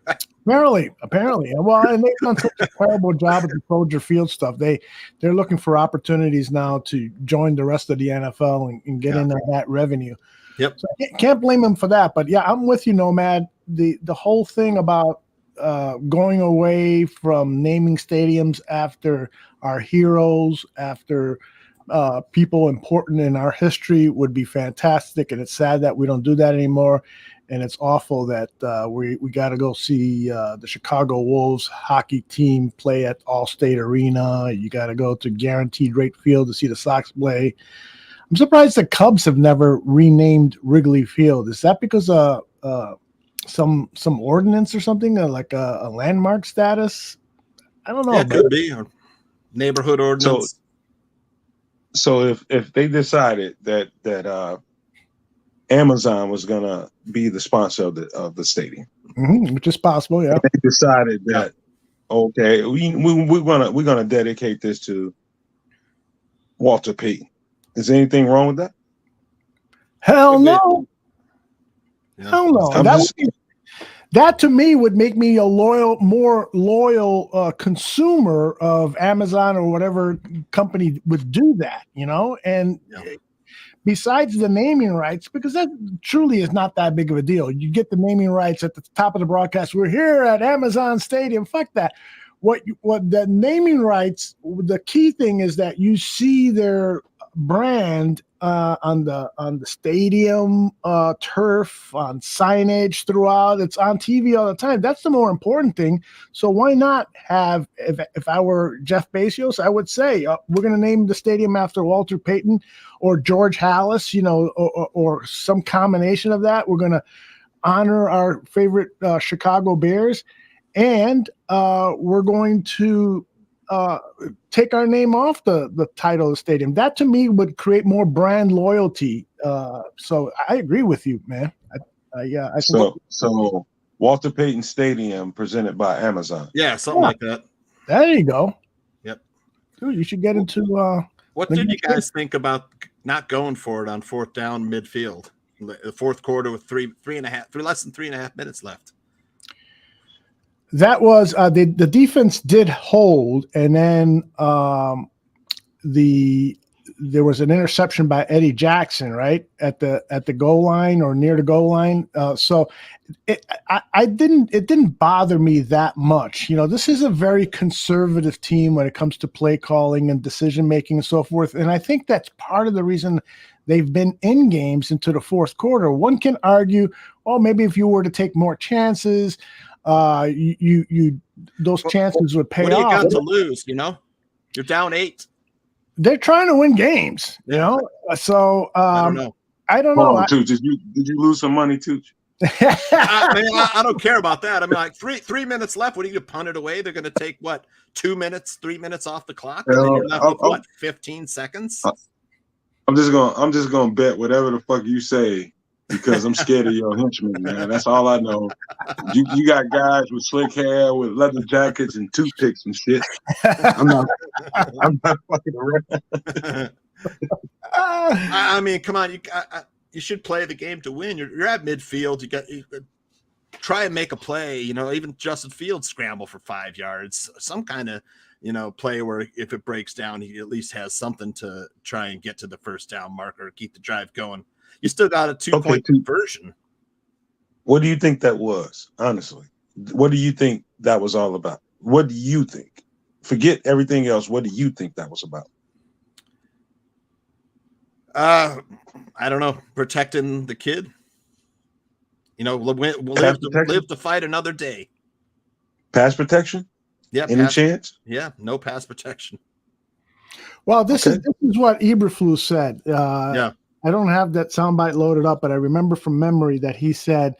[SPEAKER 5] Apparently. Well, and they've done such a terrible job with the Soldier Field stuff. They're looking for opportunities now to join the rest of the NFL and get in on that revenue.
[SPEAKER 10] Yep.
[SPEAKER 5] So I can't blame them for that. But yeah, I'm with you, Nomad. The whole thing about going away from naming stadiums after our heroes, after people important in our history would be fantastic. And it's sad that we don't do that anymore. And it's awful that we got to go see the Chicago Wolves hockey team play at Allstate Arena. You got to go to Guaranteed Rate Field to see the Sox play. I'm surprised the Cubs have never renamed Wrigley Field. Is that because some ordinance or something, like a landmark status? I don't know.
[SPEAKER 10] Yeah, it could be a neighborhood ordinance.
[SPEAKER 6] So if they decided that Amazon was gonna be the sponsor of the stadium,
[SPEAKER 5] which is possible, yeah.
[SPEAKER 6] They decided that okay, we're gonna dedicate this to Walter Payton. Is there anything wrong with that?
[SPEAKER 5] Hell no. Hell no. That to me would make me a more loyal consumer of Amazon or whatever company would do that, and besides the naming rights, because that truly is not that big of a deal. You get the naming rights at the top of the broadcast. We're here at Amazon Stadium. Fuck that. What the naming rights, the key thing is that you see their brand on the stadium turf, on signage throughout. It's on TV all the time. That's the more important thing. So why not have, if I were Jeff Bezos, I would say we're going to name the stadium after Walter Payton or George Halas, or some combination of that. We're going to honor our favorite Chicago Bears, and we're going to take our name off the title of the stadium. That to me would create more brand loyalty. So I agree with you, man. I think
[SPEAKER 6] so Walter Payton Stadium presented by Amazon.
[SPEAKER 10] Yeah, something like that.
[SPEAKER 5] There you go.
[SPEAKER 10] Yep.
[SPEAKER 5] Dude, you should get into
[SPEAKER 10] what did you guys think about not going for it on fourth down midfield? The fourth quarter with less than 3.5 minutes left.
[SPEAKER 5] That was the defense did hold, and then there was an interception by Eddie Jackson, right at the goal line or near the goal line. So it didn't bother me that much. You know, this is a very conservative team when it comes to play calling and decision making and so forth. And I think that's part of the reason they've been in games into the fourth quarter. One can argue, well, maybe if you were to take more chances, those chances would pay off.
[SPEAKER 10] What do you got to lose? You know, you're down 8.
[SPEAKER 5] They're trying to win games, you know. So
[SPEAKER 10] I don't know.
[SPEAKER 6] Tooch, did you lose some money, Tooch?
[SPEAKER 10] I don't care about that. I mean, like 3 minutes left. What are you going to punt it away? They're going to take 3 minutes off the clock, and then you're left with 15 seconds.
[SPEAKER 6] I'm just gonna bet whatever the fuck you say because I'm scared of your henchmen, man. That's all I know. You got guys with slick hair, with leather jackets and toothpicks and shit. I'm not fucking around.
[SPEAKER 10] I mean, come on, you should play the game to win. You're at midfield. You try and make a play. You know, even Justin Fields scramble for 5 yards. Some kind of play where if it breaks down, he at least has something to try and get to the first down marker, keep the drive going. You still got a 2-point conversion.
[SPEAKER 6] What do you think that was? Honestly, what do you think that was all about? What do you think? Forget everything else. What do you think that was about?
[SPEAKER 10] I don't know. Protecting the kid. Live to fight another day.
[SPEAKER 6] Pass protection?
[SPEAKER 10] Yeah.
[SPEAKER 6] Any chance?
[SPEAKER 10] Yeah. No pass protection.
[SPEAKER 5] Well, this is what Eberflus said.
[SPEAKER 10] Yeah.
[SPEAKER 5] I don't have that soundbite loaded up, but I remember from memory that he said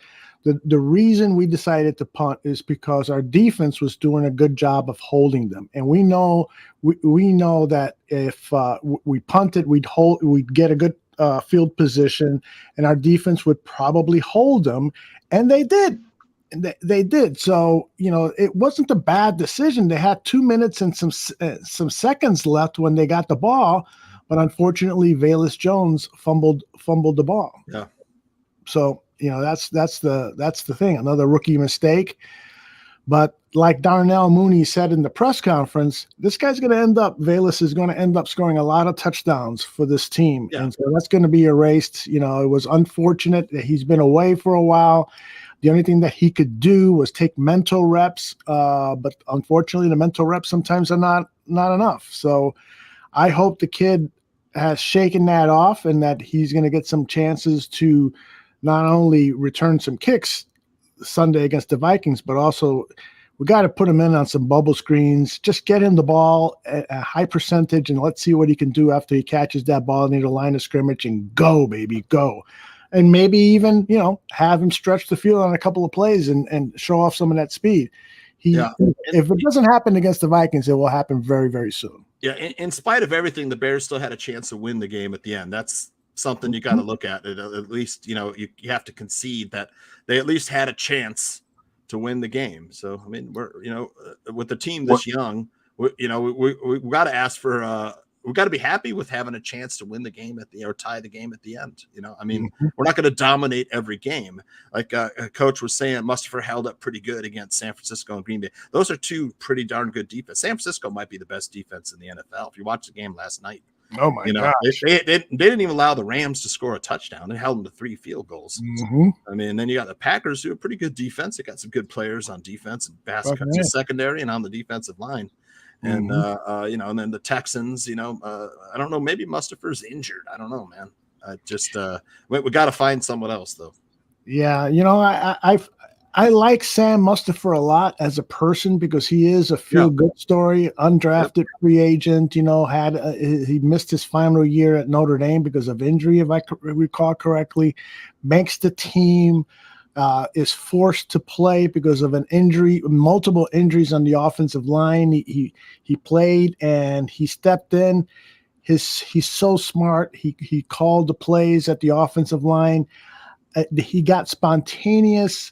[SPEAKER 5] the reason we decided to punt is because our defense was doing a good job of holding them, and we know that if we punted, we'd get a good field position, and our defense would probably hold them, and they did. And they did. So, it wasn't a bad decision. They had 2 minutes and some seconds left when they got the ball, but unfortunately, Velus Jones fumbled the ball.
[SPEAKER 10] Yeah.
[SPEAKER 5] So, that's the thing. Another rookie mistake. But like Darnell Mooney said in the press conference, Velus is going to end up scoring a lot of touchdowns for this team. Yeah. And so that's going to be erased. It was unfortunate that he's been away for a while. The only thing that he could do was take mental reps, but unfortunately, the mental reps sometimes are not enough. So I hope the kid has shaken that off and that he's going to get some chances to not only return some kicks Sunday against the Vikings, but also we got to put him in on some bubble screens. Just get him the ball at a high percentage, and let's see what he can do after he catches that ball near the line of scrimmage and go, baby, go. And maybe even, have him stretch the field on a couple of plays and show off some of that speed. If it doesn't happen against the Vikings, it will happen very, very soon.
[SPEAKER 10] Yeah, in spite of everything, the Bears still had a chance to win the game at the end. That's something you got to look at. At least, you have to concede that they at least had a chance to win the game. So, I mean, we're, with the team this young, we got to ask for we've got to be happy with having a chance to win the game or tie the game at the end. I mean, we're not going to dominate every game. Like Coach was saying, Mustapher held up pretty good against San Francisco and Green Bay. Those are two pretty darn good defense. San Francisco might be the best defense in the NFL. If you watch the game last night,
[SPEAKER 5] oh my gosh,
[SPEAKER 10] they didn't even allow the Rams to score a touchdown. They held them to 3 field goals.
[SPEAKER 5] Mm-hmm.
[SPEAKER 10] I mean, then you got the Packers, who are pretty good defense. They got some good players on defense and the secondary and on the defensive line. And and then the Texans, I don't know, maybe Mustapher's injured. I don't know, man. We got to find someone else though.
[SPEAKER 5] Yeah, I like Sam Mustapher a lot as a person because he is a feel-good story, undrafted free agent. He missed his final year at Notre Dame because of injury, if I recall correctly. Makes the team, is forced to play because of an injury, multiple injuries on the offensive line. He played and he stepped in. He's so smart. He called the plays at the offensive line. He got spontaneous,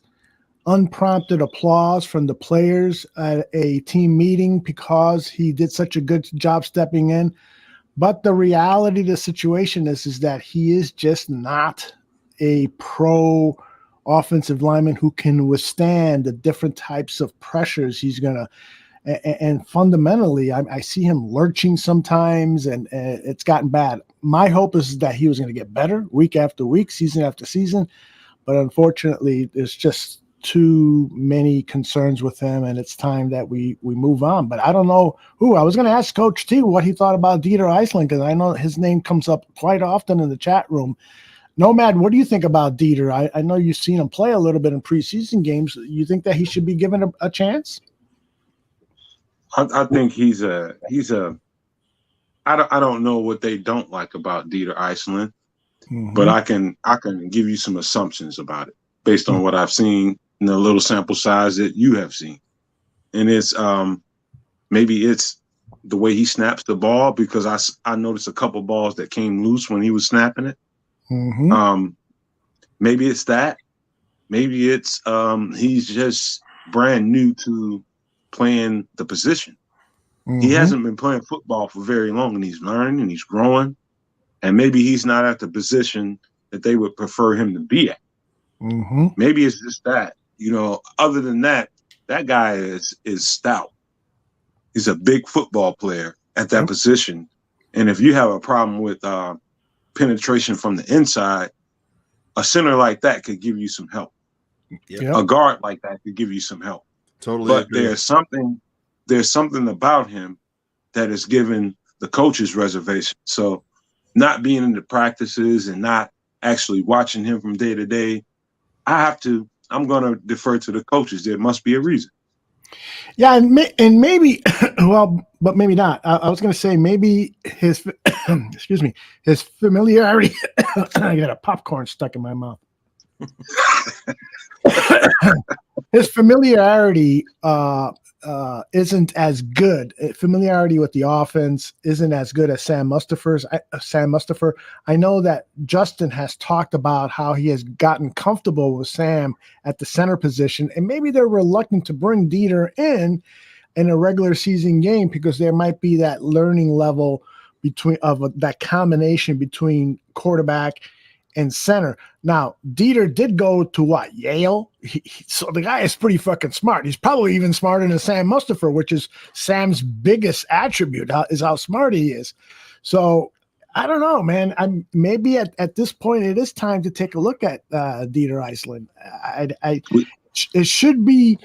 [SPEAKER 5] unprompted applause from the players at a team meeting because he did such a good job stepping in. But the reality of the situation is that he is just not a pro offensive lineman who can withstand the different types of pressures he's going to. And fundamentally, I see him lurching sometimes, and it's gotten bad. My hope is that he was going to get better week after week, season after season. But unfortunately, there's just too many concerns with him, and it's time that we move on. But I don't know who. I was going to ask Coach T what he thought about Dieter Iceland, because I know his name comes up quite often in the chat room. Nomad, what do you think about Dieter? I know you've seen him play a little bit in preseason games. You think that he should be given a chance?
[SPEAKER 6] I think he's a I don't know what they don't like about Dieter Iceland, but I can give you some assumptions about it based on what I've seen in the little sample size that you have seen. And it's maybe it's the way he snaps the ball, because I noticed a couple balls that came loose when he was snapping it. Maybe it's that. Maybe it's he's just brand new to playing the position. He hasn't been playing football for very long, and he's learning and he's growing, and maybe he's not at the position that they would prefer him to be at. Maybe it's just that, other than that, that guy is stout. He's a big football player at that position. And if you have a problem with penetration from the inside, a center like that could give you some help. A guard like that could give you some help.
[SPEAKER 10] Totally.
[SPEAKER 6] But
[SPEAKER 10] agree.
[SPEAKER 6] there's something about him that is given the coaches reservation. So not being in the practices and not actually watching him from day to day, I'm going to defer to the coaches. There must be a reason.
[SPEAKER 5] Yeah, and maybe, well, but maybe not. I was going to say maybe his, excuse me, his familiarity. I got a popcorn stuck in my mouth. His familiarity isn't as good. Familiarity with the offense isn't as good as Sam Mustipher's. Sam Mustipher. I know that Justin has talked about how he has gotten comfortable with Sam at the center position, and maybe they're reluctant to bring Dieter in a regular season game because there might be that learning level that combination between quarterback and center. Now, Dieter did go to what? Yale? So the guy is pretty fucking smart. He's probably even smarter than Sam Mustipher, which is Sam's biggest attribute, is how smart he is. So I don't know, man. Maybe at this point it is time to take a look at Dieter Iceland. It should be.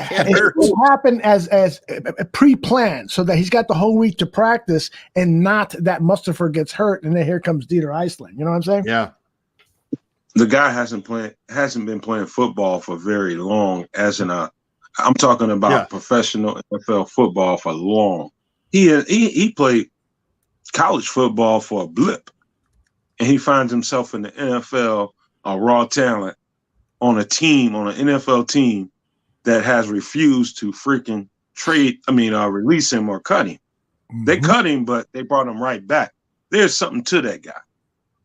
[SPEAKER 5] It will happen as a pre-planned, so that he's got the whole week to practice, and not that Mustipher gets hurt and then here comes Dieter Iceland. You know what I'm saying?
[SPEAKER 10] Yeah.
[SPEAKER 6] The guy hasn't been playing football for very long. I'm talking about professional NFL football for long. He played college football for a blip, and he finds himself in the NFL, a raw talent on an NFL team that has refused to freaking release him or cut him. They cut him, but they brought him right back. There's something to that guy.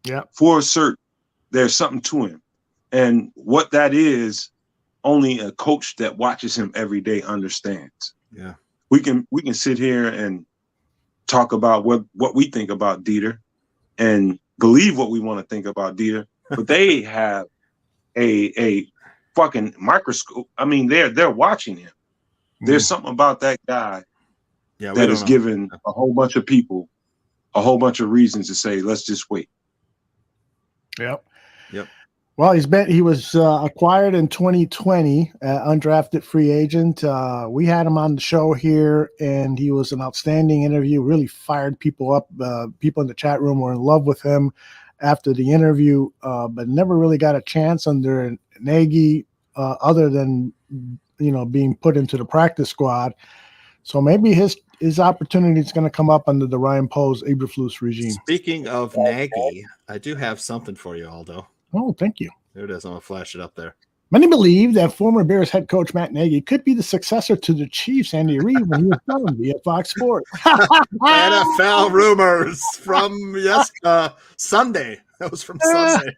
[SPEAKER 5] Yeah.
[SPEAKER 6] For certain, there's something to him. And what that is, only a coach that watches him every day understands.
[SPEAKER 10] Yeah.
[SPEAKER 6] We can sit here and talk about what we think about Dieter and believe what we want to think about Dieter, but they have a fucking microscope. I mean, they're watching him. There's something about that guy that has given a whole bunch of people a whole bunch of reasons to say, let's just wait.
[SPEAKER 5] Yep.
[SPEAKER 10] Yep.
[SPEAKER 5] Well, he was acquired in 2020, undrafted free agent. We had him on the show here, and he was an outstanding interview. Really fired people up. People in the chat room were in love with him after the interview, but never really got a chance under Nagy, other than being put into the practice squad. So maybe his opportunity is going to come up under the Ryan Poles Eberflus regime.
[SPEAKER 10] Speaking of Nagy, I do have something for you, Aldo.
[SPEAKER 5] Oh, thank you.
[SPEAKER 10] There it is. I'm going to flash it up there.
[SPEAKER 5] Many believe that former Bears head coach Matt Nagy could be the successor to the Chiefs, Andy Reid, when he was done via Fox Sports.
[SPEAKER 10] NFL rumors from Sunday. That was from Sunday.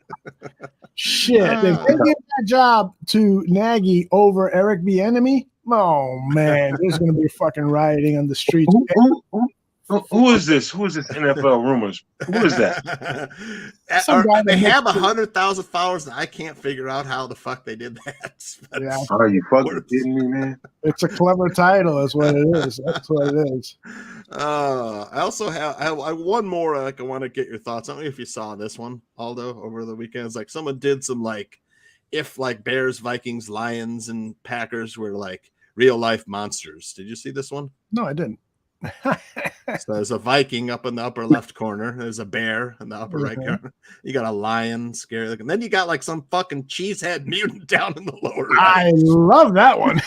[SPEAKER 5] Shit. If they give that job to Nagy over Eric Bieniemy, oh, man, there's going to be fucking rioting on the streets.
[SPEAKER 6] Who is this? Who is this NFL rumors? Who is that?
[SPEAKER 10] They have 100,000 followers, and I can't figure out how the fuck they did that.
[SPEAKER 5] Yeah.
[SPEAKER 6] Are you fucking kidding me, man?
[SPEAKER 5] It's a clever title, is what it is. That's what it is.
[SPEAKER 10] I also have one more. I want to get your thoughts. I don't know if you saw this one, Aldo, over the weekend. It's like someone did some if Bears, Vikings, Lions, and Packers were like real life monsters. Did you see this one?
[SPEAKER 5] No, I didn't.
[SPEAKER 10] So there's a Viking up in the upper left corner. There's a bear in the upper right corner. You got a lion, scary looking. Then you got like some fucking cheesehead mutant down in the lower right.
[SPEAKER 5] I love that one.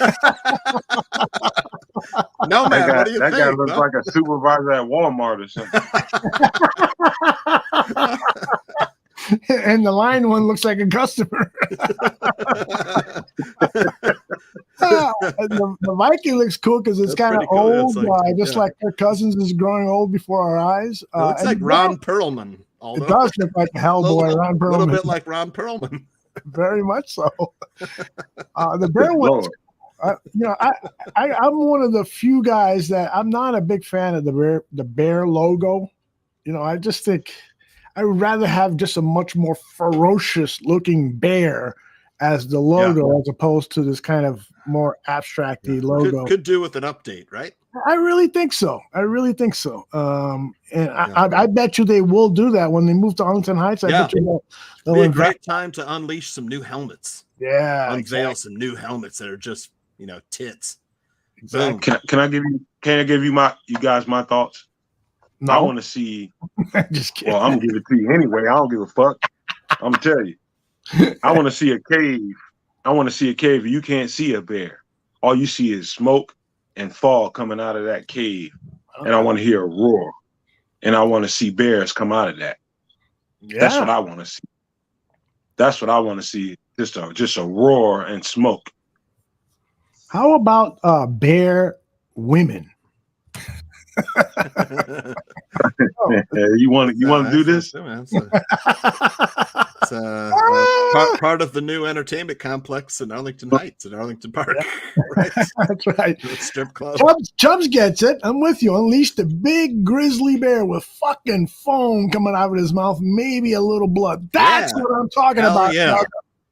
[SPEAKER 10] No, man, what do you think?
[SPEAKER 6] That guy looks like a supervisor at Walmart or something.
[SPEAKER 5] And the lion one looks like a customer. The Viking looks cool because it's kind of old, just like Kirk Cousins is growing old before our eyes.
[SPEAKER 10] It looks like Ron Perlman.
[SPEAKER 5] It does look like a Hellboy, Ron Perlman.
[SPEAKER 10] A little bit like Ron Perlman.
[SPEAKER 5] Very much so. The bear one, I'm one of the few guys that I'm not a big fan of the bear logo. I just think I would rather have just a much more ferocious looking bear as the logo, as opposed to this kind of more abstract-y logo.
[SPEAKER 10] Could do with an update, right?
[SPEAKER 5] I really think so. I bet you they will do that when they move to Arlington Heights. I bet you they'll
[SPEAKER 10] be a great time to unleash some new helmets.
[SPEAKER 5] Yeah,
[SPEAKER 10] unveil some new helmets that are just tits.
[SPEAKER 5] Exactly.
[SPEAKER 6] Can I give you guys my thoughts?
[SPEAKER 5] No.
[SPEAKER 6] I want to see.
[SPEAKER 5] Just kidding.
[SPEAKER 6] Well, I'm gonna give it to you anyway. I don't give a fuck. I'm gonna tell you. I want to see a cave. I want to see a cave. You can't see a bear. All you see is smoke and fog coming out of that cave. And I want to hear a roar. And I want to see bears come out of that. Yeah. That's what I want to see. That's what I want to see. Just a roar and smoke.
[SPEAKER 5] How about bear women?
[SPEAKER 6] You want to do this?
[SPEAKER 10] It's part of the new entertainment complex in Arlington Heights at Arlington Park. Right?
[SPEAKER 5] That's right.
[SPEAKER 10] Strip club.
[SPEAKER 5] Chubbs gets it. I'm with you. Unleash the big grizzly bear with fucking foam coming out of his mouth, maybe a little blood. That's what I'm talking about.
[SPEAKER 10] Yeah.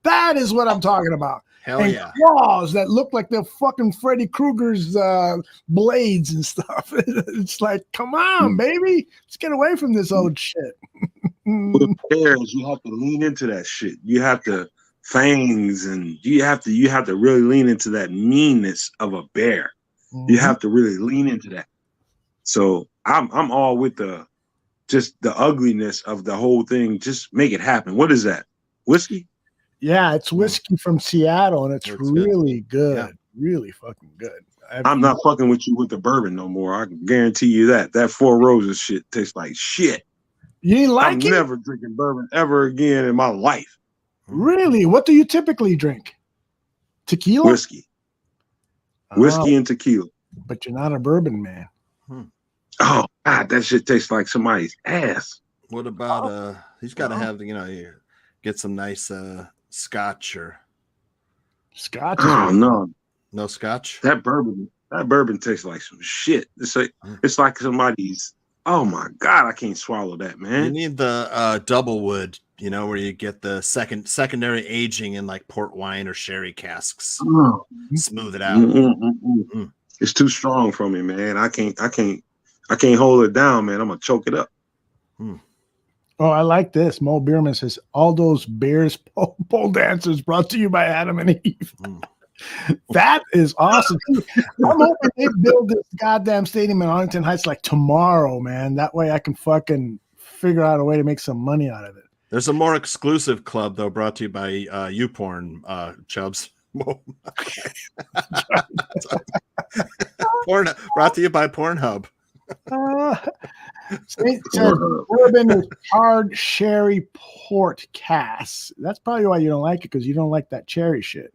[SPEAKER 5] That is what I'm talking about.
[SPEAKER 10] Hell
[SPEAKER 5] and
[SPEAKER 10] yeah.
[SPEAKER 5] claws that look like they're fucking Freddy Krueger's blades and stuff. It's like, come on, baby. Let's get away from this old shit.
[SPEAKER 6] With bears, you have to lean into that shit. You have to fangs, and you have to really lean into that meanness of a bear. Mm-hmm. You have to really lean into that. So I'm all with the ugliness of the whole thing. Just make it happen. What is that? Whiskey?
[SPEAKER 5] Yeah, it's whiskey from Seattle, and it's really good.
[SPEAKER 10] Yeah.
[SPEAKER 5] Really fucking good.
[SPEAKER 6] I'm not fucking with you with the bourbon no more. I can guarantee you that. That Four Roses shit tastes like shit.
[SPEAKER 5] You ain't like
[SPEAKER 6] I'm
[SPEAKER 5] it?
[SPEAKER 6] never drinking bourbon ever again in my life.
[SPEAKER 5] Really? What do you typically drink? Tequila?
[SPEAKER 6] Whiskey. Whiskey and tequila.
[SPEAKER 5] But you're not a bourbon man.
[SPEAKER 6] Oh, God, that shit tastes like somebody's ass.
[SPEAKER 10] What about he's got to have get some nice scotch or
[SPEAKER 5] scotch.
[SPEAKER 6] Oh
[SPEAKER 10] no scotch.
[SPEAKER 6] That bourbon tastes like some shit. It's like somebody's. Oh my God, I can't swallow that, man.
[SPEAKER 10] You need the double wood, where you get the secondary aging in like port wine or sherry casks. Smooth it out.
[SPEAKER 6] It's too strong for me, man. I can't hold it down, man. I'm gonna choke it up.
[SPEAKER 5] Oh, I like this. Mo Bierman says, all those Bears pole dancers brought to you by Adam and Eve. That is awesome. I'm hoping they build this goddamn stadium in Arlington Heights like tomorrow, man. That way I can fucking figure out a way to make some money out of it.
[SPEAKER 10] There's a more exclusive club, though, brought to you by YouPorn, Chubbs.
[SPEAKER 5] Porn,
[SPEAKER 10] brought to you by Pornhub.
[SPEAKER 5] Saint says bourbon is hard sherry port cask. That's probably why you don't like it, because you don't like that cherry shit.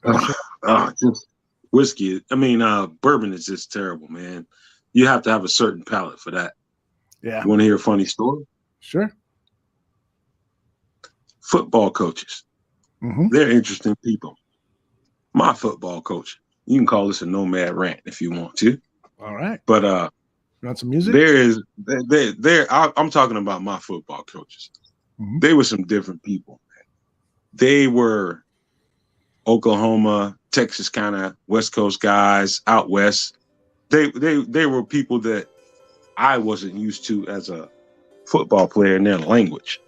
[SPEAKER 6] Just whiskey. I mean, bourbon is just terrible, man. You have to have a certain palate for that.
[SPEAKER 5] Yeah.
[SPEAKER 6] You want to hear a funny story?
[SPEAKER 5] Sure.
[SPEAKER 6] Football coaches. They're interesting people. My football coach. You can call this a nomad rant if you want to.
[SPEAKER 5] All right.
[SPEAKER 6] But
[SPEAKER 5] you want some music?
[SPEAKER 6] I'm talking about my football coaches. They were some different people. They were Oklahoma, Texas kind of West Coast guys out west. They were people that I wasn't used to as a football player in their language.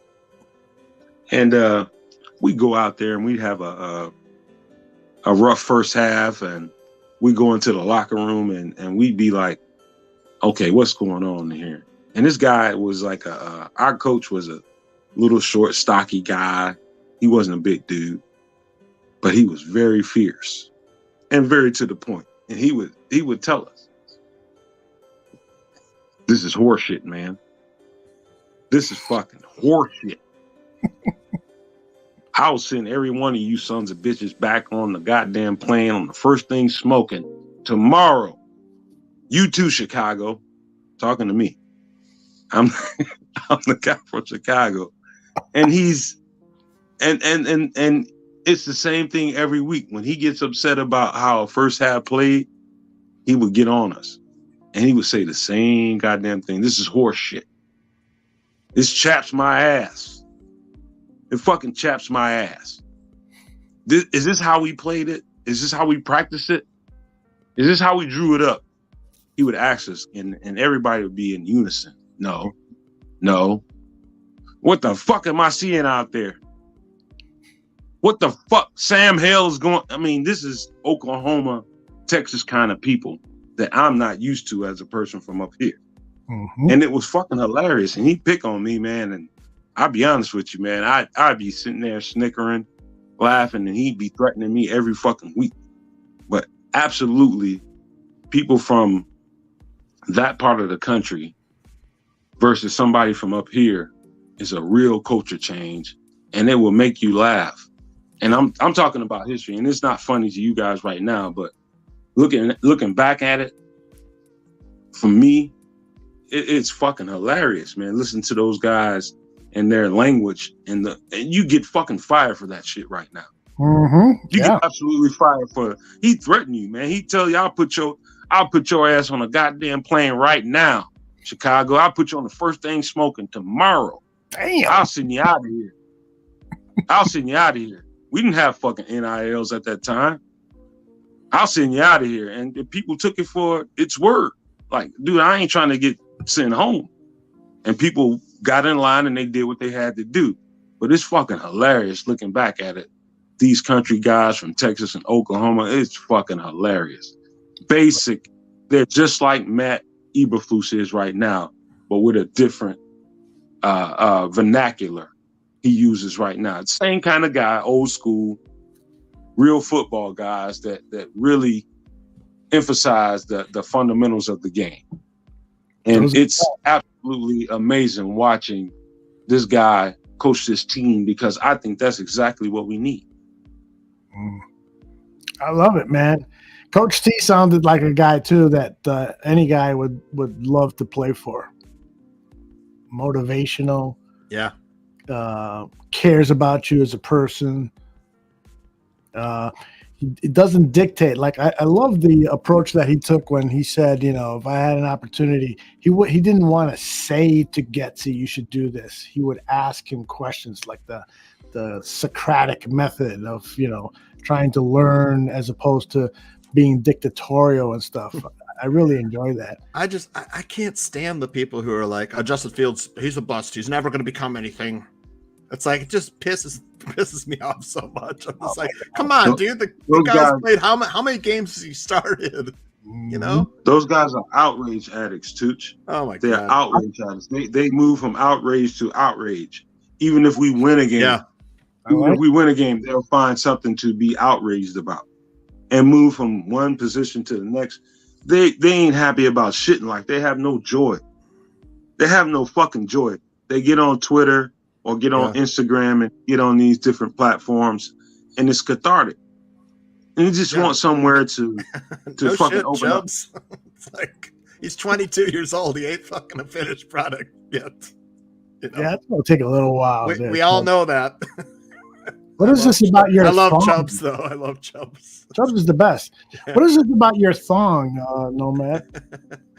[SPEAKER 6] And we go out there and we'd have a rough first half, and we go into the locker room and we'd be like, okay, what's going on here? And this guy was like our coach was a little short, stocky guy. He wasn't a big dude, but he was very fierce and very to the point. And he would tell us, this is horseshit, man. This is fucking horseshit. I'll send every one of you sons of bitches back on the goddamn plane on the first thing smoking tomorrow. You too, Chicago. Talking to me. I'm the guy from Chicago. And he's and it's the same thing every week. When he gets upset about how first half played, he would get on us. And he would say the same goddamn thing. This is horse shit. This chaps my ass. It fucking chaps my ass. Is this how we played it? Is this how we practiced it? Is this how we drew it up? He would ask us, and everybody would be in unison. No. What the fuck am I seeing out there? What the fuck? Sam Hale is going. I mean, this is Oklahoma, Texas kind of people that I'm not used to as a person from up here. And it was fucking hilarious. And he'd pick on me, man. And I'll be honest with you, man. I'd be sitting there snickering, laughing, and he'd be threatening me every fucking week. But absolutely, people from that part of the country versus somebody from up here is a real culture change, and it will make you laugh. And I'm talking about history, and it's not funny to you guys right now, but looking back at it, for me, it's fucking hilarious, man. Listen to those guys and their language, and you get fucking fired for that shit right now. You get absolutely fired for. He threatened you, man. He tell you, I'll put your ass on a goddamn plane right now, Chicago. I'll put you on the first thing smoking tomorrow.
[SPEAKER 5] Damn.
[SPEAKER 6] I'll send you out of here. I'll send you out of here. We didn't have fucking NILs at that time. I'll send you out of here. And the people took it for its word. Like, dude, I ain't trying to get sent home. And people got in line and they did what they had to do. But it's fucking hilarious looking back at it. These country guys from Texas and Oklahoma, it's fucking hilarious. Basic. They're just like Matt Eberflus is right now, but with a different vernacular he uses right now. It's the same kind of guy, old school, real football guys that really emphasize the fundamentals of the game. And it's absolutely amazing watching this guy coach this team, because I think that's exactly what we need.
[SPEAKER 5] I love it, man. Coach T sounded like a guy too that any guy would love to play for. Motivational.
[SPEAKER 10] Yeah.
[SPEAKER 5] Cares about you as a person. It doesn't dictate. Like I love the approach that he took when he said, if I had an opportunity, he didn't want to say to Getsy, you should do this. He would ask him questions, like the Socratic method of trying to learn as opposed to being dictatorial and stuff. I really enjoy that.
[SPEAKER 10] I can't stand the people who are like, Justin Fields, he's a bust. He's never going to become anything. It's like, it just pisses me off so much. I'm just like, come on, dude. The guy's played how many games has he started?
[SPEAKER 6] Those guys are outrage addicts, Tooch.
[SPEAKER 10] Oh my God.
[SPEAKER 6] They're outrage addicts. They move from outrage to outrage. Even if we win a game, if we win a game, they'll find something to be outraged about and move from one position to the next. they ain't happy about shit in life. They have no joy. They have no fucking joy. They get on Twitter or get on Instagram and get on these different platforms, and it's cathartic. And you just want somewhere to
[SPEAKER 10] No
[SPEAKER 6] fucking
[SPEAKER 10] shit,
[SPEAKER 6] open
[SPEAKER 10] Chubbs. It's like he's 22 years old. He ain't fucking a finished product yet. You know?
[SPEAKER 5] Yeah, it's gonna take a little while.
[SPEAKER 10] We all know that.
[SPEAKER 5] What is this about your?
[SPEAKER 10] I love
[SPEAKER 5] thong?
[SPEAKER 10] Chubbs though. I love Chubbs.
[SPEAKER 5] Chubbs is the best.
[SPEAKER 10] Yeah.
[SPEAKER 5] What is it about your thong, Nomad?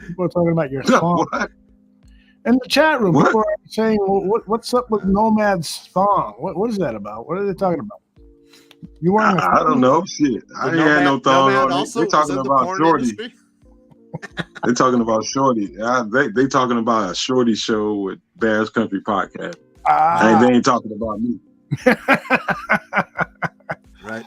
[SPEAKER 5] People are talking about your thong.
[SPEAKER 6] What?
[SPEAKER 5] In the chat room,
[SPEAKER 6] What?
[SPEAKER 5] people are saying, well, what's up with Nomad's thong? What is that about? What are they talking about? You wearing
[SPEAKER 6] I don't know. Shit. I ain't had no thong on it. They're talking about Shorty. They're talking about Shorty. They talking about a Shorty show with Bears Country Podcast. They ain't talking about me.
[SPEAKER 10] Right.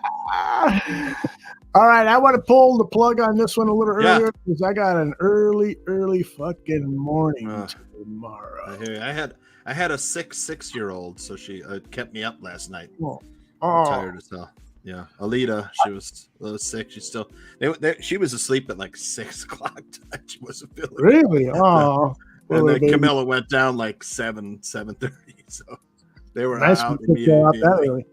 [SPEAKER 5] All right, I want to pull the plug on this one a little earlier because I got an early fucking morning tomorrow.
[SPEAKER 10] I hear you. I had a 6-year-old, so she kept me up last night.
[SPEAKER 5] Oh.
[SPEAKER 10] I'm tired as hell. Yeah, Alita, she was a little sick. She's still. She was asleep at like 6 o'clock. She wasn't feeling
[SPEAKER 5] Really? Oh.
[SPEAKER 10] And then Camilla went down like 7:30. So they were
[SPEAKER 5] nice
[SPEAKER 10] out
[SPEAKER 5] that early.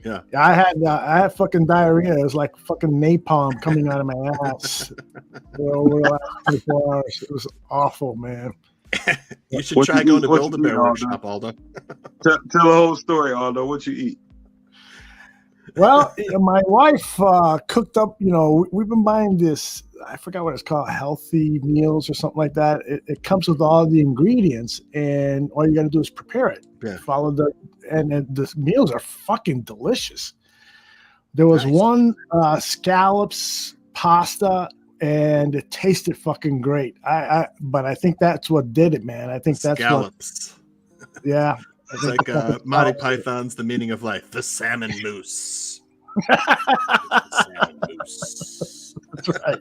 [SPEAKER 10] Yeah.
[SPEAKER 5] I had fucking diarrhea. It was like fucking napalm coming out of my ass over the last 24 hours. It was awful, man.
[SPEAKER 10] You should try going to Build-A-Bear workshop, Aldo.
[SPEAKER 6] Tell the whole story, Aldo. What you eat?
[SPEAKER 5] Well, my wife cooked up, we've been buying this, I forgot what it's called, healthy meals or something like that. It comes with all the ingredients, and all you got to do is prepare it.
[SPEAKER 10] Yeah.
[SPEAKER 5] Follow and the meals are fucking delicious. There was one scallops pasta, and it tasted fucking great. But I think that's what did it, man. I think that's
[SPEAKER 10] scallops.
[SPEAKER 5] Yeah.
[SPEAKER 10] It's like Monty Python's The Meaning of Life, the salmon mousse. Salmon mousse.
[SPEAKER 5] That's right.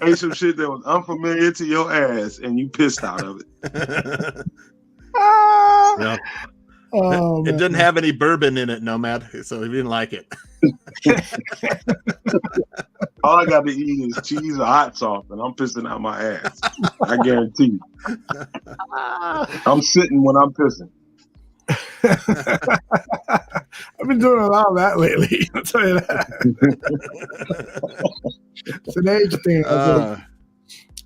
[SPEAKER 6] Ate some shit that was unfamiliar to your ass, and you pissed out of it.
[SPEAKER 10] Yeah.
[SPEAKER 5] Oh,
[SPEAKER 10] it didn't have any bourbon in it, Nomad, so he didn't like it.
[SPEAKER 6] All I got to eat is cheese or hot sauce, and I'm pissing out my ass. I guarantee you. I'm sitting when I'm pissing.
[SPEAKER 5] I've been doing a lot of that lately. I'll tell you that. It's an age thing.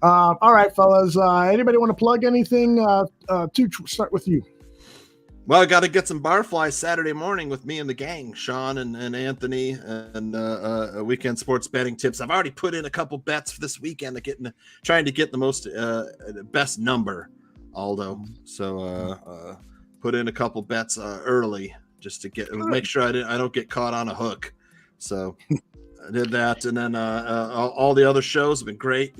[SPEAKER 5] All right, fellas. Anybody want to plug anything? To start with you.
[SPEAKER 10] Well, I got to get some barflies Saturday morning with me and the gang, Sean and Anthony, and weekend sports betting tips. I've already put in a couple bets for this weekend, trying to get the most best number, Aldo. So put in a couple bets early just to make sure I don't get caught on a hook. So I did that, and then all the other shows have been great.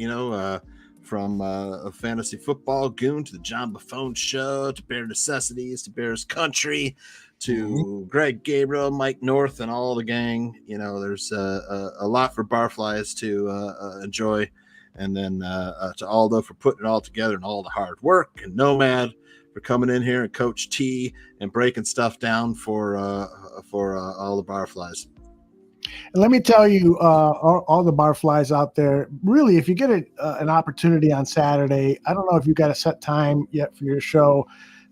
[SPEAKER 10] From fantasy football goon to the John Buffone show to Bear Necessities to Bears Country to Greg Gabriel, Mike North, and all the gang. There's a lot for barflies to enjoy, and then to Aldo for putting it all together and all the hard work, and Nomad for coming in here, and Coach T and breaking stuff down for all the barflies.
[SPEAKER 5] And let me tell you, all the barflies out there, really, if you get an opportunity on Saturday, I don't know if you got a set time yet for your show,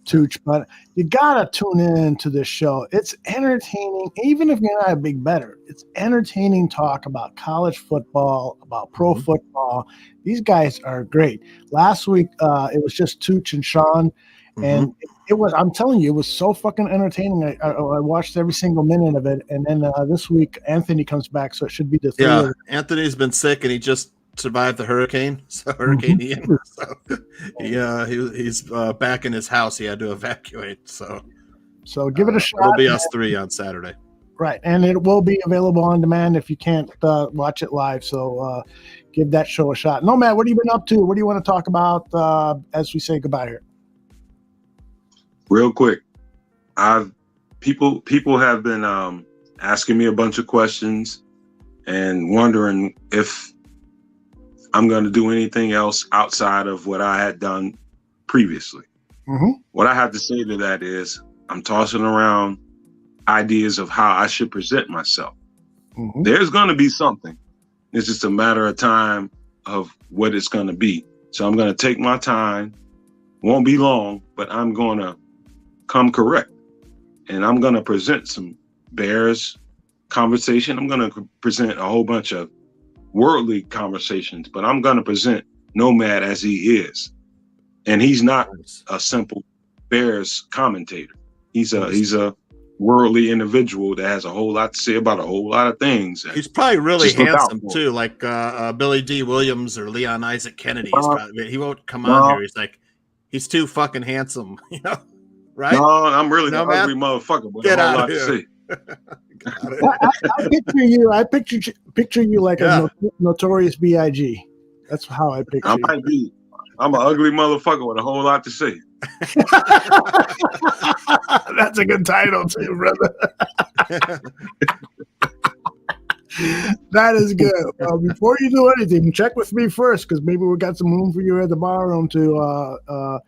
[SPEAKER 5] Tooch, but you got to tune in to this show. It's entertaining, even if you're not a big bettor. It's entertaining talk about college football, about pro football. These guys are great. Last week, it was just Tooch and Sean, and it was, I'm telling you, it was so fucking entertaining. I watched every single minute of it. And then this week, Anthony comes back, so it should be the three of them.
[SPEAKER 10] Anthony's been sick, and he just survived the hurricane. So Hurricane Ian. So he's back in his house. He had to evacuate. So
[SPEAKER 5] give it a shot.
[SPEAKER 10] It'll be us three on Saturday.
[SPEAKER 5] Right. And it will be available on demand if you can't watch it live. So give that show a shot. Nomad, what have you been up to? What do you want to talk about as we say goodbye here?
[SPEAKER 6] Real quick, people have been asking me a bunch of questions and wondering if I'm going to do anything else outside of what I had done previously. What I have to say to that is I'm tossing around ideas of how I should present myself. There's going to be something It's just a matter of time of what it's going to be. So I'm going to take my time. Won't be long, but I'm going to come correct. And I'm going to present some Bears conversation. I'm going to present a whole bunch of worldly conversations, but I'm going to present Nomad as he is. And he's not a simple Bears commentator. He's a worldly individual that has a whole lot to say about a whole lot of things.
[SPEAKER 10] He's probably really handsome too, like Billy D. Williams or Leon Isaac Kennedy. He won't come on here. He's like, he's too fucking handsome, you know? Right?
[SPEAKER 6] No, I'm really an ugly motherfucker, but
[SPEAKER 10] Get
[SPEAKER 6] a whole
[SPEAKER 10] out
[SPEAKER 6] lot
[SPEAKER 10] of
[SPEAKER 6] to
[SPEAKER 10] here.
[SPEAKER 6] say.
[SPEAKER 5] I picture you like a notorious B.I.G. That's how I picture you.
[SPEAKER 6] I'm an ugly motherfucker with a whole lot to say.
[SPEAKER 5] That's a good title too, brother. That is good. Before you do anything, check with me first, because maybe we got some room for you at the bar room to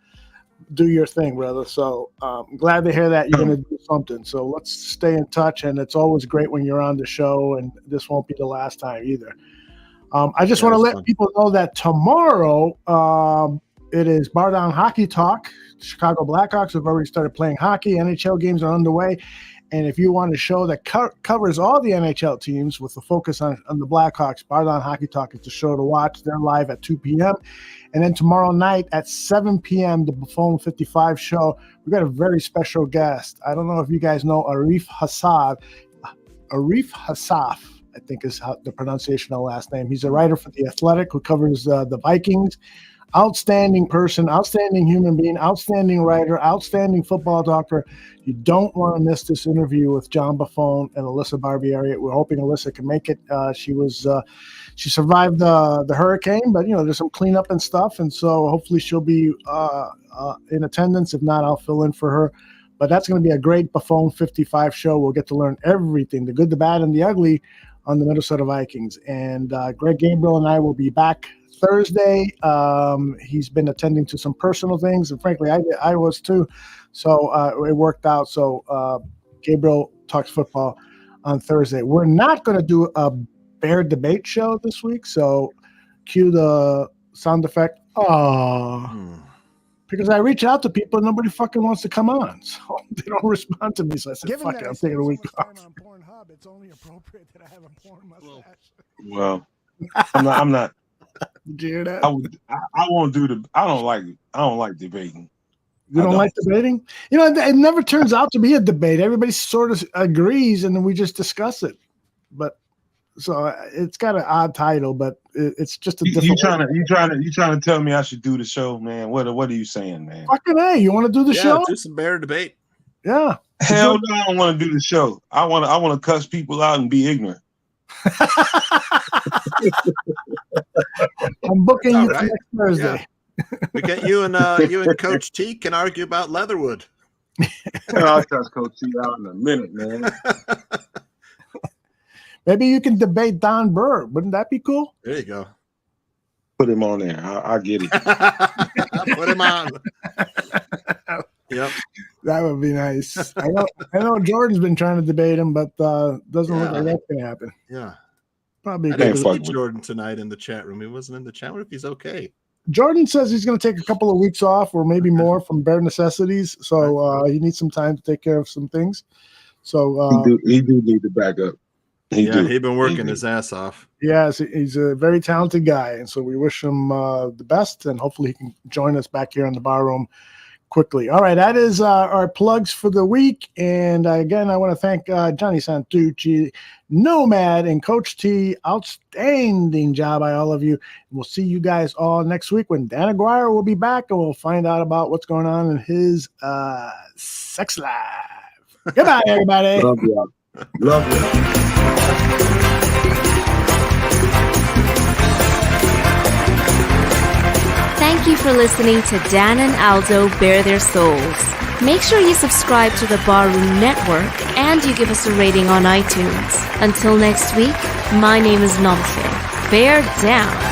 [SPEAKER 5] do your thing, brother. So I'm glad to hear that you're going to do something. So let's stay in touch, and it's always great when you're on the show, and this won't be the last time either. I just want to let people know that tomorrow it is Bar Down Hockey Talk. Chicago Blackhawks have already started playing hockey. NHL games are underway. And if you want a show that covers all the NHL teams with a focus on the Blackhawks, Bar Down Hockey Talk is the show to watch. They're live at 2 p.m. And then tomorrow night at 7 p.m., the Buffon 55 show, we've got a very special guest. I don't know if you guys know Arif Hassaf, I think is how the pronunciation of the last name. He's a writer for The Athletic who covers the Vikings. Outstanding person, outstanding human being, outstanding writer, outstanding football talker. You don't want to miss this interview with John Buffon and Alyssa Barbieri. We're hoping Alyssa can make it. She survived the hurricane, but there's some cleanup and stuff, and so hopefully she'll be in attendance. If not, I'll fill in for her. But that's going to be a great Buffon 55 show. We'll get to learn everything, the good, the bad, and the ugly on the Minnesota Vikings. And Greg Gabriel and I will be back Thursday. He's been attending to some personal things, and frankly, I was too. So it worked out. So Gabriel talks football on Thursday. We're not going to do a Bear debate show this week. So cue the sound effect. Because I reach out to people and nobody fucking wants to come on. So they don't respond to me. So I said, fuck it, I'm taking a week off.
[SPEAKER 3] On Pornhub, it's only appropriate that I have a porn mustache.
[SPEAKER 6] Well, I'm not.
[SPEAKER 5] Did you hear that?
[SPEAKER 6] I won't do I don't like debating.
[SPEAKER 5] You don't like debating? It never turns out to be a debate. Everybody sort of agrees, and then we just discuss it. But so it's got an odd title, but it's just a different.
[SPEAKER 6] You trying to tell me I should do the show, man? What are you saying, man?
[SPEAKER 5] Fucking A, you want to do the show?
[SPEAKER 10] Do some Bear debate.
[SPEAKER 5] Yeah.
[SPEAKER 6] Hell no, I don't want to do the show. I want to cuss people out and be ignorant.
[SPEAKER 5] I'm booking you for next Thursday.
[SPEAKER 10] Yeah. We get you and Coach T can argue about Leatherwood.
[SPEAKER 6] I'll cuss Coach T out in a minute, man.
[SPEAKER 5] Maybe you can debate Don Burr. Wouldn't that be cool?
[SPEAKER 10] There you go.
[SPEAKER 6] Put him on there. I'll get it.
[SPEAKER 10] Put him on. Yep.
[SPEAKER 5] That would be nice. I know Jordan's been trying to debate him, but doesn't look like that's gonna happen.
[SPEAKER 10] Yeah.
[SPEAKER 5] Probably.
[SPEAKER 10] I didn't see Jordan tonight in the chat room. He wasn't in the chat. What if he's okay?
[SPEAKER 5] Jordan says he's going to take a couple of weeks off, or maybe more, from bare necessities. So he needs some time to take care of some things. So
[SPEAKER 6] he do need to back up.
[SPEAKER 10] He's been working his ass off.
[SPEAKER 5] Yes, he's a very talented guy, and so we wish him the best, and hopefully he can join us back here in the bar room quickly. All right, that is our plugs for the week. And again, I want to thank Johnny Santucci, Nomad, and Coach T. Outstanding job by all of you. And we'll see you guys all next week when Dan Aguirre will be back, and we'll find out about what's going on in his sex life. Goodbye, everybody.
[SPEAKER 6] Love you. Love you.
[SPEAKER 1] Thank you for listening to Dan and Aldo Bare Their Souls. Make sure you subscribe to the Barroom Network and you give us a rating on iTunes. Until next week, my name is Nomfe. Bear down.